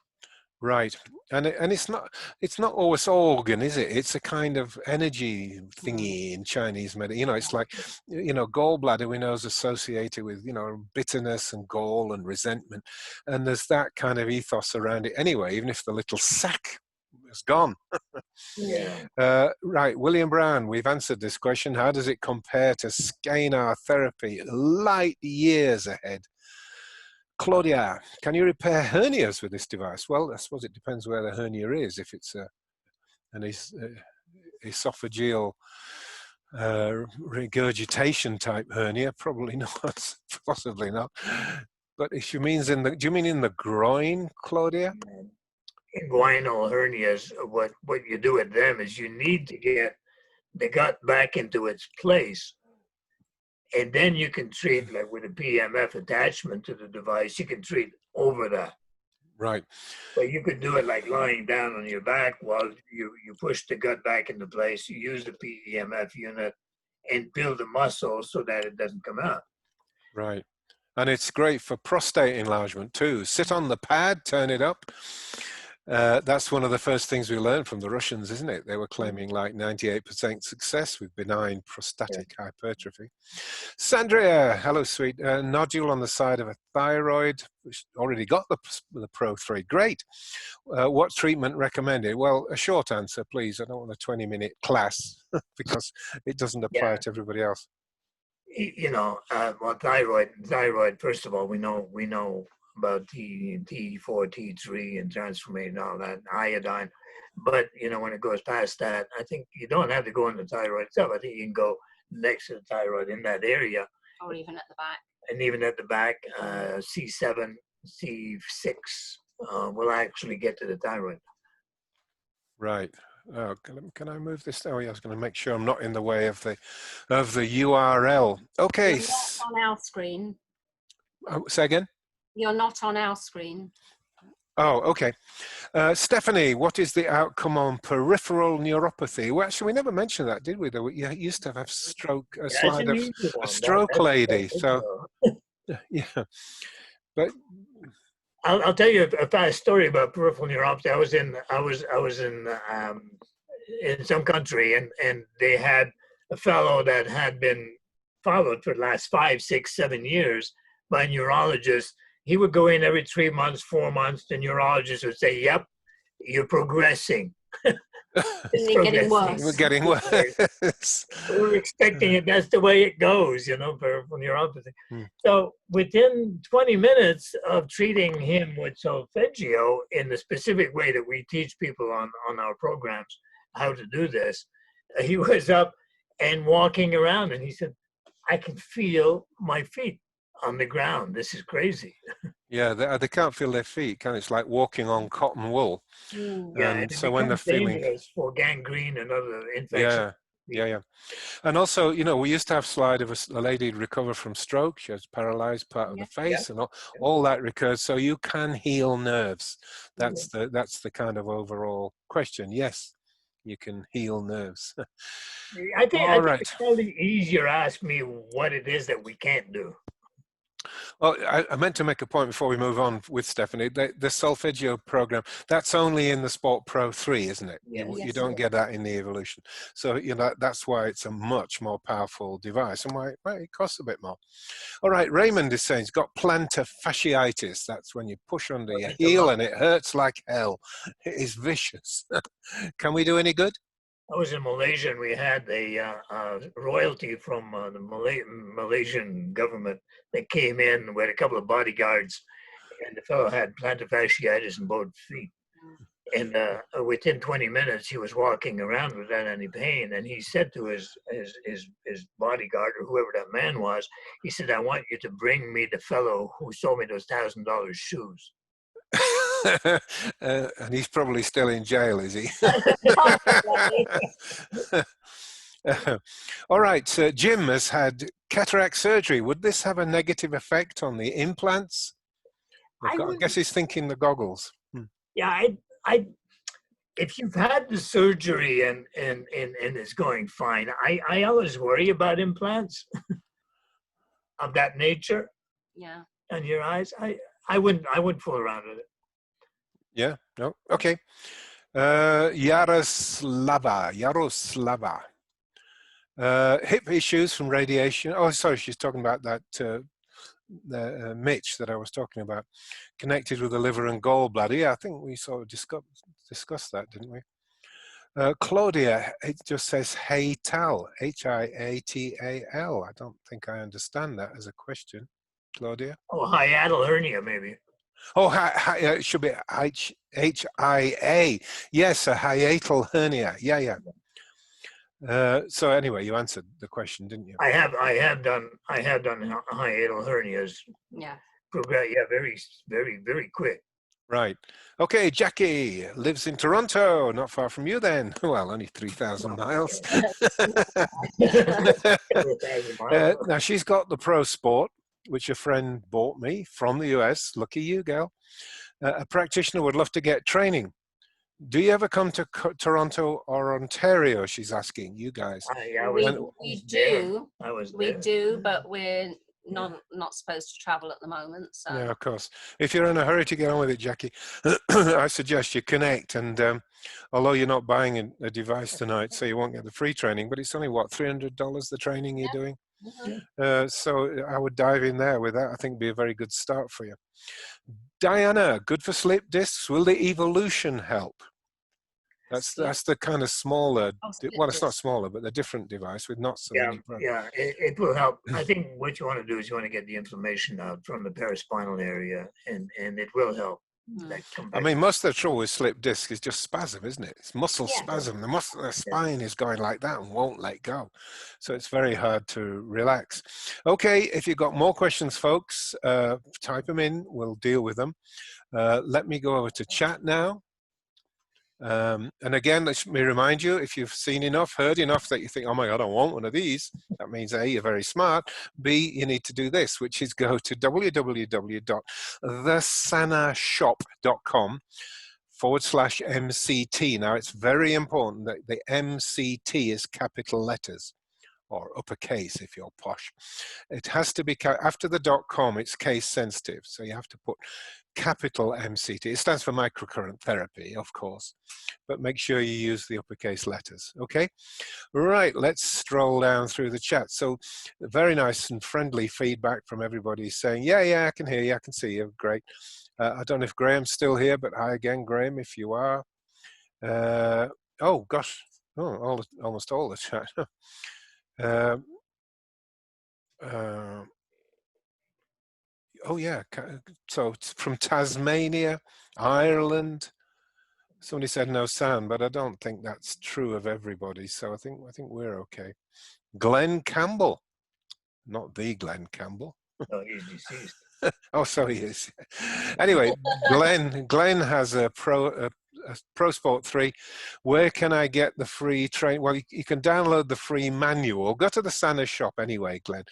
Right, and it's not always organ, is it? It's a kind of energy thingy in Chinese medicine. It's like, gallbladder we know is associated with bitterness and gall and resentment, and there's that kind of ethos around it anyway. Even if the little sac is gone. Right, William Brown, we've answered this question. How does it compare to scalar therapy? Light years ahead. Claudia, can you repair hernias with this device? Well, I suppose it depends where the hernia is. If it's an esophageal regurgitation type hernia, probably not, possibly not. But if she means do you mean in the groin, Claudia? Inguinal hernias, what you do with them is you need to get the gut back into its place. And then you can treat, like with a PMF attachment to the device, you can treat over that. Right. But you could do it like lying down on your back while you push the gut back into place. You use the PEMF unit and build the muscle so that it doesn't come out. Right. And it's great for prostate enlargement too. Sit on the pad, turn it up. That's one of the first things we learned from the Russians, isn't it? They were claiming like 98% success with benign prostatic hypertrophy. Sandria, hello, sweet. Nodule on the side of a thyroid, which already got the Pro 3. Great. What treatment recommended? Well, a short answer, please. I don't want a 20-minute class because it doesn't apply to everybody else. You know, well, thyroid. First of all, we know about T4, T3, and transformate and all that, iodine. But you know, when it goes past that, I think you don't have to go in the thyroid itself. I think you can go next to the thyroid in that area, or even at the back. And even at the back, C7, C6 will actually get to the thyroid. Right. Oh, can I move this? Oh, yeah, I was going to make sure I'm not in the way of the URL. Okay. You're not on our screen. Oh, say again? You're not on our screen. Oh, okay. Stephanie, what is the outcome on peripheral neuropathy? Well, actually, we never mentioned that, did we? You used to have stroke, a slide of a stroke lady. So, yeah. But I'll tell you a fast story about peripheral neuropathy. I was in some country, and they had a fellow that had been followed for the last 5, 6, 7 years by a neurologist. He would go in every 3 months, 4 months. The neurologist would say, "Yep, you're progressing." Getting worse. We're getting worse. We're expecting it. That's the way it goes, you know, peripheral neuropathy. So within 20 minutes of treating him with solfeggio in the specific way that we teach people on our programs how to do this, he was up and walking around, and he said, "I can feel my feet on the ground. This is crazy." Yeah, they can't feel their feet, can it? It's like walking on cotton wool. Yeah, and so when they're feeling dangerous for gangrene and other infections. Yeah. And also, you know, we used to have slide of a lady recover from stroke. She has paralyzed part of the face, and all that recurs. So you can heal nerves. That's the kind of overall question. Yes, you can heal nerves. I think it's probably easier to ask me what it is that we can't do. Well, I meant to make a point before we move on with Stephanie. The solfeggio program, that's only in the Sport Pro 3, isn't it? You don't get that in the Evolution. So, you know, that's why it's a much more powerful device and why it costs a bit more. All right, Raymond is saying he's got plantar fasciitis. That's when you push under your heel and it hurts like hell. It is vicious. Can we do any good? I was in Malaysia, and we had a royalty from the Malaysian government that came in with a couple of bodyguards, and the fellow had plantar fasciitis in both feet. And within 20 minutes, he was walking around without any pain. And he said to his bodyguard, or whoever that man was, he said, "I want you to bring me the fellow who sold me those $1,000 shoes." And he's probably still in jail, is he? All right, Jim has had cataract surgery. Would this have a negative effect on the implants? I guess he's thinking the goggles. Yeah, if you've had the surgery and it's going fine, I always worry about implants of that nature. Yeah. On your eyes, I wouldn't fool around with it. Yeah, no, okay. Yaroslava. Hip issues from radiation. Oh, sorry, she's talking about that Mitch that I was talking about, connected with the liver and gallbladder. Yeah, I think we sort of discussed that, didn't we? Claudia, it just says Hiatal, Hiatal. I don't think I understand that as a question, Claudia. Oh, hiatal hernia, maybe. Oh, it should be HIA. Yes, a hiatal hernia. Yeah. So anyway, you answered the question, didn't you? I have done hiatal hernias. Yeah. Progress. Yeah, very, very, very quick. Right. Okay, Jackie lives in Toronto, not far from you then. Well, only 3,000 miles. Now, she's got the Pro Sport, which a friend bought me from the US. Lucky you, girl. A practitioner would love to get training. Do you ever come to Toronto or Ontario? She's asking you guys. We do, but we're not supposed to travel at the moment. So. Yeah, of course. If you're in a hurry to get on with it, Jackie, I suggest you connect. And although you're not buying a device tonight, so you won't get the free training, but it's only, what, $300 the training you're doing? Mm-hmm. So I would dive in there with that. I think it'd be a very good start for you. Diana, good for slip discs. Will the evolution help? That's the kind of smaller, well, it's not smaller, but the different device with not so many. Yeah, it will help. I think what you want to do is you want to get the inflammation out from the paraspinal area, and it will help. I mean, most of the trouble with slip disc is just spasm, isn't it? It's muscle spasm. The spine is going like that and won't let go. So it's very hard to relax. Okay, if you've got more questions, folks, type them in. We'll deal with them. Let me go over to chat now. And again, let me remind you, if you've seen enough, heard enough that you think, oh my God, I want one of these, that means A, you're very smart. B, you need to do this, which is go to www.thesanashop.com/MCT. Now, it's very important that the MCT is capital letters, or uppercase if you're posh. It has to be, after the .com, it's case sensitive. So you have to put capital MCT. It stands for microcurrent therapy, of course, but make sure you use the uppercase letters, okay? Right, let's stroll down through the chat. So very nice and friendly feedback from everybody saying, yeah, I can hear you, I can see you, great. I don't know if Graham's still here, but hi again, Graham, if you are. Oh, gosh, almost all the chat. Oh yeah, so it's from Tasmania, Ireland. Somebody said no sound, but I don't think that's true of everybody. So I think we're okay. Glenn Campbell, not the Glenn Campbell. No, he's deceased. Oh, so he is. Anyway, Glenn has a Pro Sport 3. Where can I get the free train? Well, you can download the free manual. Go to the Sana shop anyway, Glenn,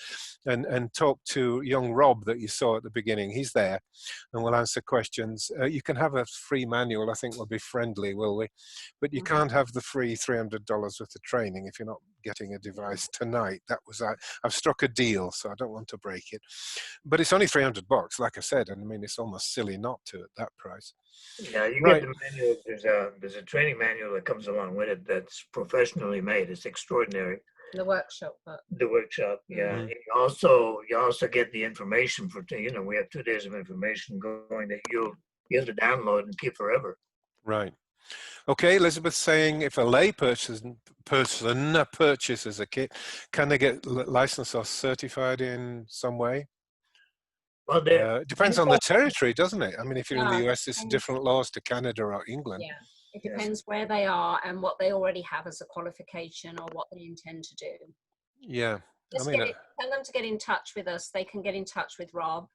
and talk to young Rob that you saw at the beginning. He's there and we'll answer questions. You can have a free manual. I think we'll be friendly, will we? But you can't have the free $300 worth of training if you're not getting a device tonight. I've struck a deal, so I don't want to break it. But it's only $300, like I said, and I mean, it's almost silly not to at that price. Yeah, you get the manual. There's a training manual that comes along with it that's professionally made. It's extraordinary. The workshop. The workshop, yeah. Mm-hmm. You also get the information for, we have 2 days of information going that you'll be able to download and keep forever. Right. Okay, Elizabeth's saying if a lay person purchases a kit, can they get licensed or certified in some way? Well, depends on the territory, doesn't it? I mean, if you're in the US, it's different laws to Canada or England. Yeah, it depends where they are and what they already have as a qualification or what they intend to do. Yeah. Tell them to get in touch with us. They can get in touch with Rob.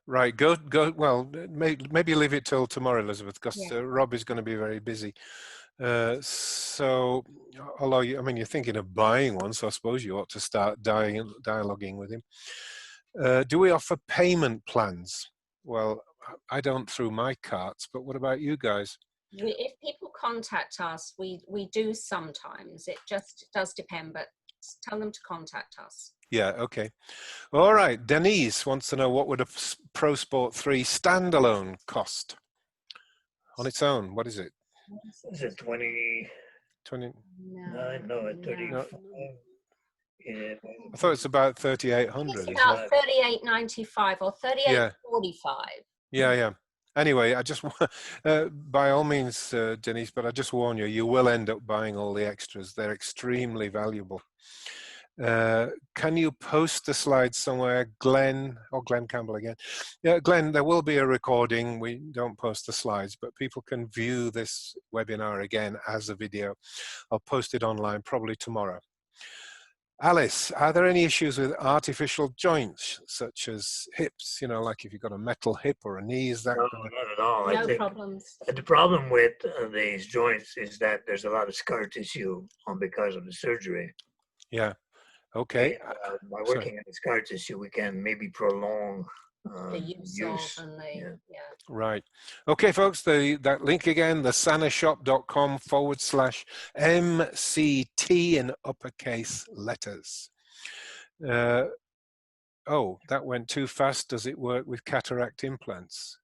Right, go. Well, maybe leave it till tomorrow, Elizabeth, because Rob is going to be very busy. So, although you're thinking of buying one, so I suppose you ought to start dialoguing with him. Do we offer payment plans? Well, I don't through my carts, but what about you guys? If people contact us, we do sometimes. It just does depend, but tell them to contact us. Yeah, okay. All right, Denise wants to know, what would a Pro Sport 3 standalone cost on its own? What is it? Is it 20? No, 35. Yeah. I thought it's about 3,800. It's about 3,895 or 3,845. Yeah. Anyway, I just, by all means, Denise, but I just warn you, you will end up buying all the extras. They're extremely valuable. Can you post the slides somewhere, Glenn, or Glenn Campbell again? Yeah, Glenn, there will be a recording. We don't post the slides, but people can view this webinar again as a video. I'll post it online probably tomorrow. Alice, are there any issues with artificial joints, such as hips? You know, like if you've got a metal hip or a knee, is that No, gonna... not at all. I No think problems. the problem with these joints is that there's a lot of scar tissue because of the surgery. Yeah. Okay. And, by Sorry. working on the scar tissue, we can maybe prolong The use of and the, Yeah. Right. Okay, folks, that link again, thesanashop.com/MCT in uppercase letters. Oh, that went too fast. Does it work with cataract implants?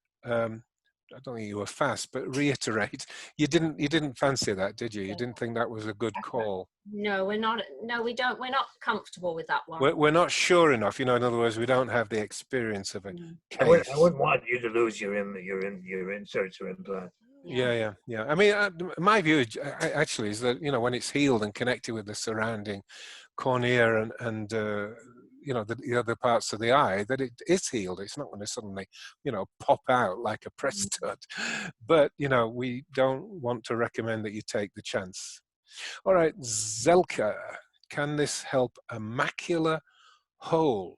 I don't think you were fast, but reiterate. You didn't fancy that, did you? You didn't think that was a good call. No, we're not. No, we don't. We're not comfortable with that one. We're not sure enough. You know, in other words, we don't have the experience of a case. I wouldn't want you to lose your inserts or implants. Yeah. I mean, my view actually is that, you know, when it's healed and connected with the surrounding cornea and you know, the other parts of the eye, that it is healed. It's not going to suddenly, you know, pop out like a press stud. But, you know, we don't want to recommend that you take the chance. All right, Zelka, can this help a macular hole?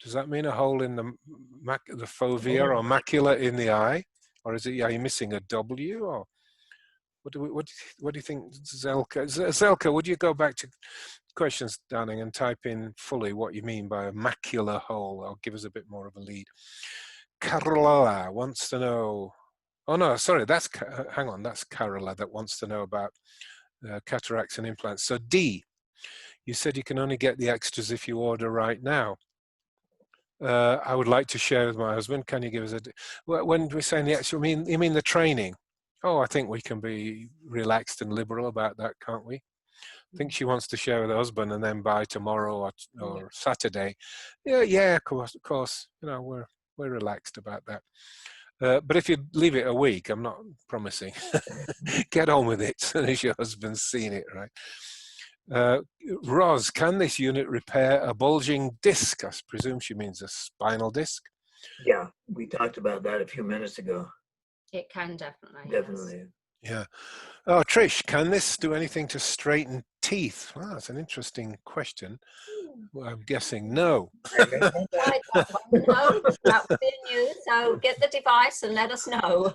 Does that mean a hole in the fovea or macula in the eye? Or is it, are you missing a W? Or what do you think, Zelka? Zelka, would you go back to questions, darling, and type in fully what you mean by a macular hole? Or give us a bit more of a lead. Carola wants to know. Oh no, sorry, that's hang on, that's Carola that wants to know about cataracts and implants. So D, you said you can only get the extras if you order right now. I would like to share with my husband. Can you give us a... When we're saying the extra, you mean the training? Oh, I think we can be relaxed and liberal about that, can't we? I think she wants to share with her husband and then buy tomorrow or Saturday. Yeah, of course. You know, we're relaxed about that. But if you leave it a week, I'm not promising. Get on with it as soon as your husband's seen it, right? Roz, can this unit repair a bulging disc? I presume she means a spinal disc. Yeah, we talked about that a few minutes ago. It can definitely. Definitely. Yes. Yeah. Oh, Trish, can this do anything to straighten teeth? Well, that's an interesting question. Well, I'm guessing no. No, that would be new. So get the device and let us know.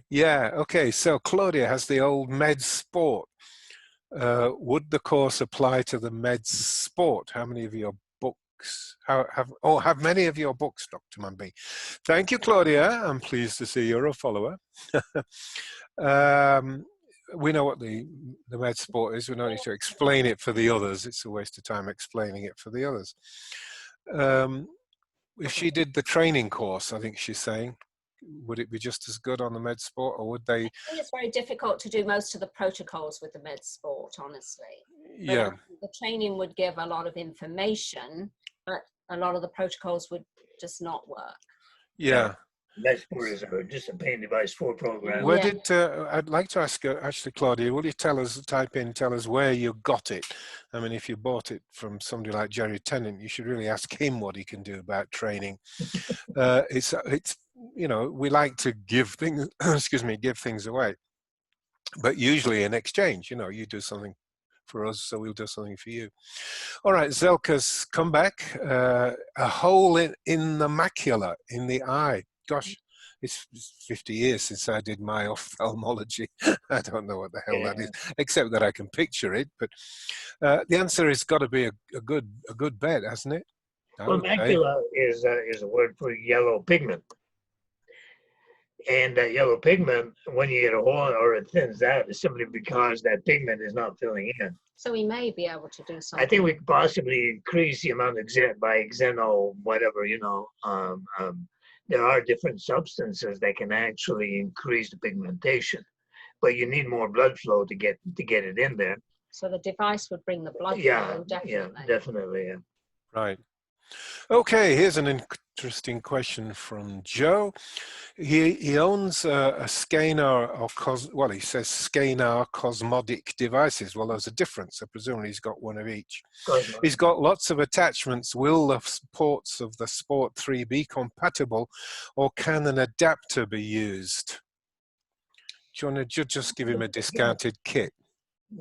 Yeah. Okay. So Claudia has the old med sport. Would the course apply to the med sport? How many of your books have many of your books, Dr. Mumby? Thank you, Claudia. I'm pleased to see you're a follower. We know what the med sport is. We don't need to explain it for the others. It's a waste of time explaining it for the others. If she did the training course, I think she's saying, would it be just as good on the med sport, or would they? I think it's very difficult to do most of the protocols with the med sport, honestly. Yeah. The training would give a lot of information, but a lot of the protocols would just not work. Yeah. Med sport is just a pain device 4 program. Where did I'd like to ask actually, Claudia, will you tell us where you got it? I mean, if you bought it from somebody like Jerry Tennant, you should really ask him what he can do about training. It's you know, we like to give things give things away, but usually in exchange, you know, you do something for us, so we'll do something for you. All right, Zelka's come back. A hole in the macula, in the eye. Gosh, it's 50 years since I did my ophthalmology. I don't know what the hell that is, except that I can picture it. But the answer has got to be a good bet, hasn't it? Well, macula is a word for yellow pigment. And that yellow pigment, when you get a hole or it thins out, is simply because that pigment is not filling in. So we may be able to do something. I think we could possibly increase the amount of by xeno, whatever, you know. There are different substances that can actually increase the pigmentation, but you need more blood flow to get it in there. So the device would bring the blood flow, definitely. Yeah, definitely. Yeah. Right. Okay, here's an interesting question from Joe. He owns a scanner or he says scanner Cosmetic devices. Well, there's a difference. So presumably he's got one of each. Cosmetic. He's got lots of attachments. Will the ports of the Sport 3 be compatible, or can an adapter be used? Do you want to just give him a discounted kit?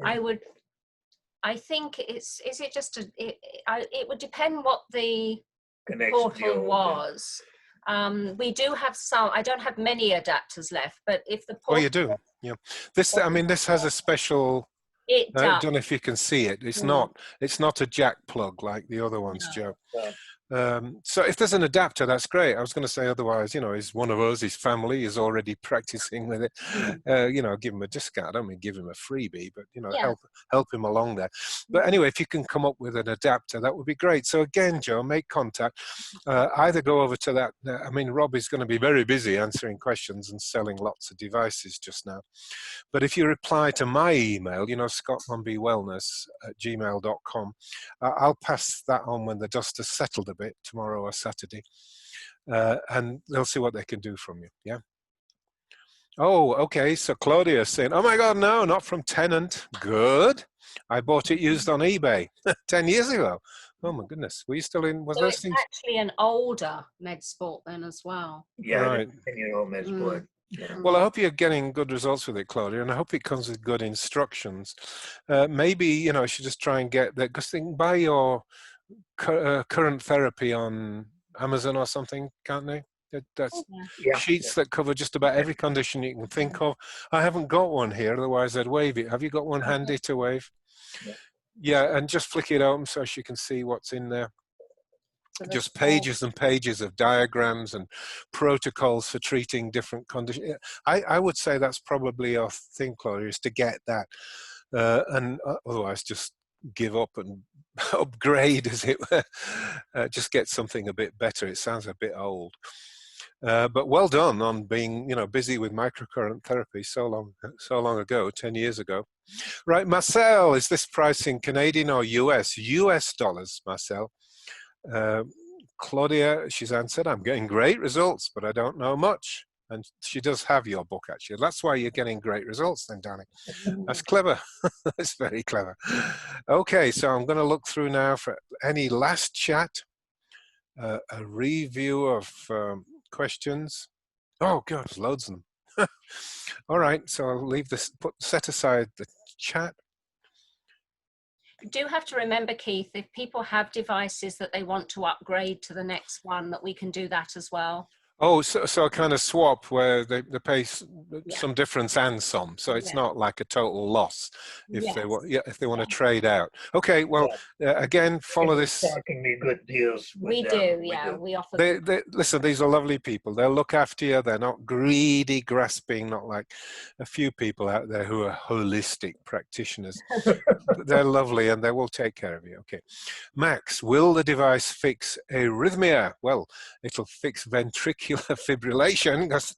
I would I think is it just it would depend what the Connection portal was. We do have some. I don't have many adapters left, but if the portal, Oh, you do. Yeah. This, I mean, this has a special. it I does. don't know if you can see it. It's not. It's not a jack plug like the other ones, No. Joe. Yeah. So if there's an adapter, that's great. I was going to say otherwise, you know, he's one of us, his family is already practicing with it. You know, give him a discount. I don't mean give him a freebie, but, you know, help him along there. But anyway, if you can come up with an adapter, that would be great. So again, Joe, make contact. Either go over to that. I mean, Rob is going to be very busy answering questions and selling lots of devices just now. But if you reply to my email, you know, Scott-Mumby@gmail.com, I'll pass that on when the dust has settled a bit tomorrow or Saturday, and they'll see what they can do from you. Yeah. Oh, okay. So Claudia's saying, "Oh my God, no, not from Tenant." Good. I bought it used on eBay 10 years ago. Oh my goodness. Were you still in? Was So those it's things? actually an older MedSport then as well. Yeah, Right. 10-year-old MedSport. Yeah. Well, I hope you're getting good results with it, Claudia, and I hope it comes with good instructions. Maybe, you know, you should just try and get that, because they can buy your current therapy on Amazon or something, can't they? That's sheets that cover just about every condition you can think of. I haven't got one here, otherwise I'd wave it. Have you got one handy to wave? Yeah, and just flick it open so she can see what's in there. Just pages and pages of diagrams and protocols for treating different conditions. I would say that's probably our thing, Claudia, is to get that, and otherwise just give up and upgrade, as it were. Just get something a bit better. It sounds a bit old, but well done on being, you know, busy with microcurrent therapy so long ago, 10 years ago. Right, Marcel, is this price in Canadian or US? US dollars, Marcel. Claudia, she's answered, "I'm getting great results, but I don't know much." And she does have your book, actually. That's why you're getting great results then, Danny. That's clever. That's very clever. Okay, so I'm going to look through now for any last chat, a review of questions. Oh, God, there's loads of them. All right, so I'll leave this, set aside the chat. You do have to remember, Keith, if people have devices that they want to upgrade to the next one, that we can do that as well. Oh, so a kind of swap where they pay some difference and some, so it's not like a total loss if they want. Yeah, if they want to trade out. Okay, well, again, follow this. Shockingly good deals. We do, yeah. We offer. They listen. These are lovely people. They'll look after you. They're not greedy, grasping. Not like a few people out there who are holistic practitioners. They're lovely, and they will take care of you. Okay, Max, will the device fix arrhythmia? Well, it'll fix ventricular fibrillation, because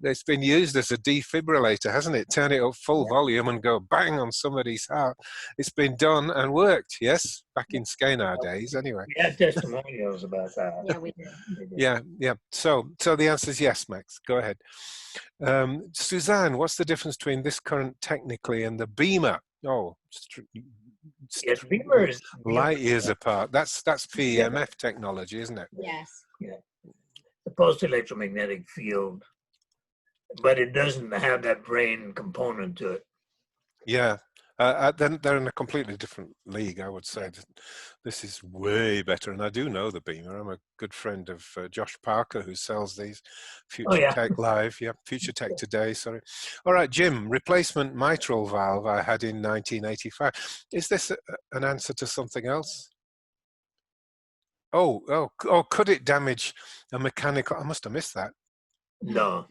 it's been used as a defibrillator, hasn't it? Turn it up full volume and go bang on somebody's heart. It's been done and worked. Yes, back in Scanar days, anyway. We had testimonials about that. Yeah, we did. Yeah. So the answer is yes, Max. Go ahead. Suzanne, what's the difference between this current technically and the Beamer? Oh, yes, Beamer is light years apart. That's PEMF technology, isn't it? Yes. Yeah. The post-electromagnetic field, but it doesn't have that brain component to it. Yeah, then they're in a completely different league, I would say. This is way better, and I do know the Beamer. I'm a good friend of Josh Parker, who sells these. Future Tech Live, Future Tech Today, sorry. All right, Jim, replacement mitral valve I had in 1985. Is this an answer to something else? Oh, could it damage a mechanical? I must have missed that. No.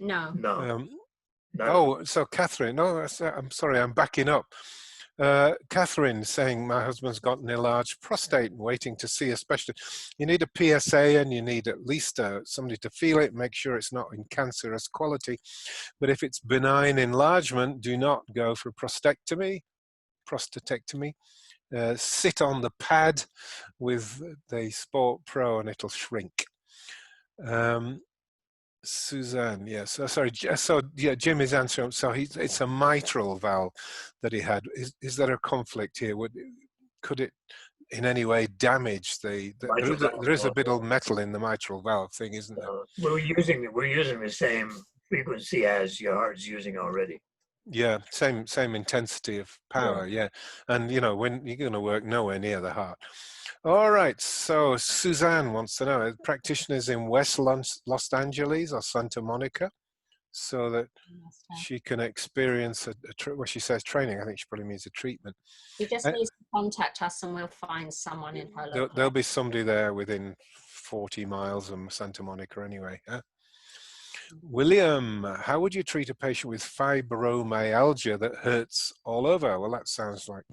Oh, so Catherine, I'm sorry, I'm backing up. Catherine saying, my husband's got an enlarged prostate and waiting to see a specialist. You need a PSA and you need at least somebody to feel it, make sure it's not in cancerous quality. But if it's benign enlargement, do not go for prostatectomy. Sit on the pad with the Sport Pro and it'll shrink. Suzanne, yes. Sorry. So yeah, Jim is answering. So it's a mitral valve that he had. Is there a conflict here? Could it in any way damage there is a bit of metal in the mitral valve thing, isn't there? We're using the same frequency as your heart's using already. Yeah, same intensity of power, yeah. And you know, when you're going to work nowhere near the heart. All right, so Suzanne wants to know, practitioners in West Los Angeles or Santa Monica, so that she can experience well, she says training. I think she probably means a treatment. She just needs to contact us and we'll find someone in her local. There'll be somebody there within 40 miles of Santa Monica anyway. Huh? William, how would you treat a patient with fibromyalgia that hurts all over? Well, that sounds like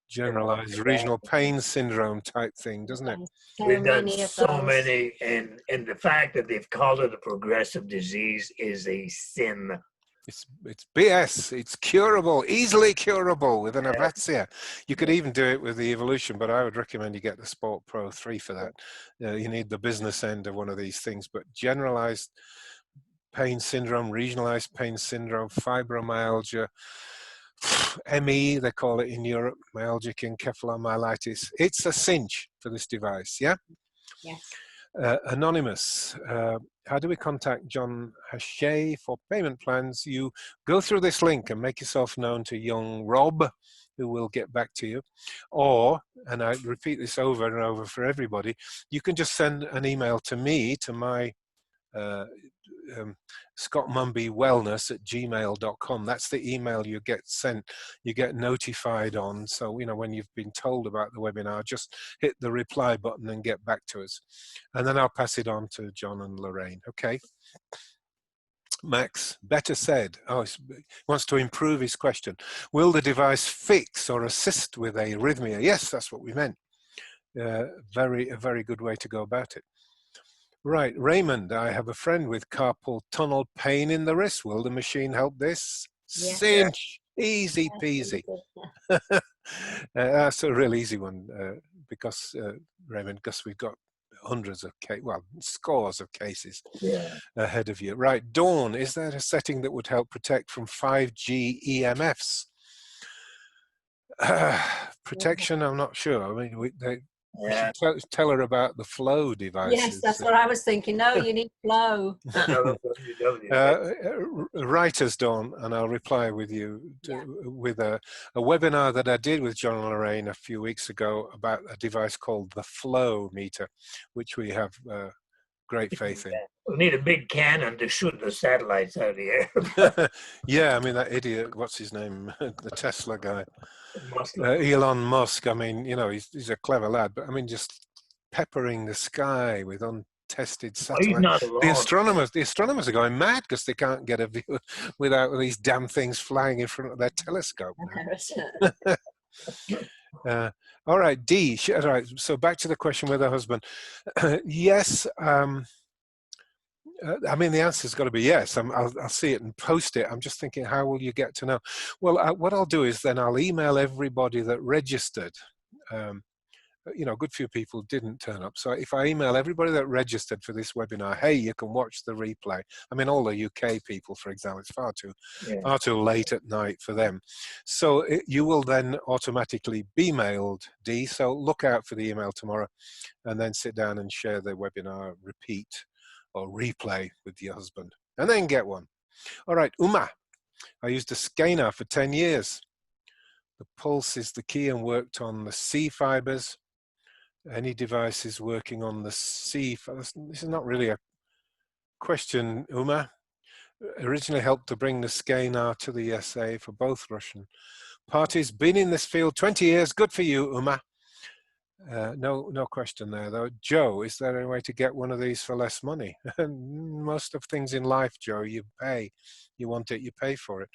generalized regional pain syndrome type thing, doesn't it? We've done so many, and the fact that they've called it a progressive disease is a sin. It's BS. It's curable, easily curable with an Avaxia. You could even do it with the evolution, but I would recommend you get the Sport Pro 3 for that. You need the business end of one of these things, but generalized pain syndrome, regionalized pain syndrome, fibromyalgia, ME, they call it in Europe, myalgic encephalomyelitis. It's a cinch for this device, yeah? Yes. Anonymous, how do we contact John Hachet for payment plans? You go through this link and make yourself known to young Rob, who will get back to you. Or, and I repeat this over and over for everybody, you can just send an email to me, to my Scott-Mumby wellness@gmail.com. That's the email you get sent, you get notified on. So, you know, when you've been told about the webinar, just hit the reply button and get back to us. And then I'll pass it on to John and Lorraine. Okay. Max, better said. Oh, he wants to improve his question. Will the device fix or assist with arrhythmia? Yes, that's what we meant. A very good way to go about it. Right, Raymond, I have a friend with carpal tunnel pain in the wrist. Will the machine help this? Yes. Cinch, easy peasy. That's a real easy one because, Raymond, because we've got hundreds of scores of cases ahead of you. Right, Dawn, is there a setting that would help protect from 5G EMFs? Protection, I'm not sure. I mean, we should tell her about the flow devices. Yes, that's what I was thinking. No, you need flow. Writers don't, and I'll reply with you with a webinar that I did with John and Lorraine a few weeks ago about a device called the Flow Meter, which we have great faith in. We need a big cannon to shoot the satellites out of the air. Yeah, I mean, that idiot, what's his name, the Tesla guy. Elon Musk, I mean, you know, he's a clever lad, but I mean, just peppering the sky with untested satellites. The astronomers are going mad because they can't get a view without these damn things flying in front of their telescope. All right, D. All right, so back to the question with her husband. Yes. I mean, the answer's got to be yes. I'll see it and post it. I'm just thinking, how will you get to know? Well, what I'll do is then I'll email everybody that registered. You know, a good few people didn't turn up. So if I email everybody that registered for this webinar, hey, you can watch the replay. I mean, all the UK people, for example, it's far too late at night for them. So you will then automatically be mailed, D. So look out for the email tomorrow and then sit down and share the webinar repeat or replay with your husband, and then get one. All right, Uma, I used a scanner for 10 years. The pulse is the key and worked on the C fibers. Any devices working on the C fibers? This is not really a question, Uma. Originally helped to bring the scanner to the SA for both Russian parties. Been in this field 20 years. Good for you, Uma. No question there, though. Joe, is there any way to get one of these for less money? Most of things in life, Joe, you pay. You want it, you pay for it.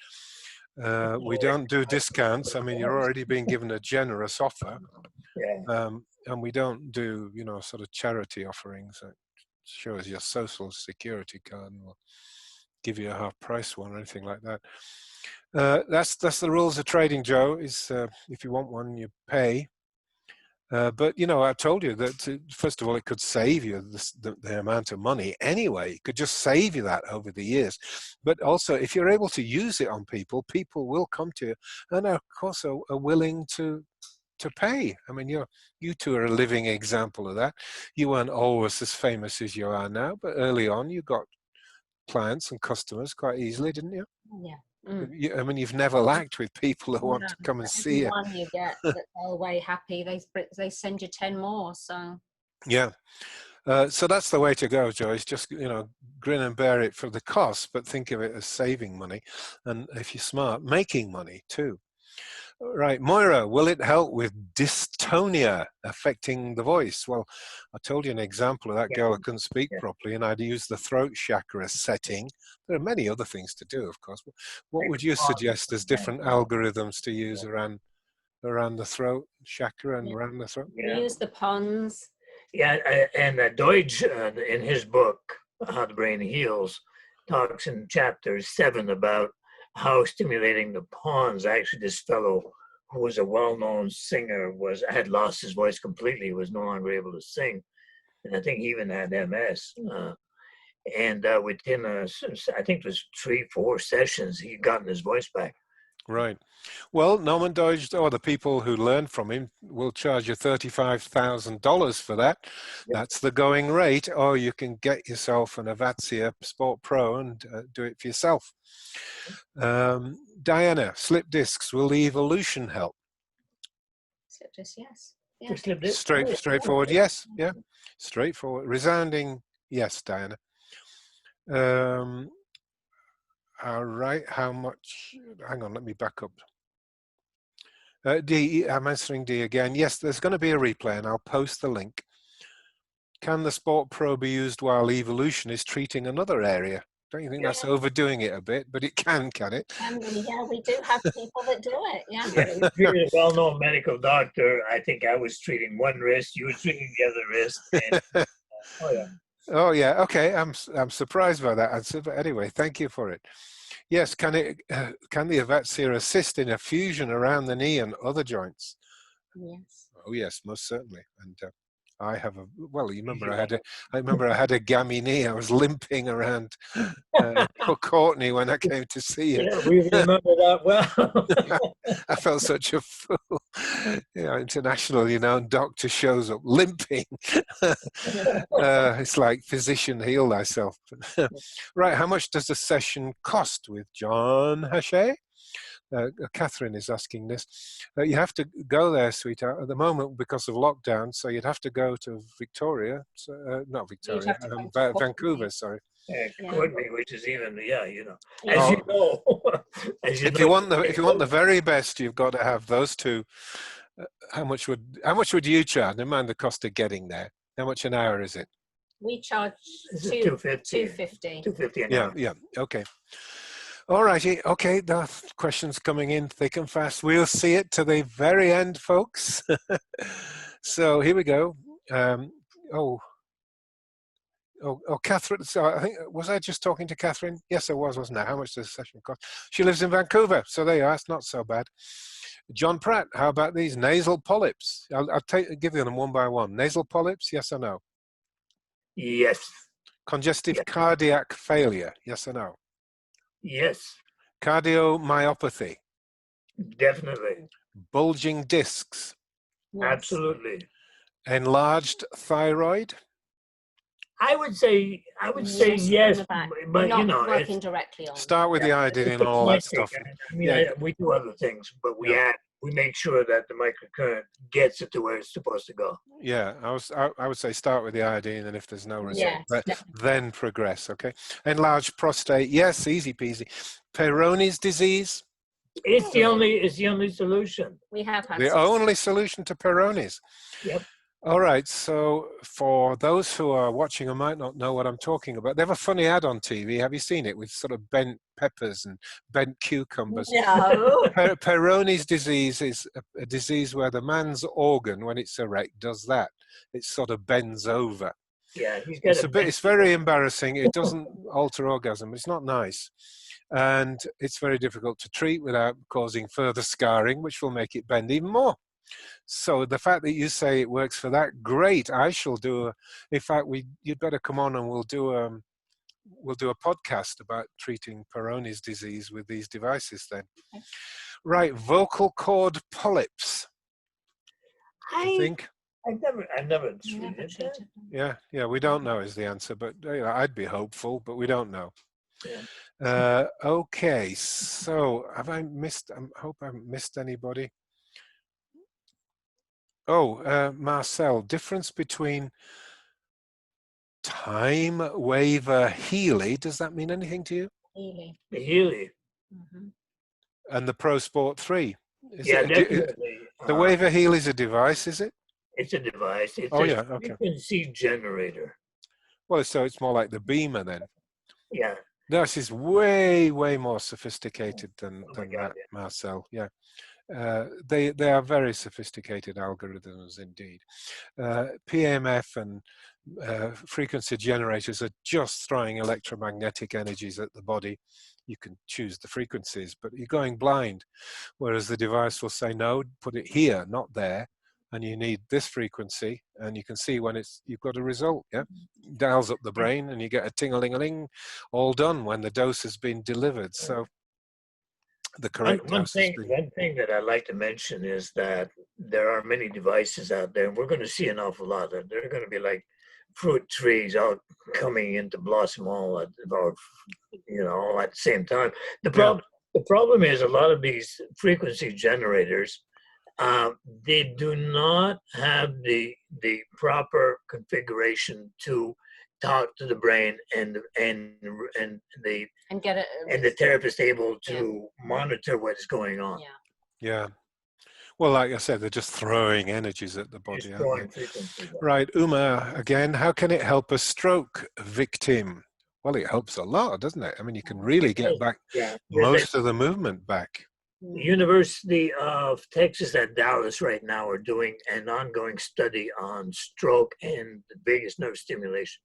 We don't do discounts. I mean, you're already being given a generous offer. And we don't do, you know, sort of charity offerings that shows your social security card and we'll give you a half price one or anything like that. That's the rules of trading, Joe, is if you want one, you pay. But, you know, I told you that, first of all, it could save you the amount of money anyway. It could just save you that over the years. But also, if you're able to use it on people, people will come to you and, of course, are willing to pay. I mean, you two are a living example of that. You weren't always as famous as you are now, but early on, you got clients and customers quite easily, didn't you? Yeah. I mean, you've never lacked with people who want to come and see you. One you get that they're way happy, they send you 10 more. So yeah. So that's the way to go, Joyce. Just, grin and bear it for the cost, but think of it as saving money. And if you're smart, making money too. Right, Moira, will it help with dystonia affecting the voice? Well, I told you an example of that girl who couldn't speak properly, and I'd use the throat chakra setting. There are many other things to do, of course. What would you suggest as different algorithms to use around the throat chakra and around the throat? we use the pons. Yeah, and Deutsch, in his book, How the Brain Heals, talks in chapter 7 about how stimulating the pons. Actually, this fellow who was a well-known singer had lost his voice completely, was no longer able to sing, and I think he even had MS. And within I think it was 3-4 sessions, he'd gotten his voice back. Right. Well, Norman Deutsch, or the people who learn from him, will charge you $35,000 for that. Yep. That's the going rate. Or you can get yourself an Avacia Sport Pro and do it for yourself. Diana, slip discs, will the evolution help? Slip disc, yes. Straightforward, yes. Yeah. Straightforward. Resounding, yes, Diana. All right, how much? Hang on, let me back up. D, I'm answering D again. Yes, there's going to be a replay, and I'll post the link. Can the Sport Pro be used while evolution is treating another area? Don't you think that's overdoing it a bit? But it can it? Yeah, we do have people that do it. Yeah. If you're a well-known medical doctor, I think I was treating one wrist, you were treating the other wrist. And, oh yeah. Oh yeah, okay. I'm surprised by that answer, but anyway, thank you for it. Yes, can the Avacia assist in a fusion around the knee and other joints? Yes. Oh yes, most certainly. And I have you remember I remember I had a gammy knee. I was limping around Courtney when I came to see you. Yeah, we remember that well. I felt such a fool. International, doctor shows up limping. It's like physician heal thyself. Right, how much does a session cost with John Hachet? Catherine is asking this. You have to go there, sweetheart, at the moment because of lockdown, so you'd have to go to Victoria, not Victoria, Vancouver, sorry. Courtney, which is even, as you know. If you want the very best, you've got to have those two. How much would you charge? Never mind the cost of getting there. How much an hour is it? We charge $250. $250 an hour. Yeah, okay. All righty. Okay, the questions coming in thick and fast. We'll see it to the very end, folks. So here we go. Catherine. So I think, was I just talking to Catherine? Yes, I was, wasn't I? How much does the session cost? She lives in Vancouver, so there you are. It's not so bad. John Pratt, how about these nasal polyps? I'll give you them one by one. Nasal polyps, yes or no? Yes. Congestive cardiac failure, yes or no? Yes. Cardiomyopathy. Definitely. Bulging discs. Yes. Absolutely. Enlarged thyroid. I would say yes, but not working directly on. Start with the iodine and all that stuff. I mean, we do other things, but we make sure that the microcurrent gets it to where it's supposed to go. Yeah, I would say start with the iodine, and if there's no result, then progress. Okay. Enlarged prostate. Yes, easy peasy. Peyronie's disease. It's the only solution. We have had the only solution to Peyronie's. Yep. All right, so for those who are watching and might not know what I'm talking about, they have a funny ad on TV. Have you seen it with sort of bent peppers and bent cucumbers? No. Peyronie's disease is a disease where the man's organ, when it's erect, does that. It sort of bends over. Yeah, it's very embarrassing. It doesn't alter orgasm. It's not nice. And it's very difficult to treat without causing further scarring, which will make it bend even more. So the fact that you say it works for that, great. I shall do in fact, you'd better come on and we'll do a podcast about treating Peyronie's disease with these devices then. Okay. Right, vocal cord polyps. I think. I've never treated it. Yeah, we don't know is the answer, but I'd be hopeful, but we don't know. Okay, so have I missed, I hope I haven't missed anybody. Oh, Marcel, difference between time waiver Healy, does that mean anything to you? Healy. The Healy. Mm-hmm. And the Pro Sport 3? Yeah, definitely. The waiver Healy is a device, is it? It's a device. It's yeah, a okay. frequency generator. Well, so it's more like the Beamer then. Yeah. This is way, way more sophisticated than God, that, Marcel. Yeah. They are very sophisticated algorithms indeed. PMF and frequency generators are just throwing electromagnetic energies at the body. You can choose the frequencies, but you're going blind. Whereas the device will say, no, put it here, not there. And you need this frequency, and you can see when you've got a result. Yeah, dials up the brain, and you get a ting-a-ling-a-ling, all done when the dose has been delivered. So the correct one dose has been. One thing that I'd like to mention is that there are many devices out there, and we're going to see an awful lot. They're going to be like fruit trees all coming into blossom all at about, all at the same time. The problem is a lot of these frequency generators, they do not have the proper configuration to talk to the brain and get it, and the therapist able to monitor what's going on. Yeah. Well, like I said, they're just throwing energies at the body, aren't they? Frequency. Right, Uma, again, how can it help a stroke victim? Well, it helps a lot, doesn't it? I mean, you can really get back most of the movement back. The University of Texas at Dallas right now are doing an ongoing study on stroke and the vagus nerve stimulation.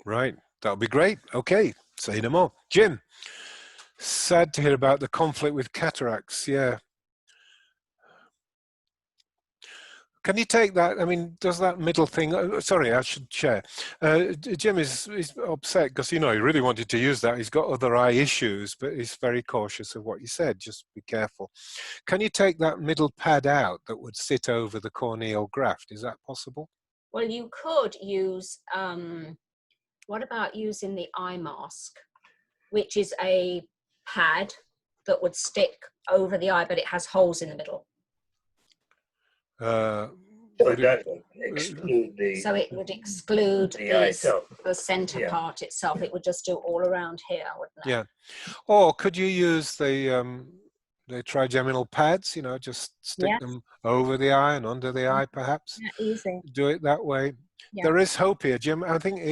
Right, that'll be great. Okay, say no more. Jim, sad to hear about the conflict with cataracts. Yeah. Can you take that? I mean, does that middle thing? Sorry, I should share. Jim is upset because he really wanted to use that. He's got other eye issues, but he's very cautious of what you said. Just be careful. Can you take that middle pad out that would sit over the corneal graft? Is that possible? Well, you could use. What about using the eye mask, which is a pad that would stick over the eye, but it has holes in the middle. So it would exclude the center part itself. It would just do all around here, wouldn't it? Yeah. Or could you use the trigeminal pads? Just stick them over the eye and under the eye, perhaps. Yeah, easy. Do it that way. Yeah. There is hope here, Jim. I think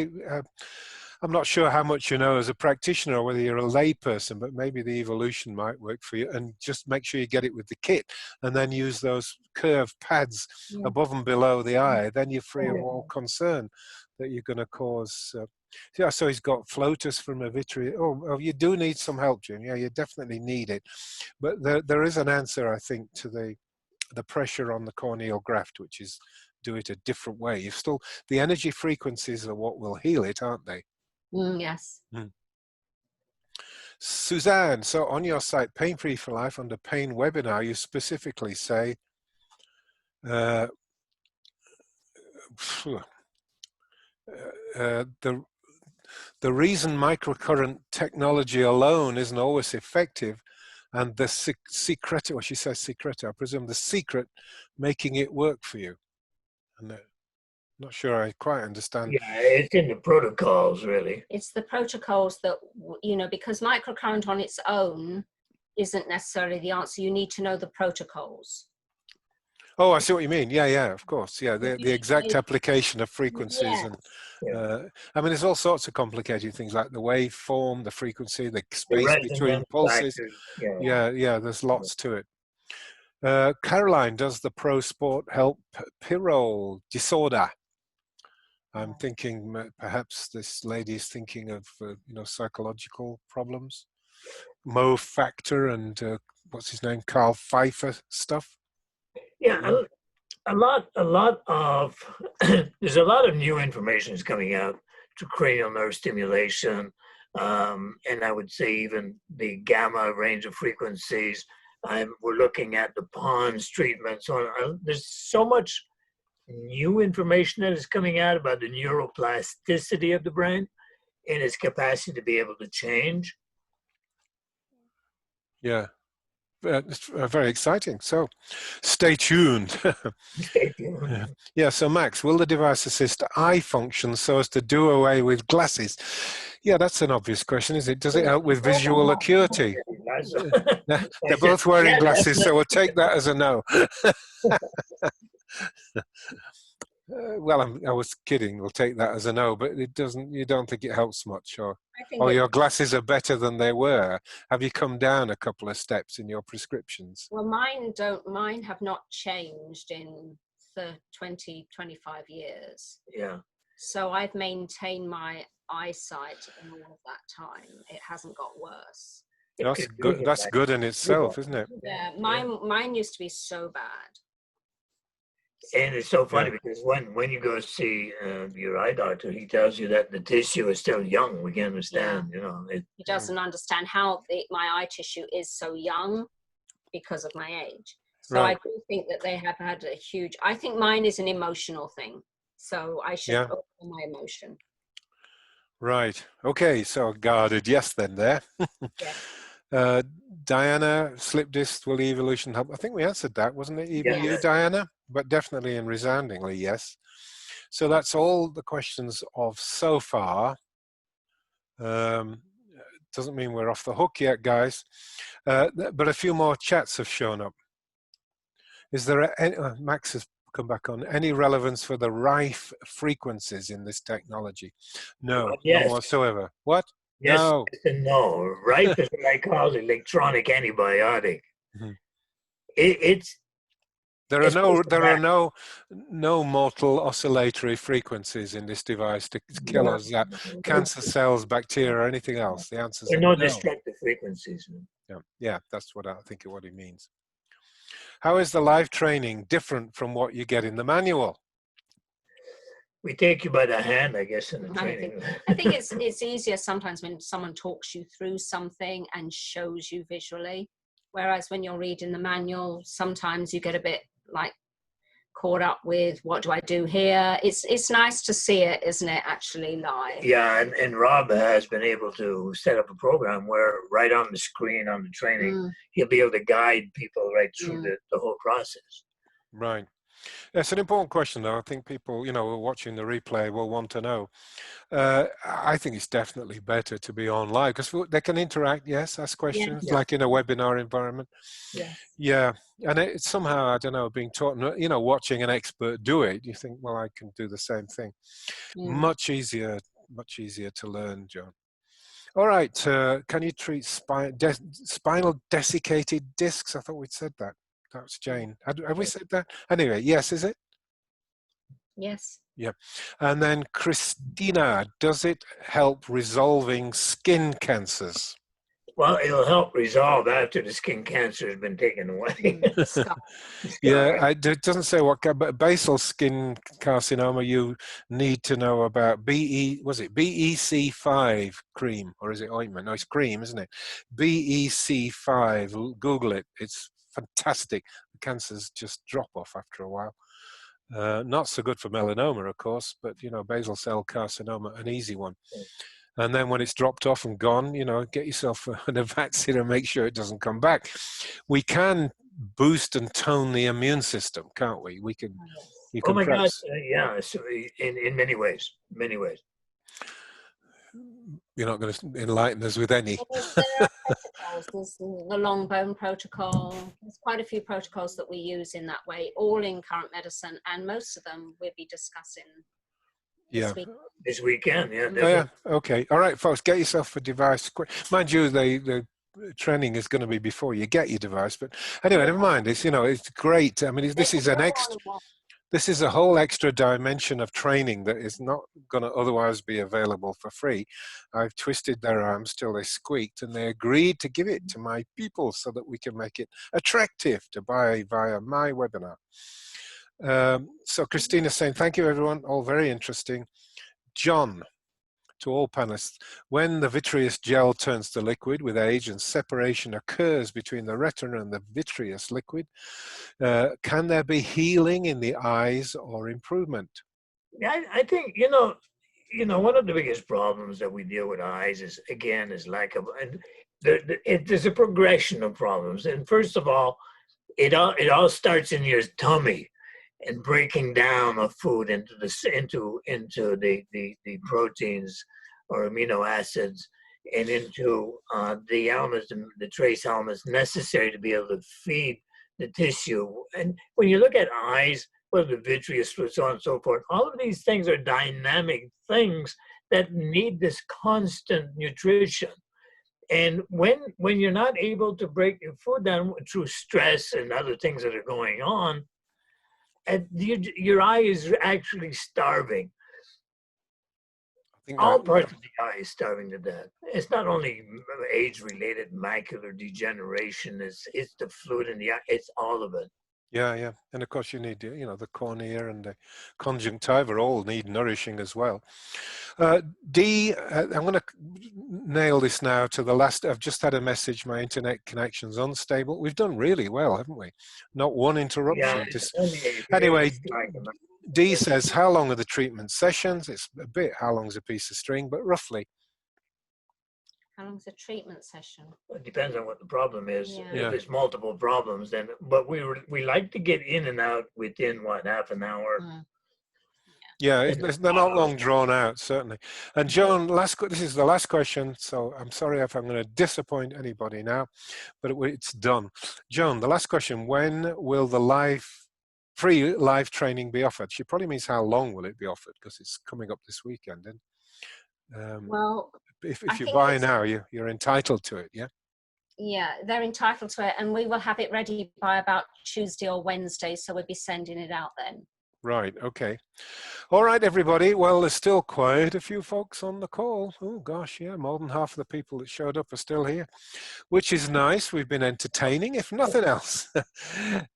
I'm not sure how much you know as a practitioner or whether you're a lay person, but maybe the evolution might work for you. And just make sure you get it with the kit and then use those curved pads above and below the eye. Then you're free of all concern that you're going to cause. So he's got floaters from a vitreous. Oh, you do need some help, Jim. Yeah, you definitely need it. But there is an answer, I think, to the pressure on the corneal graft, which is do it a different way. You've still, the energy frequencies are what will heal it, aren't they? Yes. Suzanne, so on your site, Pain Free for Life, under pain webinar, you specifically say, the reason microcurrent technology alone isn't always effective, and the secret, or she says secret, I presume the secret making it work for you. And not sure I quite understand. Yeah, it's in the protocols, really. It's the protocols that, because microcurrent on its own isn't necessarily the answer. You need to know the protocols. Oh, I see what you mean. Yeah, of course. Yeah, the exact application of frequencies. And I mean, there's all sorts of complicated things like the waveform, the frequency, the space between pulses. Yeah, there's lots to it. Caroline, does the Pro Sport help Pyrrole disorder? I'm thinking perhaps this lady is thinking of psychological problems, Mo Factor and what's his name, Carl Pfeiffer stuff. Yeah, a lot of there's a lot of new information is coming out to cranial nerve stimulation, and I would say even the gamma range of frequencies. We're looking at the PONS treatment. So there's so much new information that is coming out about the neuroplasticity of the brain and its capacity to be able to change. Yeah. It's very exciting. So stay tuned. Stay tuned. Yeah, so Max, will the device assist eye function so as to do away with glasses? Yeah, that's an obvious question, is it? Does it help with visual acuity? They're both wearing glasses, so we'll take that as a no. Well, I was kidding. We'll take that as a no, but it doesn't. You don't think it helps much, or your glasses are better than they were? Have you come down a couple of steps in your prescriptions? Well, mine have not changed in 20, 25 years. Yeah. So I've maintained my eyesight in all of that time. It hasn't got worse. That's good. That's good in itself, isn't it? Yeah, mine used to be so bad. And it's so funny because when you go see your eye doctor, he tells you that the tissue is still young. We can understand, you know. He doesn't understand how my eye tissue is so young because of my age. So I do think that they have had a huge. I think mine is an emotional thing. So I should open my emotion. Right. Okay. So guarded yes then there. Diana, slip disc, will evolution help? I think we answered that, wasn't it? Even you, Diana? But definitely and resoundingly yes. So that's all the questions of so far. Doesn't mean we're off the hook yet, guys. But a few more chats have shown up. Is there any, Max has come back on, any relevance for the rife frequencies in this technology? No, none whatsoever. What? Yes, no. No. Rife is what I call electronic antibiotic. There are no mortal oscillatory frequencies in this device to kill us, cancer cells, bacteria, or anything else. The answer is no destructive frequencies. Yeah, that's what I think what he means. How is the live training different from what you get in the manual? We take you by the hand, I guess, in the training. I think it's easier sometimes when someone talks you through something and shows you visually. Whereas when you're reading the manual, sometimes you get a bit like caught up with what do I do here. It's nice to see it, isn't it, actually live? Yeah, and Rob has been able to set up a program where right on the screen on the training, he'll be able to guide people right through the whole process. Right. It's an important question, though. I think people, watching the replay will want to know. I think it's definitely better to be online because they can interact, ask questions, like in a webinar environment. Yeah, and it's somehow, I don't know, being taught, watching an expert do it, you think, well, I can do the same thing. Much easier to learn, John. All right, can you treat spinal desiccated discs? I thought we'd said that. That was Jane. Have we said that? Anyway, yes, is it? Yes. Yeah. And then Christina, does it help resolving skin cancers? Well, it'll help resolve after the skin cancer has been taken away. Yeah, it doesn't say what, but basal skin carcinoma, you need to know about BEC5 cream, or is it ointment? No, it's cream, isn't it? BEC5, Google it. It's fantastic. The cancers just drop off after a while. Not so good for melanoma, of course, but basal cell carcinoma, an easy one. And then when it's dropped off and gone, get yourself a vaccine and make sure it doesn't come back. We can boost and tone the immune system, can't we? We can. You can God! Yeah, so in many ways. You're not going to enlighten us with any. There's the long bone protocol. There's quite a few protocols that we use in that way, all in current medicine, and most of them we'll be discussing this weekend. Okay. All right, folks, get yourself a device. Mind you, the training is going to be before you get your device, but anyway, never mind. It's it's great. I mean, this is an extra. This is a whole extra dimension of training that is not going to otherwise be available for free. I've twisted their arms till they squeaked, and they agreed to give it to my people so that we can make it attractive to buy via my webinar. So Christina's saying, thank you, everyone. All very interesting. John, to all panelists, when the vitreous gel turns to liquid with age and separation occurs between the retina and the vitreous liquid, can there be healing in the eyes or improvement? Yeah, I think, one of the biggest problems that we deal with eyes is lack of, and there's a progression of problems. And first of all, it all starts in your tummy, and breaking down of food into the proteins or amino acids, and into the elements, the trace elements necessary to be able to feed the tissue. And when you look at eyes, well, the vitreous, so on and so forth, all of these things are dynamic things that need this constant nutrition. And when you're not able to break your food down through stress and other things that are going on, and your eye is actually starving. All parts of the eye is starving to death. It's not only age-related macular degeneration, it's the fluid in the eye, it's all of it. Yeah, yeah. And of course you need, the cornea and the conjunctiva all need nourishing as well. Dee, I'm going to nail this now to the last. I've just had a message, my internet connection's unstable. We've done really well, haven't we? Not one interruption. Anyway, Dee says, how long are the treatment sessions? It's a bit, how long's a piece of string, but roughly. How long's a treatment session? It depends on what the problem is. Yeah. If there's multiple problems, then, but we like to get in and out within half an hour. Yeah, they're not long drawn out, certainly. And Joan, this is the last question, so I'm sorry if I'm going to disappoint anybody now, but it's done. Joan, the last question: when will the free live training be offered? She probably means how long will it be offered, because it's coming up this weekend. And well, if you buy now, you're entitled to it, yeah? Yeah, they're entitled to it, and we will have it ready by about Tuesday or Wednesday, so we'll be sending it out then. Right, okay. All right, everybody. Well, there's still quite a few folks on the call. Oh, gosh, yeah, more than half of the people that showed up are still here, which is nice. We've been entertaining, if nothing else.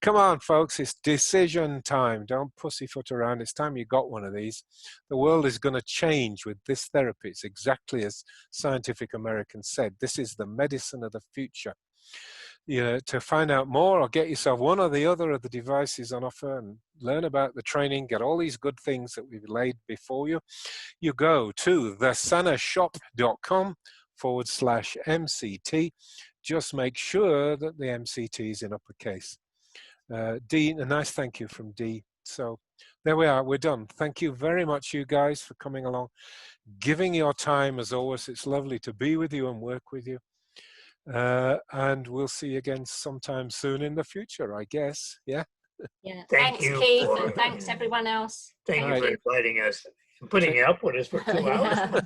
Come on, folks, it's decision time. Don't pussyfoot around. It's time you got one of these. The world is going to change with this therapy. It's exactly as Scientific American said. This is the medicine of the future. To find out more, or get yourself one or the other of the devices on offer and learn about the training, get all these good things that we've laid before you, you go to thesanashop.com/MCT. Just make sure that the MCT is in uppercase. Dee, a nice thank you from Dee. So there we are, we're done. Thank you very much, you guys, for coming along, giving your time as always. It's lovely to be with you and work with you. And we'll see you again sometime soon in the future, I guess. Yeah. Yeah. Thank Thanks, you Keith, and thanks everyone else. Thank you for inviting us and putting up with us for 2 hours.